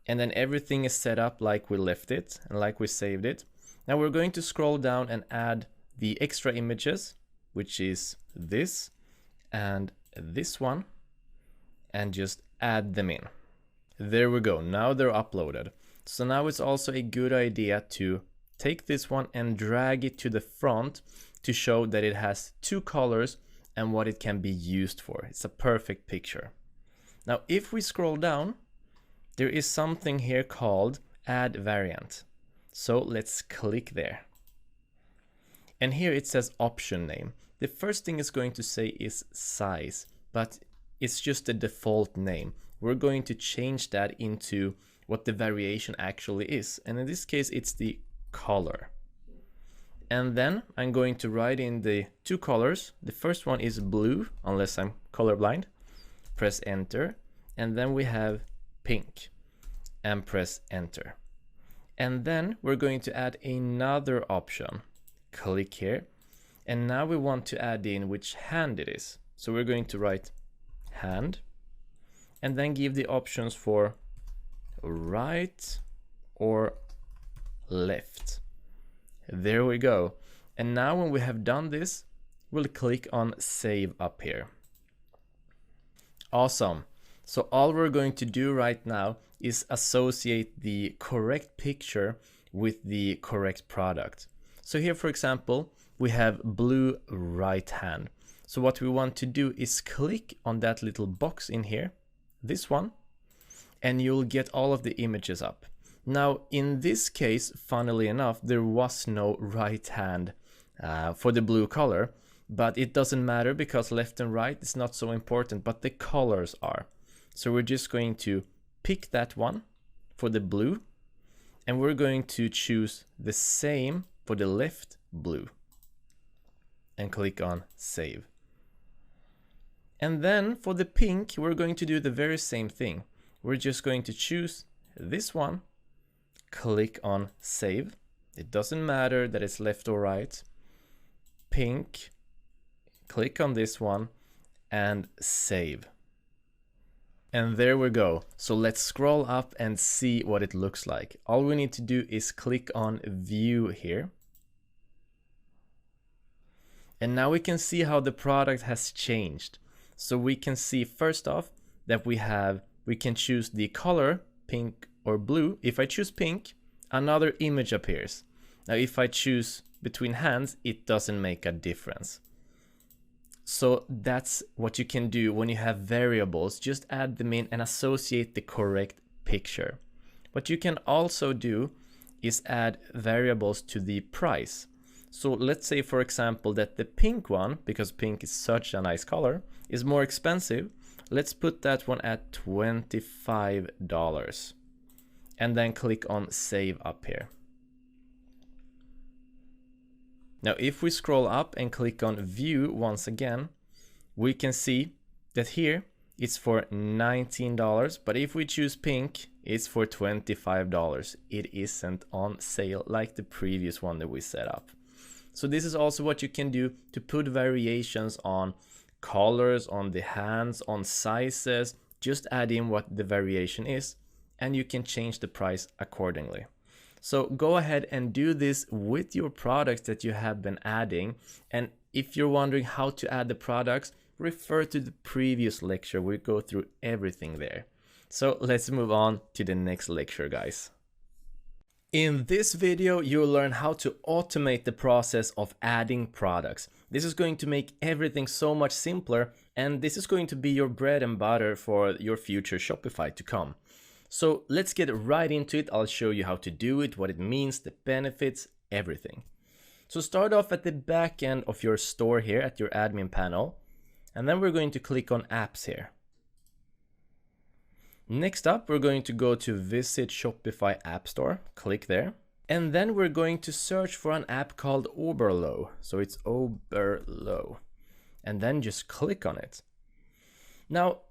And then everything is set up like we left it and like we saved it. Now we're going to scroll down and add the extra images, which is this and this one, and just add them in. There we go. Now they're uploaded. So now it's also a good idea to take this one and drag it to the front to show that it has two colors and what it can be used for. It's a perfect picture. Now, if we scroll down, there is something here called Add Variant. So let's click there. And here it says option name. The first thing it's going to say is size, but it's just the default name. We're going to change that into what the variation actually is. And in this case, it's the color. And then I'm going to write in the two colors. The first one is blue, unless I'm colorblind. Press enter. And then we have pink and press enter. And then we're going to add another option. Click here. And now we want to add in which hand it is. So we're going to write hand and then give the options for right or left. There we go. And now when we have done this, we'll click on save up here. Awesome. So all we're going to do right now is associate the correct picture with the correct product. So here, for example, we have blue right hand. So what we want to do is click on that little box in here, this one, and you'll get all of the images up. Now, in this case, funnily enough, there was no right hand for the blue color, but it doesn't matter because left and right is not so important, but the colors are. So we're just going to pick that one for the blue, and we're going to choose the same for the left blue and click on save. And then for the pink, we're going to do the very same thing. We're just going to choose this one, click on save. It doesn't matter that it's left or right. Pink, click on this one and save. And there we go. So let's scroll up and see what it looks like. All we need to do is click on view here. And now we can see how the product has changed. So we can see first off that we can choose the color, pink or blue. If I choose pink, another image appears. Now if I choose between hands, it doesn't make a difference. So that's what you can do when you have variables. Just add them in and associate the correct picture. What you can also do is add variables to the price. So let's say, for example, that the pink one, because pink is such a nice color, is more expensive. Let's put that one at $25 and then click on save up here. Now, if we scroll up and click on view once again, we can see that here it's for $19, but if we choose pink, it's for $25. It isn't on sale like the previous one that we set up. So this is also what you can do to put variations on colors, on the hands, on sizes. Just add in what the variation is, and you can change the price accordingly. So go ahead and do this with your products that you have been adding. And if you're wondering how to add the products, refer to the previous lecture. We go through everything there. So let's move on to the next lecture, guys. In this video, you'll learn how to automate the process of adding products. This is going to make everything so much simpler, and this is going to be your bread and butter for your future Shopify to come. So let's get right into it. I'll show you how to do it, what it means, the benefits, everything. So start off at the back end of your store here at your admin panel, and then we're going to click on apps here. Next up, we're going to go to Visit Shopify App Store, click there. And then we're going to search for an app called Oberlo. So it's Oberlo. And then just click on it. Now,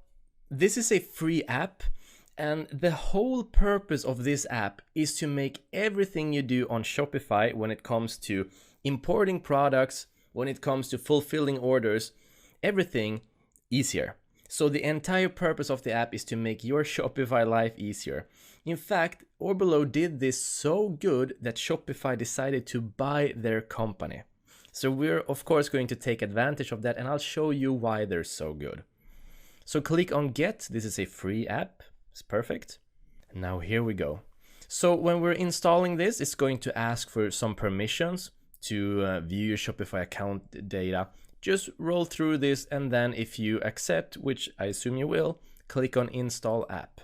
this is a free app, and the whole purpose of this app is to make everything you do on Shopify when it comes to importing products, when it comes to fulfilling orders, everything easier. So the entire purpose of the app is to make your Shopify life easier. In fact, Oberlo did this so good that Shopify decided to buy their company. So we're of course going to take advantage of that, and I'll show you why they're so good. So click on Get. This is a free app. It's perfect. Now here we go. So when we're installing this, it's going to ask for some permissions to view your Shopify account data. Just roll through this, and then if you accept, which I assume you will, click on Install App.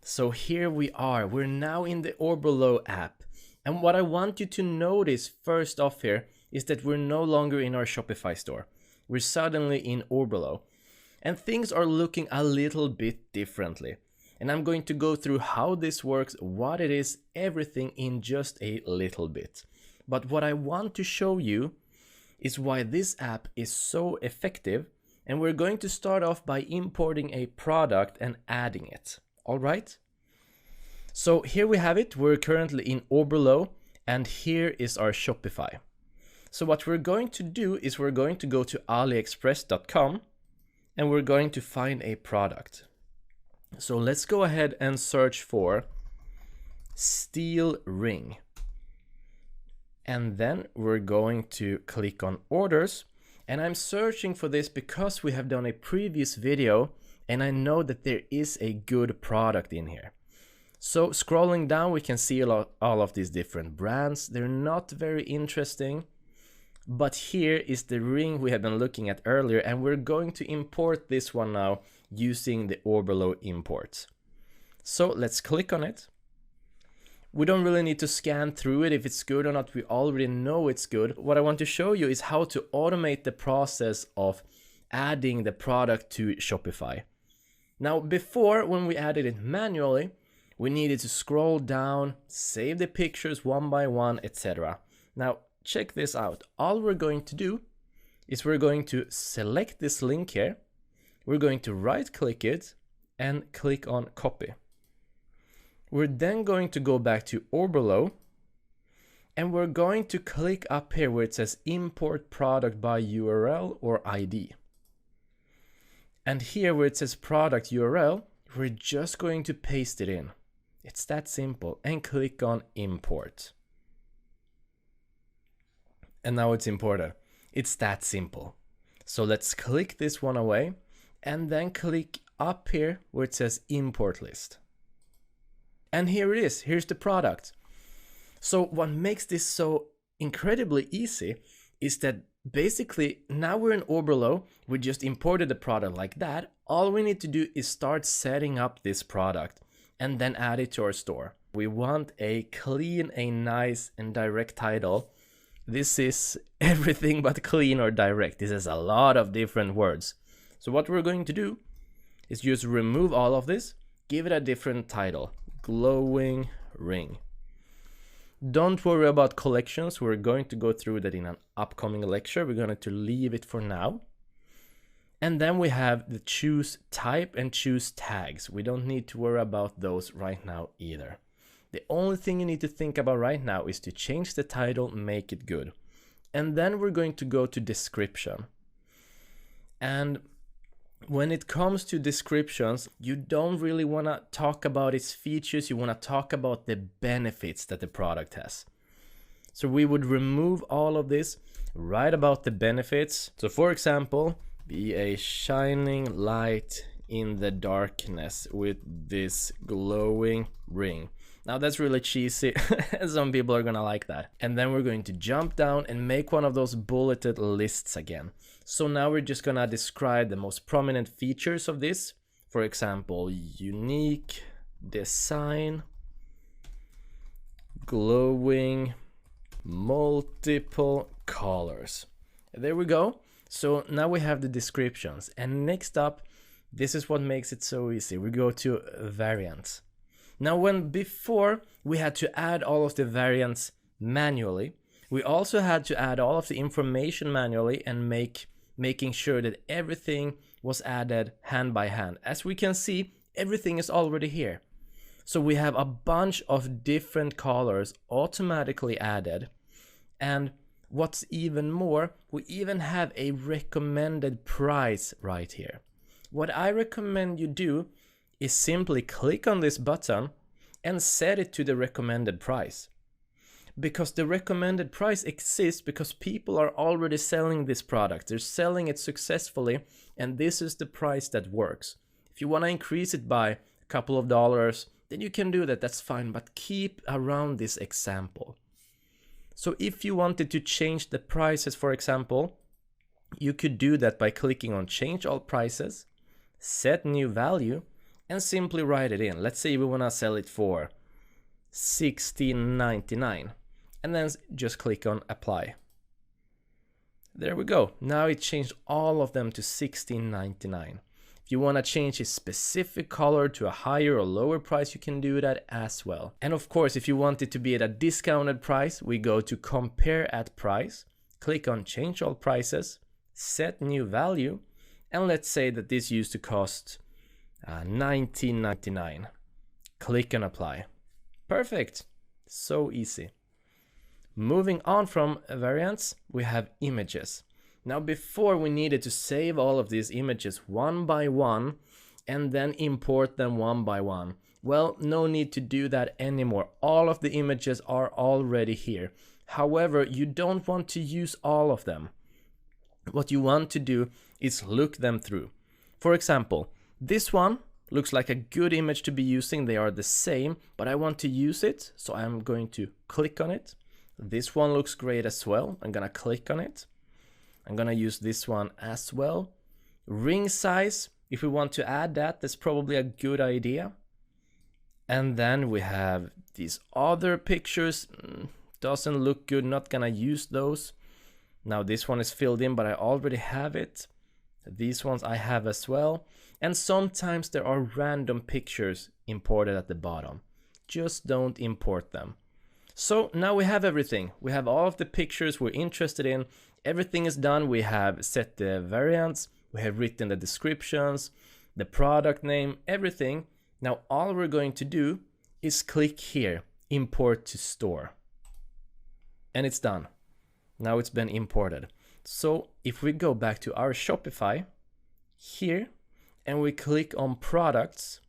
So here we are. We're now in the Oberlo app. And what I want you to notice first off here is that we're no longer in our Shopify store. We're suddenly in Oberlo. And things are looking a little bit differently. And I'm going to go through how this works, what it is, everything in just a little bit. But what I want to show you is why this app is so effective, and we're going to start off by importing a product and adding it. All right? So here we have it. We're currently in Oberlo, and here is our Shopify. So what we're going to do is we're going to go to aliexpress.com, and we're going to find a product. So let's go ahead and search for steel ring. And then we're going to click on orders, and I'm searching for this because we have done a previous video and I know that there is a good product in here. So scrolling down, we can see all of these different brands. They're not very interesting, but here is the ring we have been looking at earlier, and we're going to import this one now using the Oberlo imports. So let's click on it. We don't really need to scan through it if it's good or not. We already know it's good. What I want to show you is how to automate the process of adding the product to Shopify. Now, before, when we added it manually, we needed to scroll down, save the pictures one by one, etc. Now, check this out. All we're going to do is we're going to select this link here. We're going to right-click it and click on copy. We're then going to go back to Oberlo, and we're going to click up here where it says import product by URL or ID. And here where it says product URL, we're just going to paste it in. It's that simple, and click on import. And now it's imported. It's that simple. So let's click this one away, and then click up here where it says import list. And here it is. Here's the product. So what makes this so incredibly easy is that basically now we're in Oberlo. We just imported the product like that. All we need to do is start setting up this product and then add it to our store. We want a clean, a nice and direct title. This is everything but clean or direct. This is a lot of different words. So what we're going to do is just remove all of this, give it a different title. Glowing ring. Don't worry about collections. We're going to go through that in an upcoming lecture. We're going to leave it for now. And then we have the choose type and choose tags. We don't need to worry about those right now either. The only thing you need to think about right now is to change the title, make it good. And then we're going to go to description. And when it comes to descriptions, you don't really want to talk about its features, you want to talk about the benefits that the product has. So we would remove all of this, write about the benefits. So for example, be a shining light in the darkness with this glowing ring. Now that's really cheesy, some people are gonna like that. And then we're going to jump down and make one of those bulleted lists again. So now we're just gonna describe the most prominent features of this. For example, unique design, glowing, multiple colors. There we go. So now we have the descriptions, and next up, this is what makes it so easy. We go to variants. Now, when before we had to add all of the variants manually, we also had to add all of the information manually and making sure that everything was added hand by hand. As we can see, everything is already here. So we have a bunch of different colors automatically added. And what's even more, we even have a recommended price right here. What I recommend you do is simply click on this button and set it to the recommended price. Because the recommended price exists because people are already selling this product. They're selling it successfully, and this is the price that works. If you want to increase it by a couple of dollars, then you can do that, that's fine, but keep around this example. So if you wanted to change the prices, for example, you could do that by clicking on change all prices, set new value, and simply write it in. Let's say we want to sell it for $16.99, and then just click on apply. There we go. Now it changed all of them to $16.99. If you want to change a specific color to a higher or lower price, you can do that as well. And of course, if you want it to be at a discounted price, we go to compare at price, click on change all prices, set new value, and let's say that this used to cost $19.99. Click and apply. Perfect. So easy. Moving on from variants, we have images. Now before we needed to save all of these images one by one and then import them one by one. Well, no need to do that anymore. All of the images are already here. However, you don't want to use all of them. What you want to do is look them through. For example, this one looks like a good image to be using. They are the same, but I want to use it, so I'm going to click on it. This one looks great as well. I'm gonna click on it. I'm gonna use this one as well. Ring size, if we want to add that, that's probably a good idea. And then we have these other pictures. Doesn't look good, not gonna use those. Now this one is filled in, but I already have it. These ones I have as well. And sometimes there are random pictures imported at the bottom. Just don't import them. So now we have everything. We have all of the pictures we're interested in. Everything is done. We have set the variants. We have written the descriptions, the product name, everything. Now all we're going to do is click here, import to store. And it's done. Now it's been imported. So if we go back to our Shopify here and we click on products,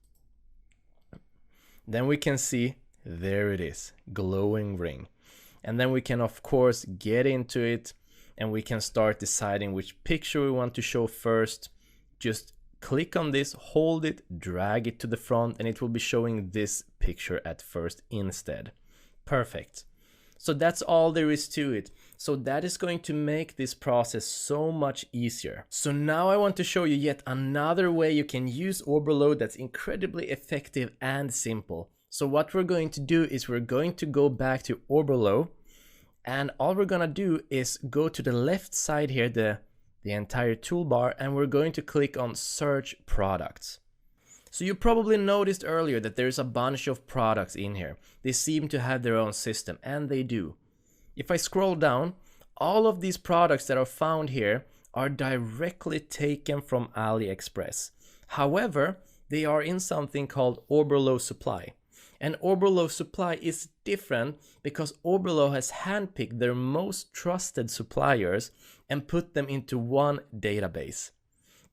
then we can see there it is, glowing ring. And then we can of course get into it and we can start deciding which picture we want to show first. Just click on this, hold it, drag it to the front, and it will be showing this picture at first instead. Perfect. So that's all there is to it. So that is going to make this process so much easier. So now I want to show you yet another way you can use Overload that's incredibly effective and simple. So what we're going to do is we're going to go back to Overload, and all we're gonna do is go to the left side here, the entire toolbar, and we're going to click on Search Products. So you probably noticed earlier that there's a bunch of products in here. They seem to have their own system, and they do. If I scroll down, all of these products that are found here are directly taken from AliExpress. However, they are in something called Oberlo Supply. And Oberlo Supply is different because Oberlo has handpicked their most trusted suppliers and put them into one database.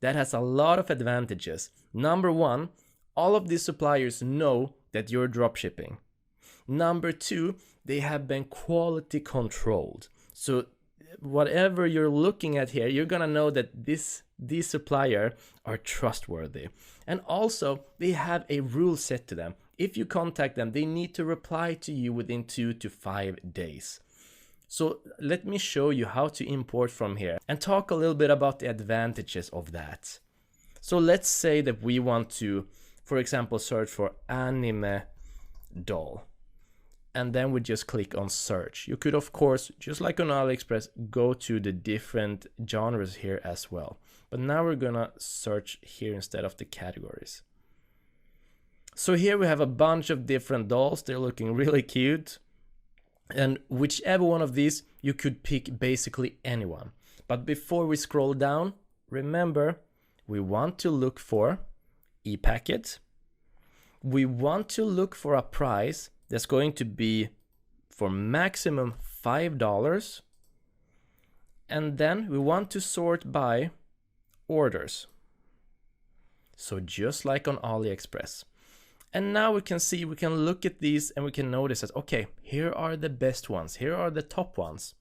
That has a lot of advantages. Number one, all of these suppliers know that you're dropshipping. Number two, they have been quality controlled. So whatever you're looking at here, you're gonna know that these supplier are trustworthy. And also, they have a rule set to them. If you contact them, they need to reply to you within 2 to 5 days. So let me show you how to import from here and talk a little bit about the advantages of that. So let's say that we want to, for example, search for anime doll. And then we just click on search. You could, of course, just like on AliExpress, go to the different genres here as well. But now we're gonna search here instead of the categories. So here we have a bunch of different dolls. They're looking really cute. And whichever one of these, you could pick basically anyone. But before we scroll down, remember, we want to look for e-packet. We want to look for a price that's going to be for maximum $5. And then we want to sort by orders. So just like on AliExpress. And now we can see, we can look at these and we can notice that, okay, here are the best ones. Here are the top ones.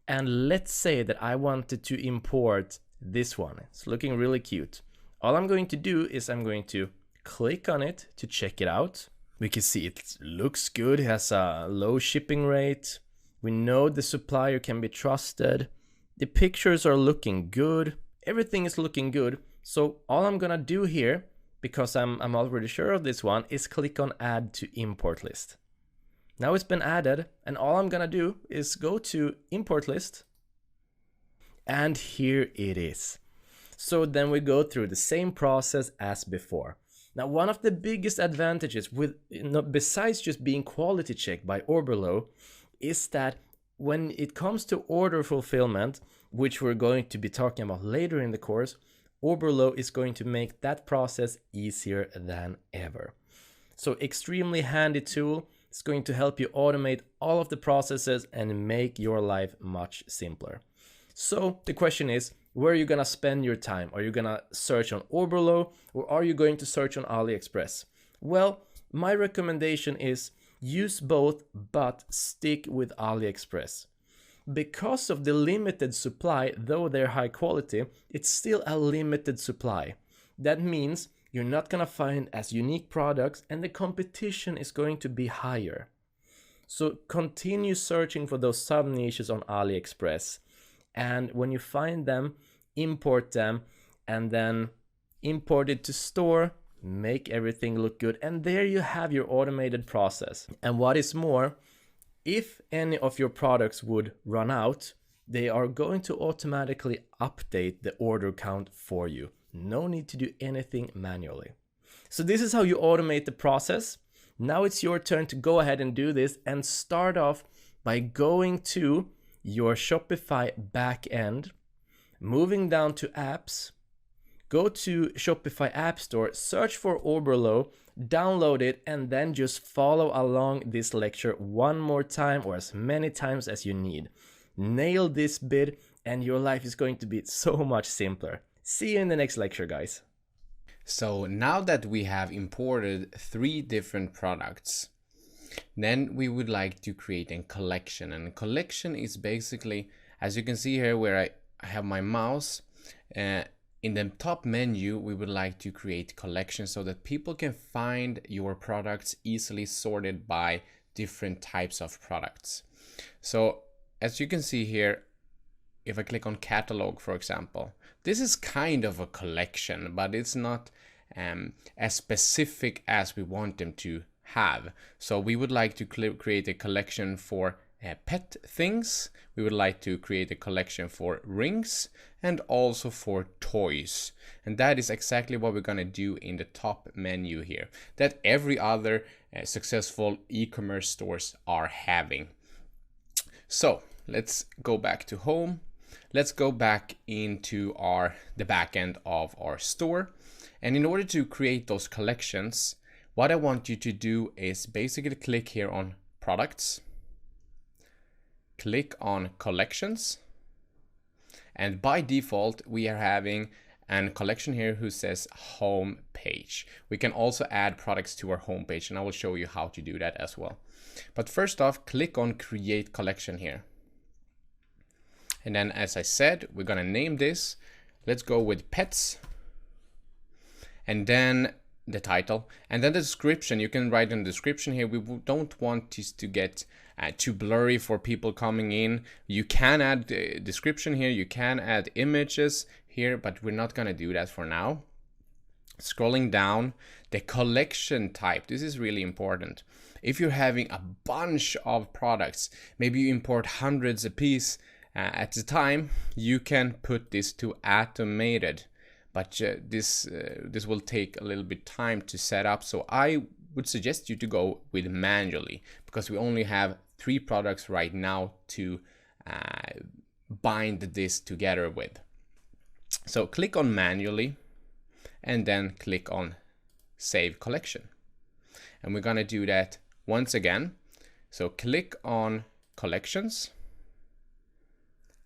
And let's say that I wanted to import this one. It's looking really cute. All I'm going to do is I'm going to click on it to check it out. We can see it looks good. It has a low shipping rate. We know the supplier can be trusted. The pictures are looking good. Everything is looking good. So all I'm gonna do here, because I'm already sure of this one, is click on add to import list. Now it's been added, and all I'm gonna do is go to import list, and here it is. So then we go through the same process as before. Now, one of the biggest advantages with, besides just being quality checked by Oberlo, is that when it comes to order fulfillment, which we're going to be talking about later in the course, Oberlo is going to make that process easier than ever. So extremely handy tool. It's going to help you automate all of the processes and make your life much simpler. So the question is, where are you gonna spend your time? Are you gonna search on Oberlo or are you going to search on AliExpress? Well, my recommendation is use both, but stick with AliExpress. Because of the limited supply, though they're high quality, it's still a limited supply. That means you're not gonna find as unique products and the competition is going to be higher. So continue searching for those sub niches on AliExpress. And when you find them, import them and then import it to store, make everything look good. And there you have your automated process. And what is more, if any of your products would run out, they are going to automatically update the order count for you. No need to do anything manually. So this is how you automate the process. Now it's your turn to go ahead and do this and start off by going to your Shopify backend, moving down to apps, go to Shopify App Store, search for Oberlo, download it, and then just follow along this lecture one more time or as many times as you need. Nail this bit and your life is going to be so much simpler. See you in the next lecture, guys. So now that we have imported 3 different products, then we would like to create a collection. And a collection is basically, as you can see here where I have my mouse, in the top menu, we would like to create collections so that people can find your products easily sorted by different types of products. So as you can see here, if I click on catalog, for example, this is kind of a collection, but it's not as specific as we want them to have. So we would like to create a collection for pet things. We would like to create a collection for rings and also for toys. And that is exactly what we're going to do in the top menu here, that every other successful e-commerce stores are having. So let's go back to home. Let's go back into the back end of our store. And in order to create those collections, what I want you to do is basically click here on products, click on collections, and by default we are having and collection here who says home page. We can also add products to our home page, and I will show you how to do that as well. But first off, click on create collection here. And then, as I said, we're gonna name this. Let's go with pets. And then the title, and then the description. You can write in the description here. We don't want this to get too blurry for people coming in. You can add the description here, you can add images here, but we're not gonna do that for now. Scrolling down, the collection type, this is really important. If you're having a bunch of products, maybe you import hundreds a piece at a time, you can put this to automated. But this will take a little bit time to set up. So I would suggest you to go with manually, because we only have 3 products right now to bind this together with. So click on manually and then click on save collection. And we're gonna do that once again. So click on collections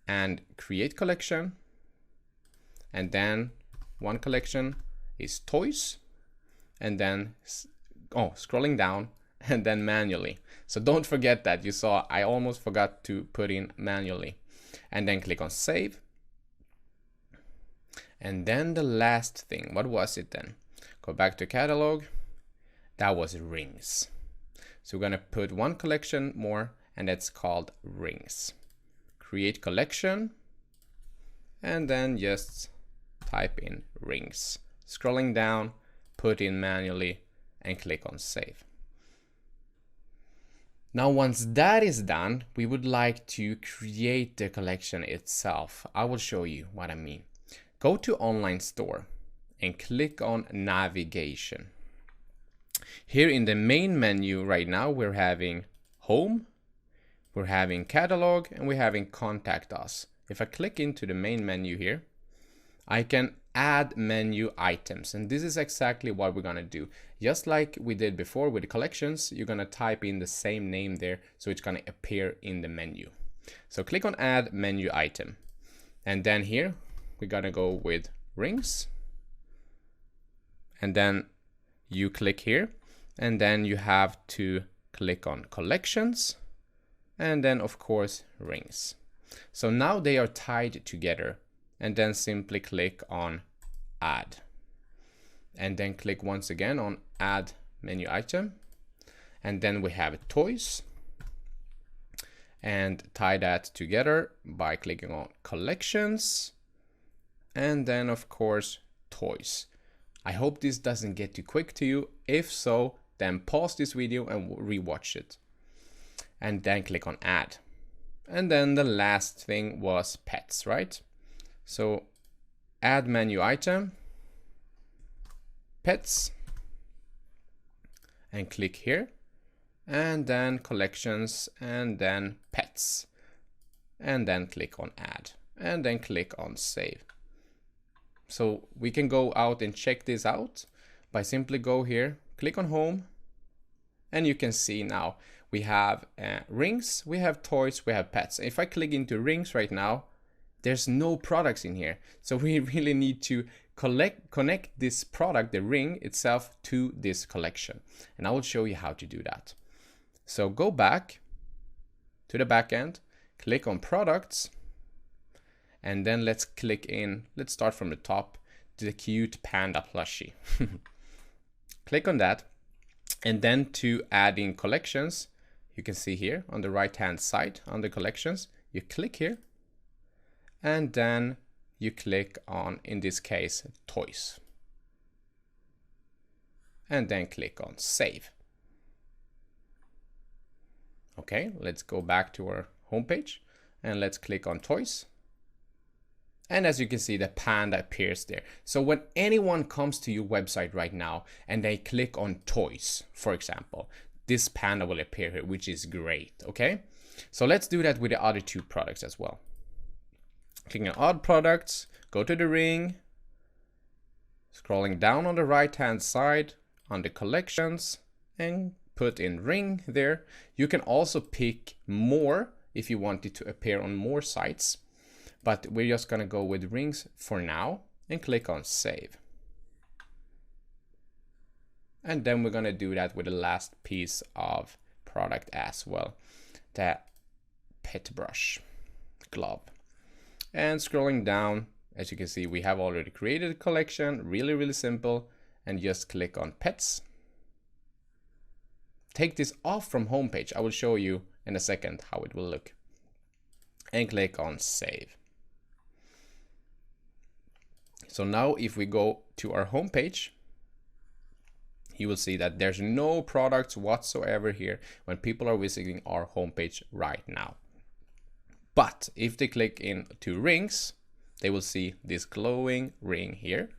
and create collection, and then one collection is toys, and then scrolling down, and then manually. So don't forget that. You saw I almost forgot to put in manually. And then click on save. And then the last thing, what was it then? Go back to catalog. That was rings. So we're gonna put one collection more, and that's called rings. Create collection, and then just type in rings. Scrolling down, put in manually, and click on save. Now once that is done, we would like to create the collection itself. I will show you what I mean. Go to online store and click on navigation. Here in the main menu right now, we're having home, we're having catalog, and we're having contact us. If I click into the main menu here, I can add menu items, and this is exactly what we're gonna do. Just like we did before with the collections, you're gonna type in the same name there, so it's gonna appear in the menu. So click on add menu item, and then here we're gonna go with rings, and then you click here, and then you have to click on collections, and then of course rings. So now they are tied together, and then simply click on add, and then click once again on add menu item, and then we have toys, and tie that together by clicking on collections, and then of course toys. I hope this doesn't get too quick to you. If so, then pause this video and rewatch it, and then click on add. And then the last thing was pets, right? So add menu item, pets, and click here, and then collections, and then pets, and then click on add, and then click on save. So we can go out and check this out by simply go here, click on home, and you can see now we have rings, we have toys, we have pets. If I click into rings right now, there's no products in here. So we really need to connect this product, the ring itself, to this collection. And I will show you how to do that. So go back to the back end, click on products, and then let's click in, let's start from the top, to the cute panda plushie. Click on that, and then to add in collections, you can see here on the right hand side under collections, you click here, and then you click on, in this case, toys, and then click on save. Okay, let's go back to our homepage, and let's click on toys. And as you can see, the panda appears there. So when anyone comes to your website right now and they click on toys, for example, this panda will appear here, which is great, okay? So let's do that with the other 2 products as well. Clicking on odd products, go to the ring, scrolling down on the right hand side under collections, and put in ring there. You can also pick more if you want it to appear on more sites, but we're just gonna go with rings for now. and click on save. And then we're going to do that with the last piece of product as well, the pet brush glove. And scrolling down, as you can see, we have already created a collection, really simple, and just click on pets. Take this off from homepage. I will show you in a second how it will look. And click on save. So now if we go to our homepage, you will see that there's no products whatsoever here when people are visiting our homepage right now. But if they click into rings, they will see this glowing ring here.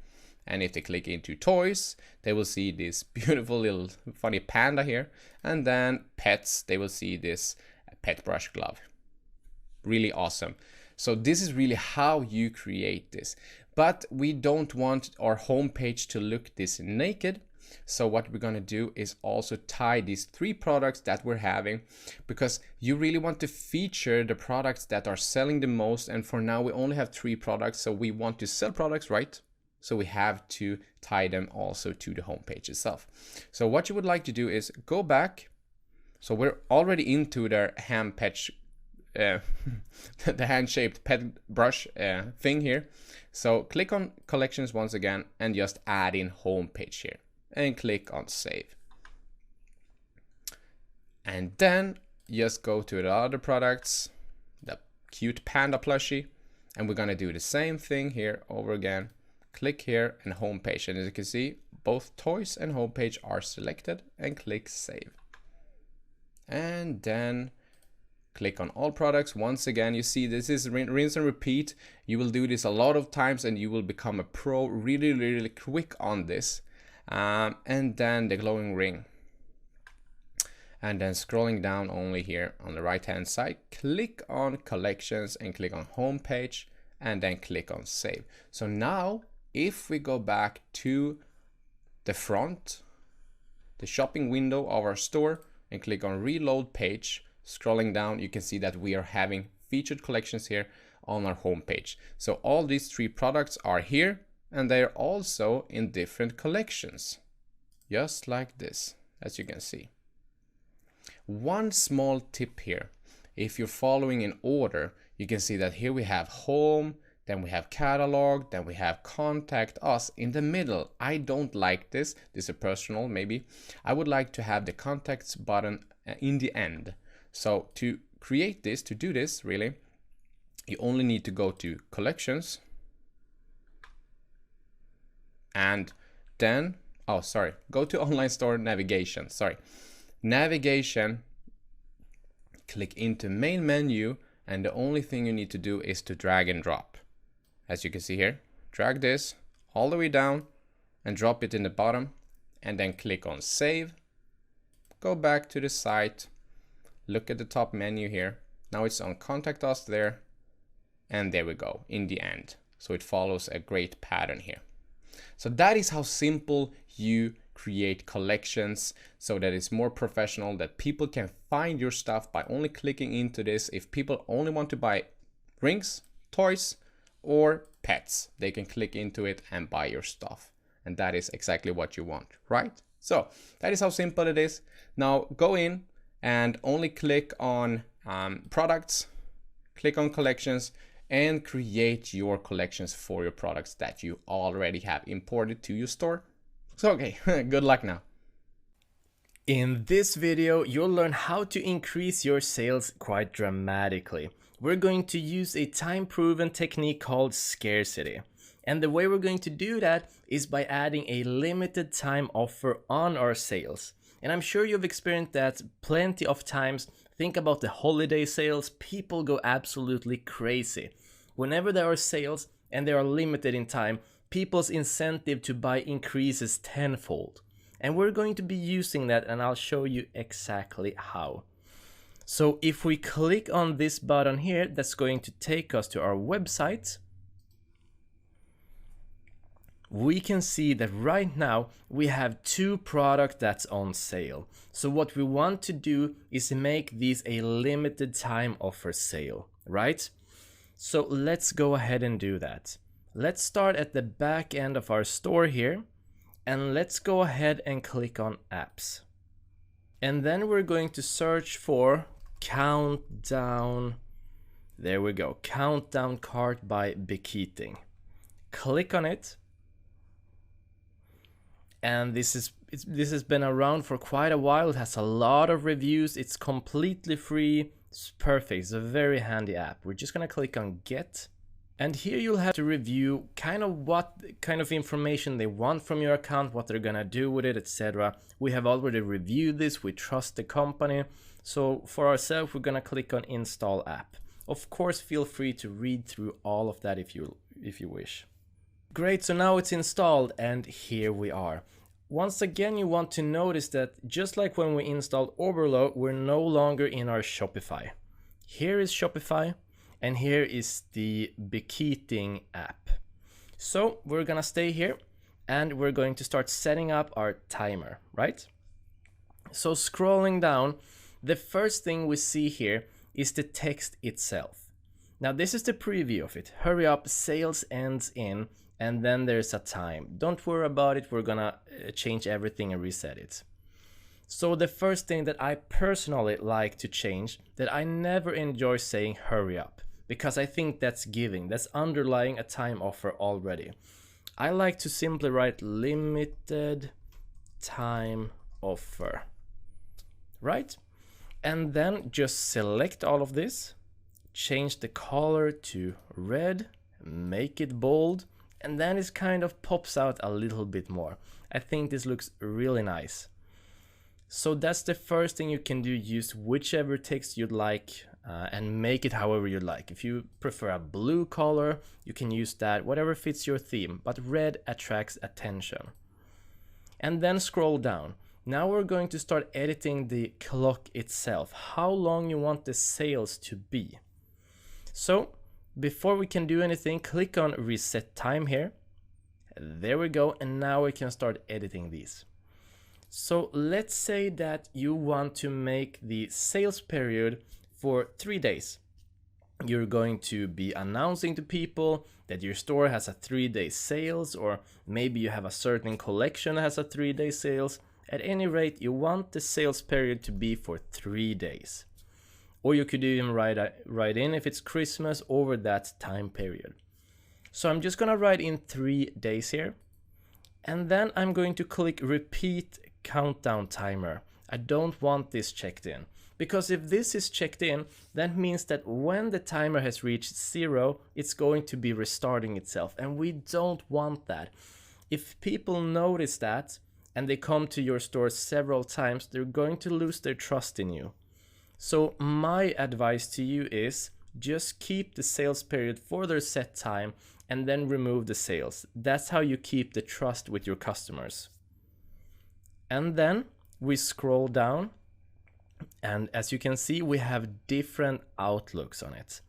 And if they click into toys, they will see this beautiful little funny panda here. And then pets, they will see this pet brush glove. Really awesome. So this is really how you create this. But we don't want our homepage to look this naked. So what we're going to do is also tie these 3 products that we're having, because you really want to feature the products that are selling the most. And for now, we only have 3 products. So we want to sell products, right? So we have to tie them also to the homepage itself. So what you would like to do is go back. So we're already into the hand patch, the hand-shaped pet brush thing here. So click on collections once again and just add in homepage here and click on save. And then just go to the other products, the cute panda plushie, and we're gonna do the same thing here over again. Click here and homepage, and as you can see, both toys and homepage are selected, and click save. And then click on all products. Once again, you see this is rinse and repeat. You will do this a lot of times and you will become a pro really quick on this. And then the glowing ring. And then scrolling down only here on the right hand side, click on collections and click on homepage and then click on save. So now if we go back to the front, the shopping window of our store, and click on reload page, scrolling down, you can see that we are having featured collections here on our homepage. So all these 3 products are here and they're also in different collections, just like this, as you can see. One small tip here, if you're following in order, you can see that here we have home, then we have catalog, then we have contact us in the middle. I don't like this. This is personal, maybe. I would like to have the contacts button in the end. So to create this, to do this really, you only need to go to collections and then, go to online store navigation, navigation, click into main menu, and the only thing you need to do is to drag and drop. As you can see here, drag this all the way down and drop it in the bottom, and then click on save. Go back to the site, look at the top menu here. Now it's on contact us there, and there we go in the end. So it follows a great pattern here. So that is how simple you create collections, so that it's more professional, that people can find your stuff by only clicking into this. If people only want to buy rings, toys, or pets, they can click into it and buy your stuff. And that is exactly what you want, right? So that is how simple it is. Now go in and only click on products, click on collections, and create your collections for your products that you already have imported to your store. So okay, good luck now. In this video, you'll learn how to increase your sales quite dramatically. We're going to use a time-proven technique called scarcity. And the way we're going to do that is by adding a limited time offer on our sales. And I'm sure you've experienced that plenty of times. Think about the holiday sales. People go absolutely crazy. Whenever there are sales and they are limited in time, people's incentive to buy increases tenfold. And we're going to be using that, and I'll show you exactly how. So if we click on this button here, that's going to take us to our website. We can see that right now we have 2 products that's on sale. So what we want to do is make these a limited time offer sale, right? So let's go ahead and do that. Let's start at the back end of our store here, and let's go ahead and click on apps. And then we're going to search for countdown. There we go, countdown cart by Bekeating. Click on it. And this has been around for quite a while. It has a lot of reviews. It's completely free. It's perfect. It's a very handy app. We're just gonna click on get. And here you'll have to review kind of what kind of information they want from your account, what they're gonna do with it, etc. We have already reviewed this, we trust the company. So for ourselves, we're gonna click on install app. Of course, feel free to read through all of that if you wish. Great, so now it's installed and here we are. Once again, you want to notice that just like when we installed Oberlo, we're no longer in our Shopify. Here is Shopify. And here is the Bekeating app. So we're gonna stay here and we're going to start setting up our timer, right? So scrolling down, the first thing we see here is the text itself. Now this is the preview of it. Hurry up, sales ends in, and then there's a time. Don't worry about it, we're gonna change everything and reset it. So the first thing that I personally like to change, that I never enjoy saying hurry up, because I think that's giving, that's underlying a time offer already. I like to simply write limited time offer, right? And then just select all of this, change the color to red, make it bold, and then it kind of pops out a little bit more. I think this looks really nice. So that's the first thing you can do, use whichever text you'd like and make it however you like. If you prefer a blue color, you can use that, whatever fits your theme, but red attracts attention. And then scroll down. Now we're going to start editing the clock itself, how long you want the sales to be. So before we can do anything, click on reset time here. There we go, and now we can start editing these. So let's say that you want to make the sales period for 3 days. You're going to be announcing to people that your store has a 3-day sales, or maybe you have a certain collection that has a 3-day sales. At any rate, you want the sales period to be for 3 days. Or you could even write in if it's Christmas over that time period. So I'm just gonna write in 3 days here. And then I'm going to click repeat countdown timer. I don't want this checked in, because if this is checked in, that means that when the timer has reached 0, it's going to be restarting itself, and we don't want that. If people notice that and they come to your store several times, they're going to lose their trust in you. So my advice to you is just keep the sales period for their set time and then remove the sales. That's how you keep the trust with your customers. And then we scroll down, and as you can see, we have different outlooks on it.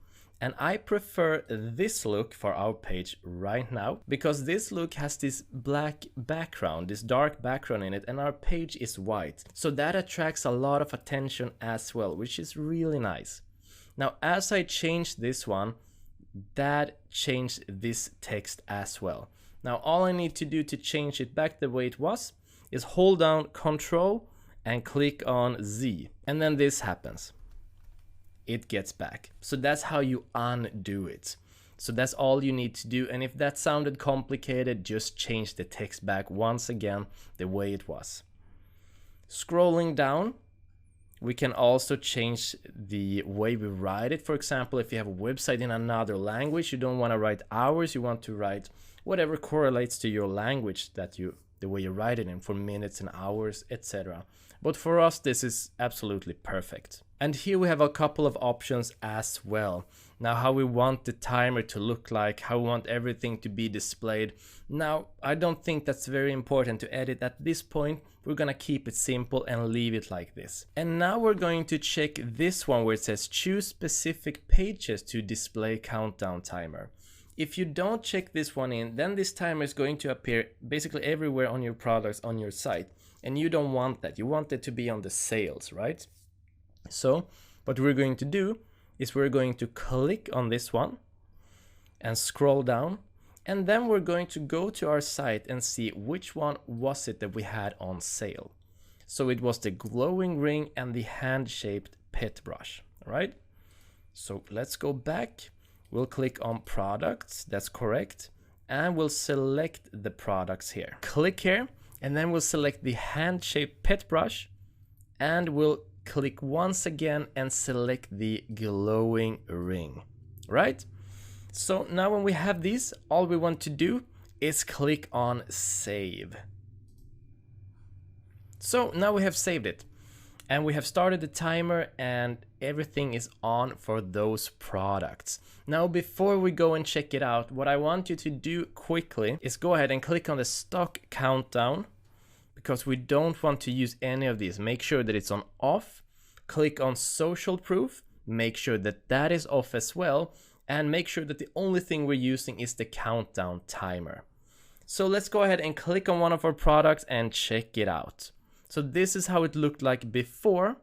And I prefer this look for our page right now, because this look has this black background, this dark background in it, and our page is white. So that attracts a lot of attention as well, which is really nice. Now, as I change this one, that changed this text as well. Now, all I need to do to change it back the way it was is hold down Control and click on Z, and then this happens. It gets back. So that's how you undo it. So that's all you need to do, and if that sounded complicated, just change the text back once again the way it was. Scrolling down, we can also change the way we write it. For example, if you have a website in another language, you don't want to write hours, you want to write whatever correlates to your language, that the way you write it in, for minutes and hours, etc. But for us, this is absolutely perfect. And here we have a couple of options as well. Now, how we want the timer to look like, how we want everything to be displayed. Now, I don't think that's very important to edit at this point. We're gonna keep it simple and leave it like this. And now we're going to check this one where it says choose specific pages to display countdown timer. If you don't check this one in, then this timer is going to appear basically everywhere on your products on your site. And you don't want that. You want it to be on the sales, right? So what we're going to do is we're going to click on this one and scroll down. And then we're going to go to our site and see which one was it that we had on sale. So it was the glowing ring and the hand-shaped pet brush, all right? So let's go back. We'll click on products, that's correct. And we'll select the products here. Click here, and then we'll select the hand-shaped pet brush, and we'll click once again and select the glowing ring, right? So now when we have these, all we want to do is click on save. So now we have saved it, and we have started the timer, and everything is on for those products. Now before we go and check it out, what I want you to do quickly is go ahead and click on the stock countdown, because we don't want to use any of these. Make sure that it's on off. Click on social proof, make sure that that is off as well, and make sure that the only thing we're using is the countdown timer. So let's go ahead and click on one of our products and check it out. So this is how it looked like before,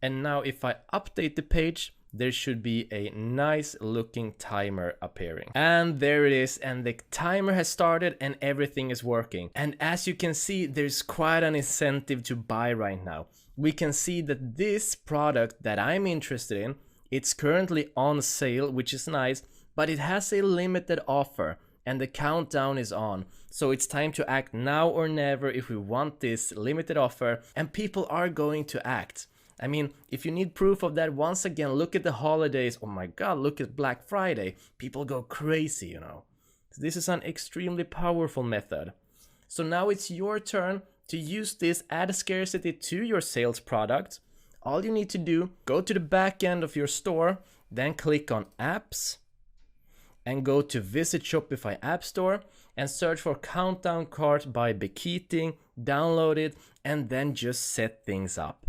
and now if I update the page, there should be a nice looking timer appearing. And there it is, and the timer has started and everything is working. And as you can see, there's quite an incentive to buy right now. We can see that this product that I'm interested in, it's currently on sale, which is nice, but it has a limited offer and the countdown is on. So it's time to act now or never if we want this limited offer, and people are going to act. I mean, if you need proof of that, once again, look at the holidays. Oh my God, look at Black Friday. People go crazy, you know. This is an extremely powerful method. So now it's your turn to use this, add scarcity to your sales product. All you need to do, go to the back end of your store, then click on apps and go to visit Shopify App Store and search for Countdown Cart by Bekeating, download it, and then just set things up.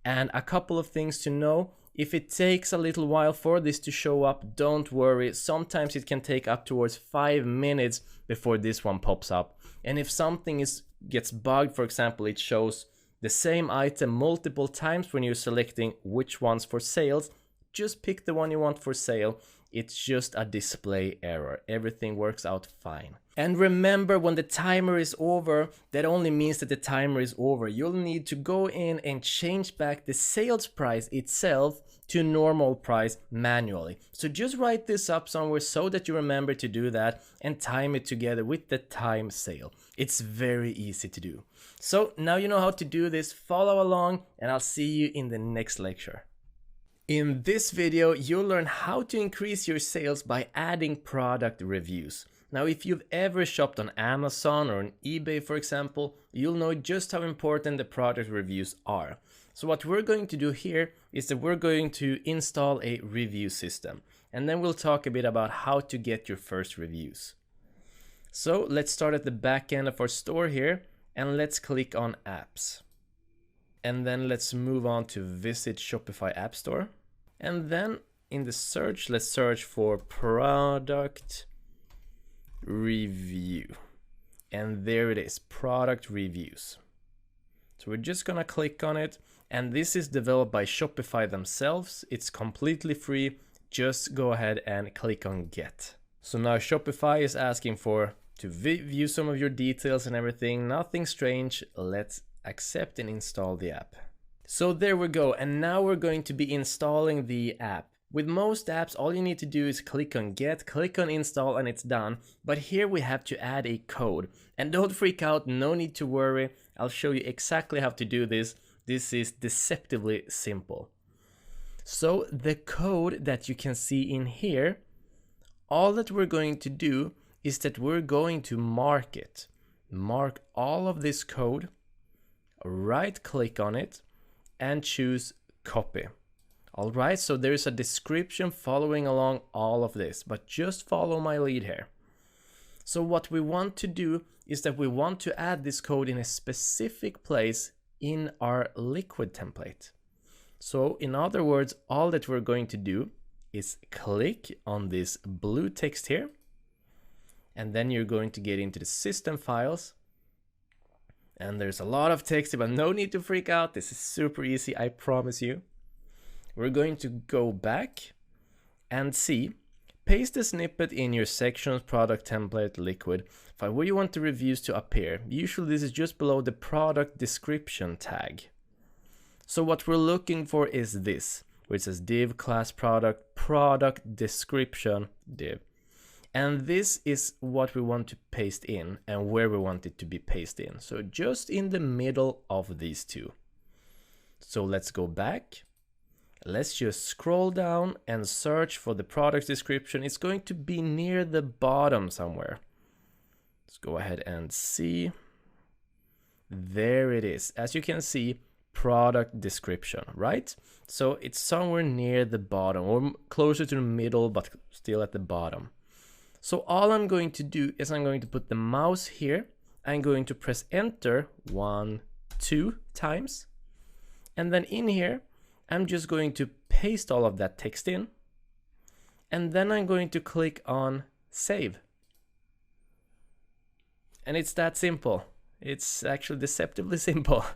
And a couple of things to know: if it takes a little while for this to show up, don't worry. Sometimes it can take up towards 5 minutes before this one pops up. And if something gets bugged, for example, it shows the same item multiple times when you're selecting which one's for sales, just pick the one you want for sale. It's just a display error. Everything works out fine. And remember, when the timer is over, that only means that the timer is over. You'll need to go in and change back the sales price itself to normal price manually. So just write this up somewhere so that you remember to do that and time it together with the time sale. It's very easy to do. So now you know how to do this. Follow along and I'll see you in the next lecture. In this video, you'll learn how to increase your sales by adding product reviews. Now, if you've ever shopped on Amazon or on eBay, for example, you'll know just how important the product reviews are. So what we're going to do here is that we're going to install a review system, and then we'll talk a bit about how to get your first reviews. So let's start at the back end of our store here, and let's click on apps. And then let's move on to visit Shopify App Store. And then in the search, let's search for product review. And there it is, product reviews. So we're just gonna click on it. And this is developed by Shopify themselves. It's completely free. Just go ahead and click on get. So now Shopify is asking to view some of your details and everything. Nothing strange. Let's accept and install the app. So there we go, and now we're going to be installing the app. With most apps, all you need to do is click on get, click on install, and it's done. But here we have to add a code. And don't freak out, no need to worry. I'll show you exactly how to do this. This is deceptively simple. So the code that you can see in here, all that we're going to do is that we're going to mark it. Mark all of this code, right click on it and choose copy. All right, so there's a description following along all of this, but just follow my lead here. So what we want to do is that we want to add this code in a specific place in our liquid template. So in other words, all that we're going to do is click on this blue text here, and then you're going to get into the system files. And there's a lot of text, but no need to freak out. This is super easy, I promise you. We're going to go back and see Paste the snippet in your sections, product, template, liquid. Find where you want the reviews to appear. Usually this is just below the product description tag. So what we're looking for is this, where it says div class product description div. And this is what we want to paste in and where we want it to be pasted in. So just in the middle of these two. So let's go back. Let's just scroll down and search for the product description. It's going to be near the bottom somewhere. Let's go ahead and see. There it is. As you can see, product description, right? So it's somewhere near the bottom or closer to the middle, but still at the bottom. So all I'm going to do is I'm going to put the mouse here. I'm going to press enter 1, 2 times. And then in here, I'm just going to paste all of that text in. And then I'm going to click on save. And it's that simple. It's actually deceptively simple.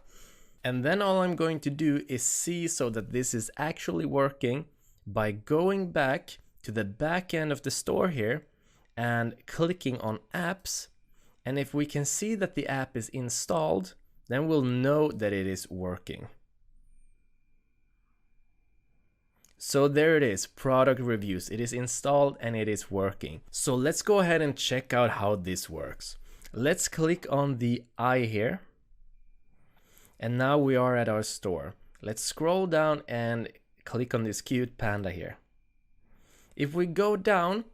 And then all I'm going to do is see so that this is actually working by going back to the back end of the store here and clicking on apps. And if we can see that the app is installed, then we'll know that it is working. So there it is, product reviews. It is installed and it is working. So let's go ahead and check out how this works. Let's click on the eye here. And now we are at our store. Let's scroll down and click on this cute panda here. If we go down,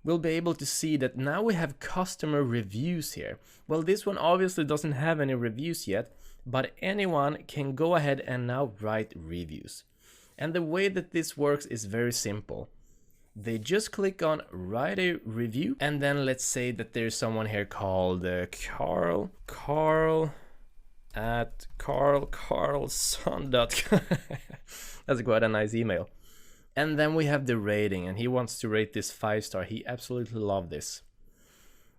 we'll be able to see that now we have customer reviews here. Well, this one obviously doesn't have any reviews yet, but anyone can go ahead and now write reviews. And the way that this works is very simple. They just click on write a review, and then let's say that there's someone here called Carl at carlson.com. That's quite a nice email. And then we have the rating, and he wants to rate this 5-star. He absolutely loved this.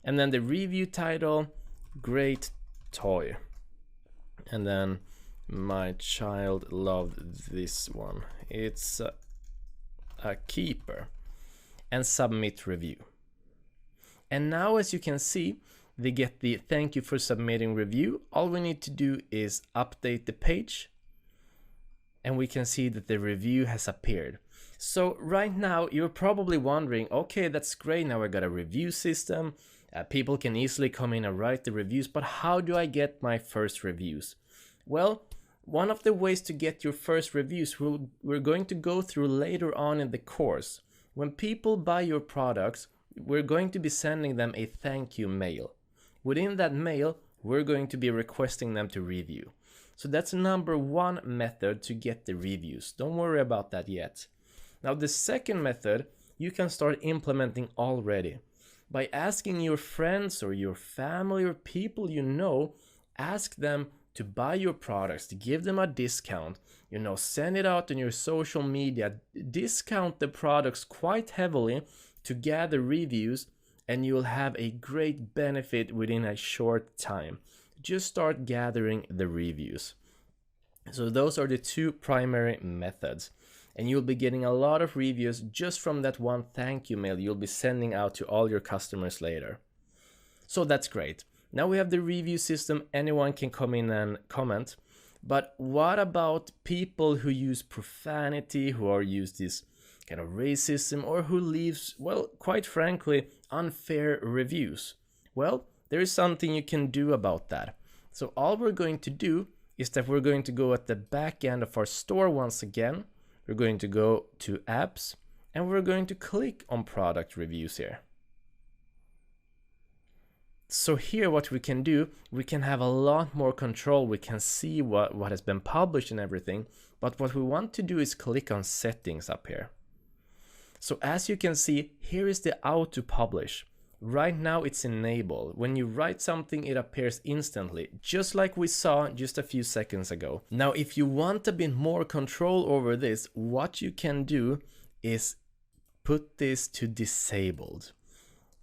And then the review title, great toy. And then my child loved this one. It's a keeper. And submit review. And now, as you can see, they get the thank you for submitting review. All we need to do is update the page, and we can see that the review has appeared. So right now you're probably wondering, okay, that's great, now I got a review system, people can easily come in and write the reviews, but how do I get my first reviews? Well, one of the ways to get your first reviews we're going to go through later on in the course. When people buy your products, we're going to be sending them a thank you mail. Within that mail, we're going to be requesting them to review. So that's number one method to get the reviews. Don't worry about that yet. Now the second method, you can start implementing already. By asking your friends or your family or people you know, ask them to buy your products, to give them a discount. Send it out on your social media, discount the products quite heavily to gather reviews, and you'll have a great benefit within a short time. Just start gathering the reviews. So those are the two primary methods. And you'll be getting a lot of reviews just from that one thank you mail you'll be sending out to all your customers later. So that's great. Now we have the review system, anyone can come in and comment. But what about people who use profanity, who are use this kind of racism, or who leaves, well, quite frankly, unfair reviews? Well, there is something you can do about that. So all we're going to do is that we're going to go at the back end of our store once again. We're going to go to apps, and we're going to click on product reviews here. So here what we can do, we can have a lot more control. We can see what has been published and everything. But what we want to do is click on settings up here. So as you can see, here is the auto publish. Right now it's enabled. When you write something, it appears instantly, just like we saw just a few seconds ago. Now, if you want a bit more control over this, what you can do is put this to disabled.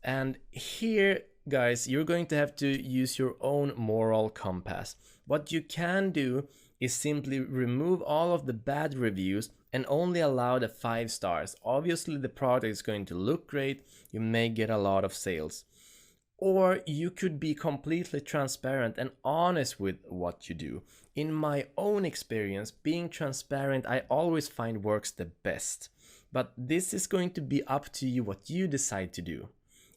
And here, guys, you're going to have to use your own moral compass. What you can do is simply remove all of the bad reviews and only allow the 5 stars. Obviously the product is going to look great, you may get a lot of sales. Or you could be completely transparent and honest with what you do. In my own experience, being transparent I always find works the best. But this is going to be up to you what you decide to do.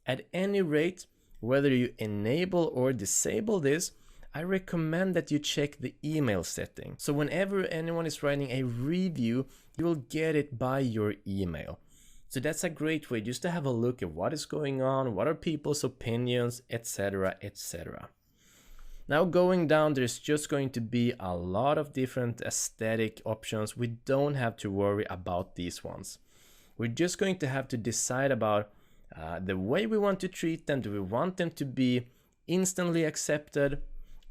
At any rate, whether you enable or disable this, I recommend that you check the email setting. So whenever anyone is writing a review, you will get it by your email. So that's a great way just to have a look at what is going on, what are people's opinions, etc., etc. Now going down, there's just going to be a lot of different aesthetic options. We don't have to worry about these ones. We're just going to have to decide about the way we want to treat them. Do we want them to be instantly accepted,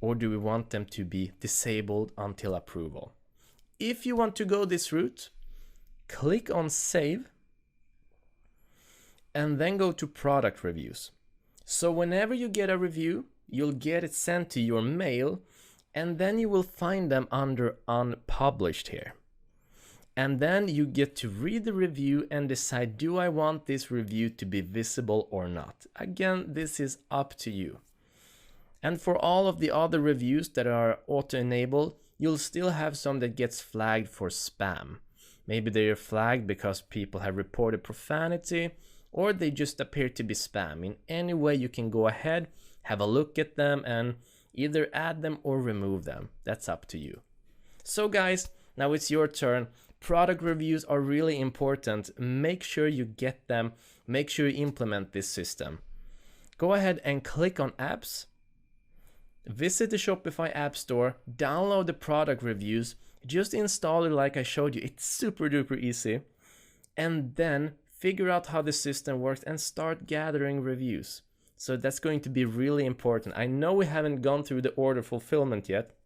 or do we want them to be disabled until approval? If you want to go this route, click on Save, and then go to Product Reviews. So whenever you get a review, you'll get it sent to your mail, and then you will find them under Unpublished here. And then you get to read the review and decide, do I want this review to be visible or not? Again, this is up to you. And for all of the other reviews that are auto-enabled, you'll still have some that gets flagged for spam. Maybe they are flagged because people have reported profanity, or they just appear to be spam. In any way, you can go ahead, have a look at them, and either add them or remove them. That's up to you. So guys, now it's your turn. Product reviews are really important. Make sure you get them. Make sure you implement this system. Go ahead and click on Apps. Visit the Shopify App Store. Download the product reviews. Just install it like I showed you. It's super duper easy. And then figure out how the system works and start gathering reviews. So that's going to be really important. I know we haven't gone through the order fulfillment yet,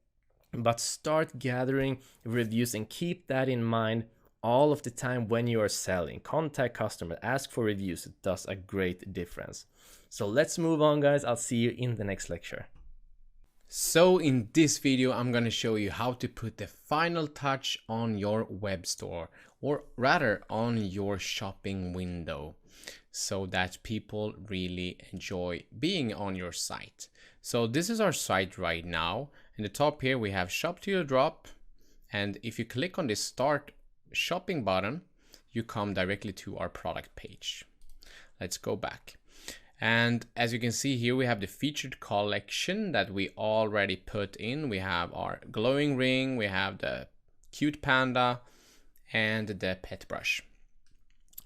but start gathering reviews and keep that in mind all of the time when you are selling. Contact customers, ask for reviews. It does a great difference. So let's move on, guys. I'll see you in the next lecture. So in this video, I'm going to show you how to put the final touch on your web store, or rather on your shopping window, so that people really enjoy being on your site. So this is our site right now. In the top here, we have Shop to Your Drop. And if you click on this Start Shopping button, you come directly to our product page. Let's go back. And as you can see here, we have the featured collection that we already put in. We have our glowing ring, we have the cute panda, and the pet brush.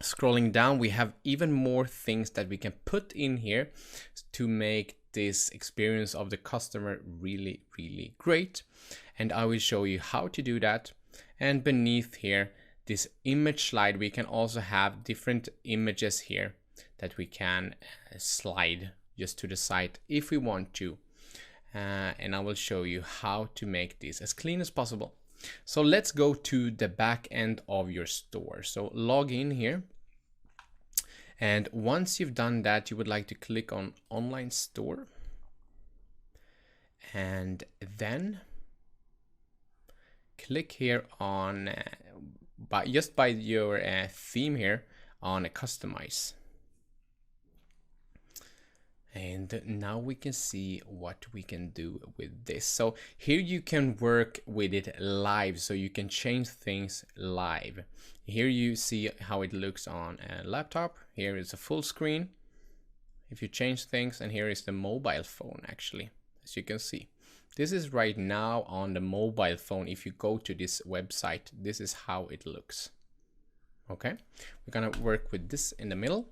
Scrolling down, we have even more things that we can put in here to make this experience of the customer really, really great. And I will show you how to do that. And beneath here, this image slide, we can also have different images here that we can slide just to the site if we want to. And I will show you how to make this as clean as possible. So let's go to the back end of your store. So log in here. And once you've done that, you would like to click on Online Store. And then click here on, just by your theme here, on Customize. And now we can see what we can do with this. So here you can work with it live, so you can change things live. Here you see how it looks on a laptop. Here is a full screen if you change things, and here is the mobile phone actually, as you can see. This is right now on the mobile phone. If you go to this website, this is how it looks. Okay, we're gonna work with this in the middle.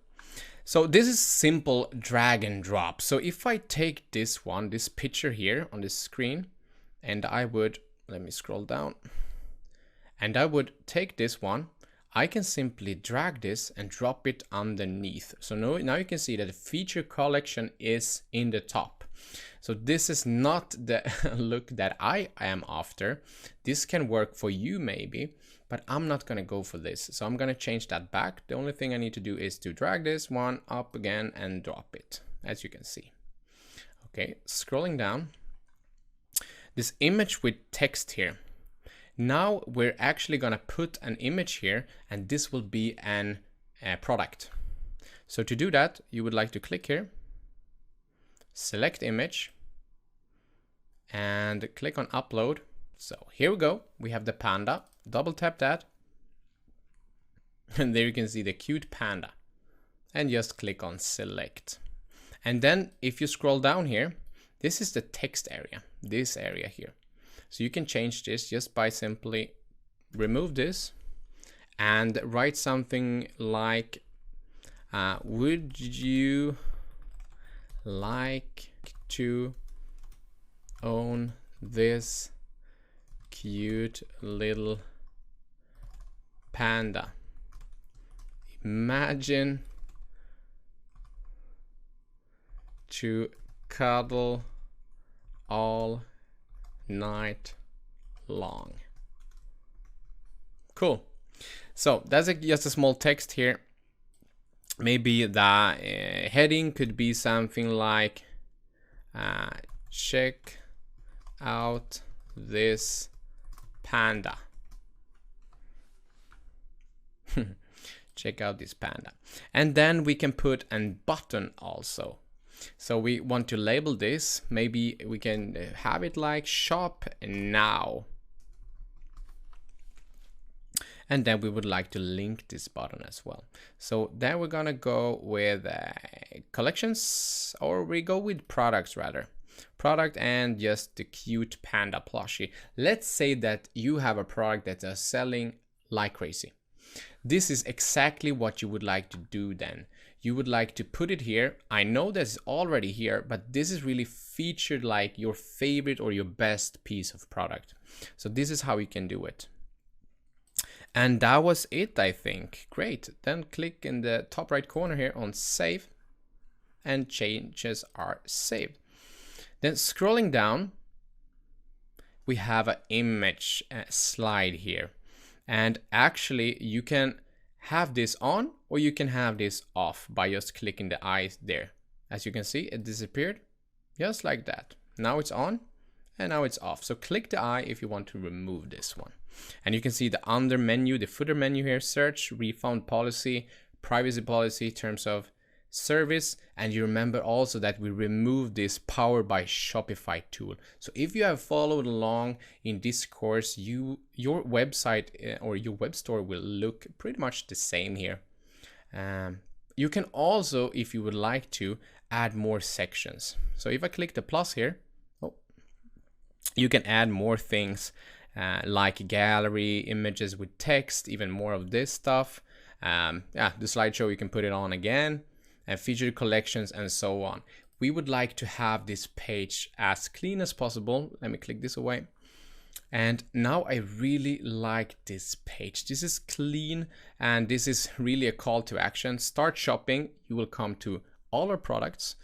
So this is simple drag and drop. So if I take this one, this picture here on this screen, and I would, let me scroll down, and I would take this one, I can simply drag this and drop it underneath. So now you can see that the feature collection is in the top. So this is not the look that I am after. This can work for you maybe, but I'm not gonna go for this. So I'm gonna change that back. The only thing I need to do is to drag this one up again and drop it, as you can see. Okay, scrolling down, this image with text here. Now we're actually gonna put an image here, and this will be an product. So to do that, you would like to click here, select image, and click on upload. So here we go, we have the panda, double tap that, and there you can see the cute panda, and just click on select. And then if you scroll down here, this is the text area, this area here. So you can change this just by simply remove this and write something like, would you like to own this cute little panda? Imagine to cuddle all night long. Cool. So that's just a small text here. Maybe the heading could be something like check out this panda. Check out this panda. And then we can put a button also. So we want to label this. Maybe we can have it like shop now. And then we would like to link this button as well. So then we're gonna go with collections, or we go with products rather. Product and just the cute panda plushie. Let's say that you have a product that is selling like crazy. This is exactly what you would like to do then. You would like to put it here. I know that's already here, but this is really featured like your favorite or your best piece of product. So this is how you can do it. And that was it, I think. Great. Then click in the top right corner here on save, and changes are saved. Then scrolling down, we have an image slide here. And actually you can have this on or you can have this off by just clicking the eyes there. As you can see, it disappeared just like that. Now it's on and now it's off. So click the eye if you want to remove this one. And you can see the under menu, the footer menu here, search, refund policy, privacy policy, terms of service. And you remember also that we removed this Powered by Shopify tool. So if you have followed along in this course, your website or your web store will look pretty much the same here. You can also, if you would like to, add more sections. So if I click the plus here, you can add more things like gallery, images with text, even more of this stuff. The slideshow, you can put it on again, and featured collections and so on. We would like to have this page as clean as possible. Let me click this away. And now I really like this page. This is clean and this is really a call to action. Start shopping. You will come to all our products.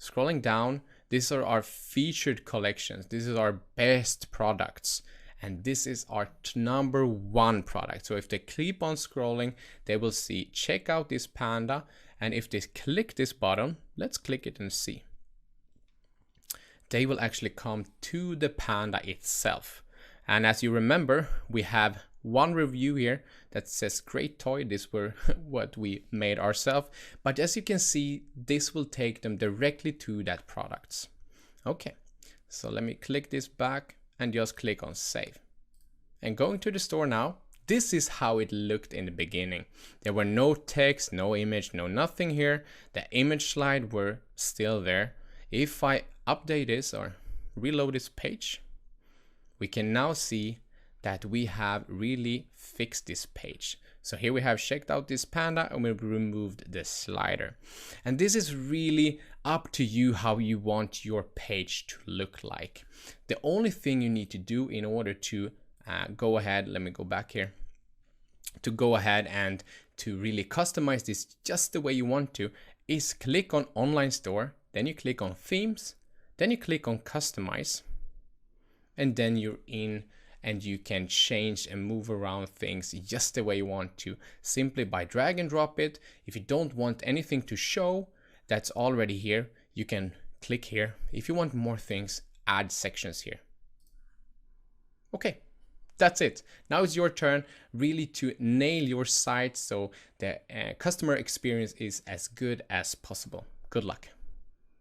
Scrolling down, these are our featured collections. This is our best products. And this is our number one product. So if they keep on scrolling, they will see, check out this panda. And if they click this button, let's click it and see. They will actually come to the panda itself. And as you remember, we have one review here that says great toy. This were what we made ourselves. But as you can see, this will take them directly to that products. Okay, so let me click this back and just click on save. And going to the store now, this is how it looked in the beginning. There were no text, no image, no nothing here. The image slide were still there. If I update this or reload this page, we can now see that we have really fixed this page. So here we have checked out this panda and we've removed the slider. And this is really up to you how you want your page to look like. The only thing you need to do in order to go ahead, let me go back here, to go ahead and to really customize this just the way you want to, is click on online store, then you click on themes, then you click on customize, and then you're in and you can change and move around things just the way you want to, simply by drag and drop it. If you don't want anything to show that's already here, you can click here. If you want more things, add sections here. Okay, That's it. Now it's your turn really to nail your site so the customer experience is as good as possible. Good luck.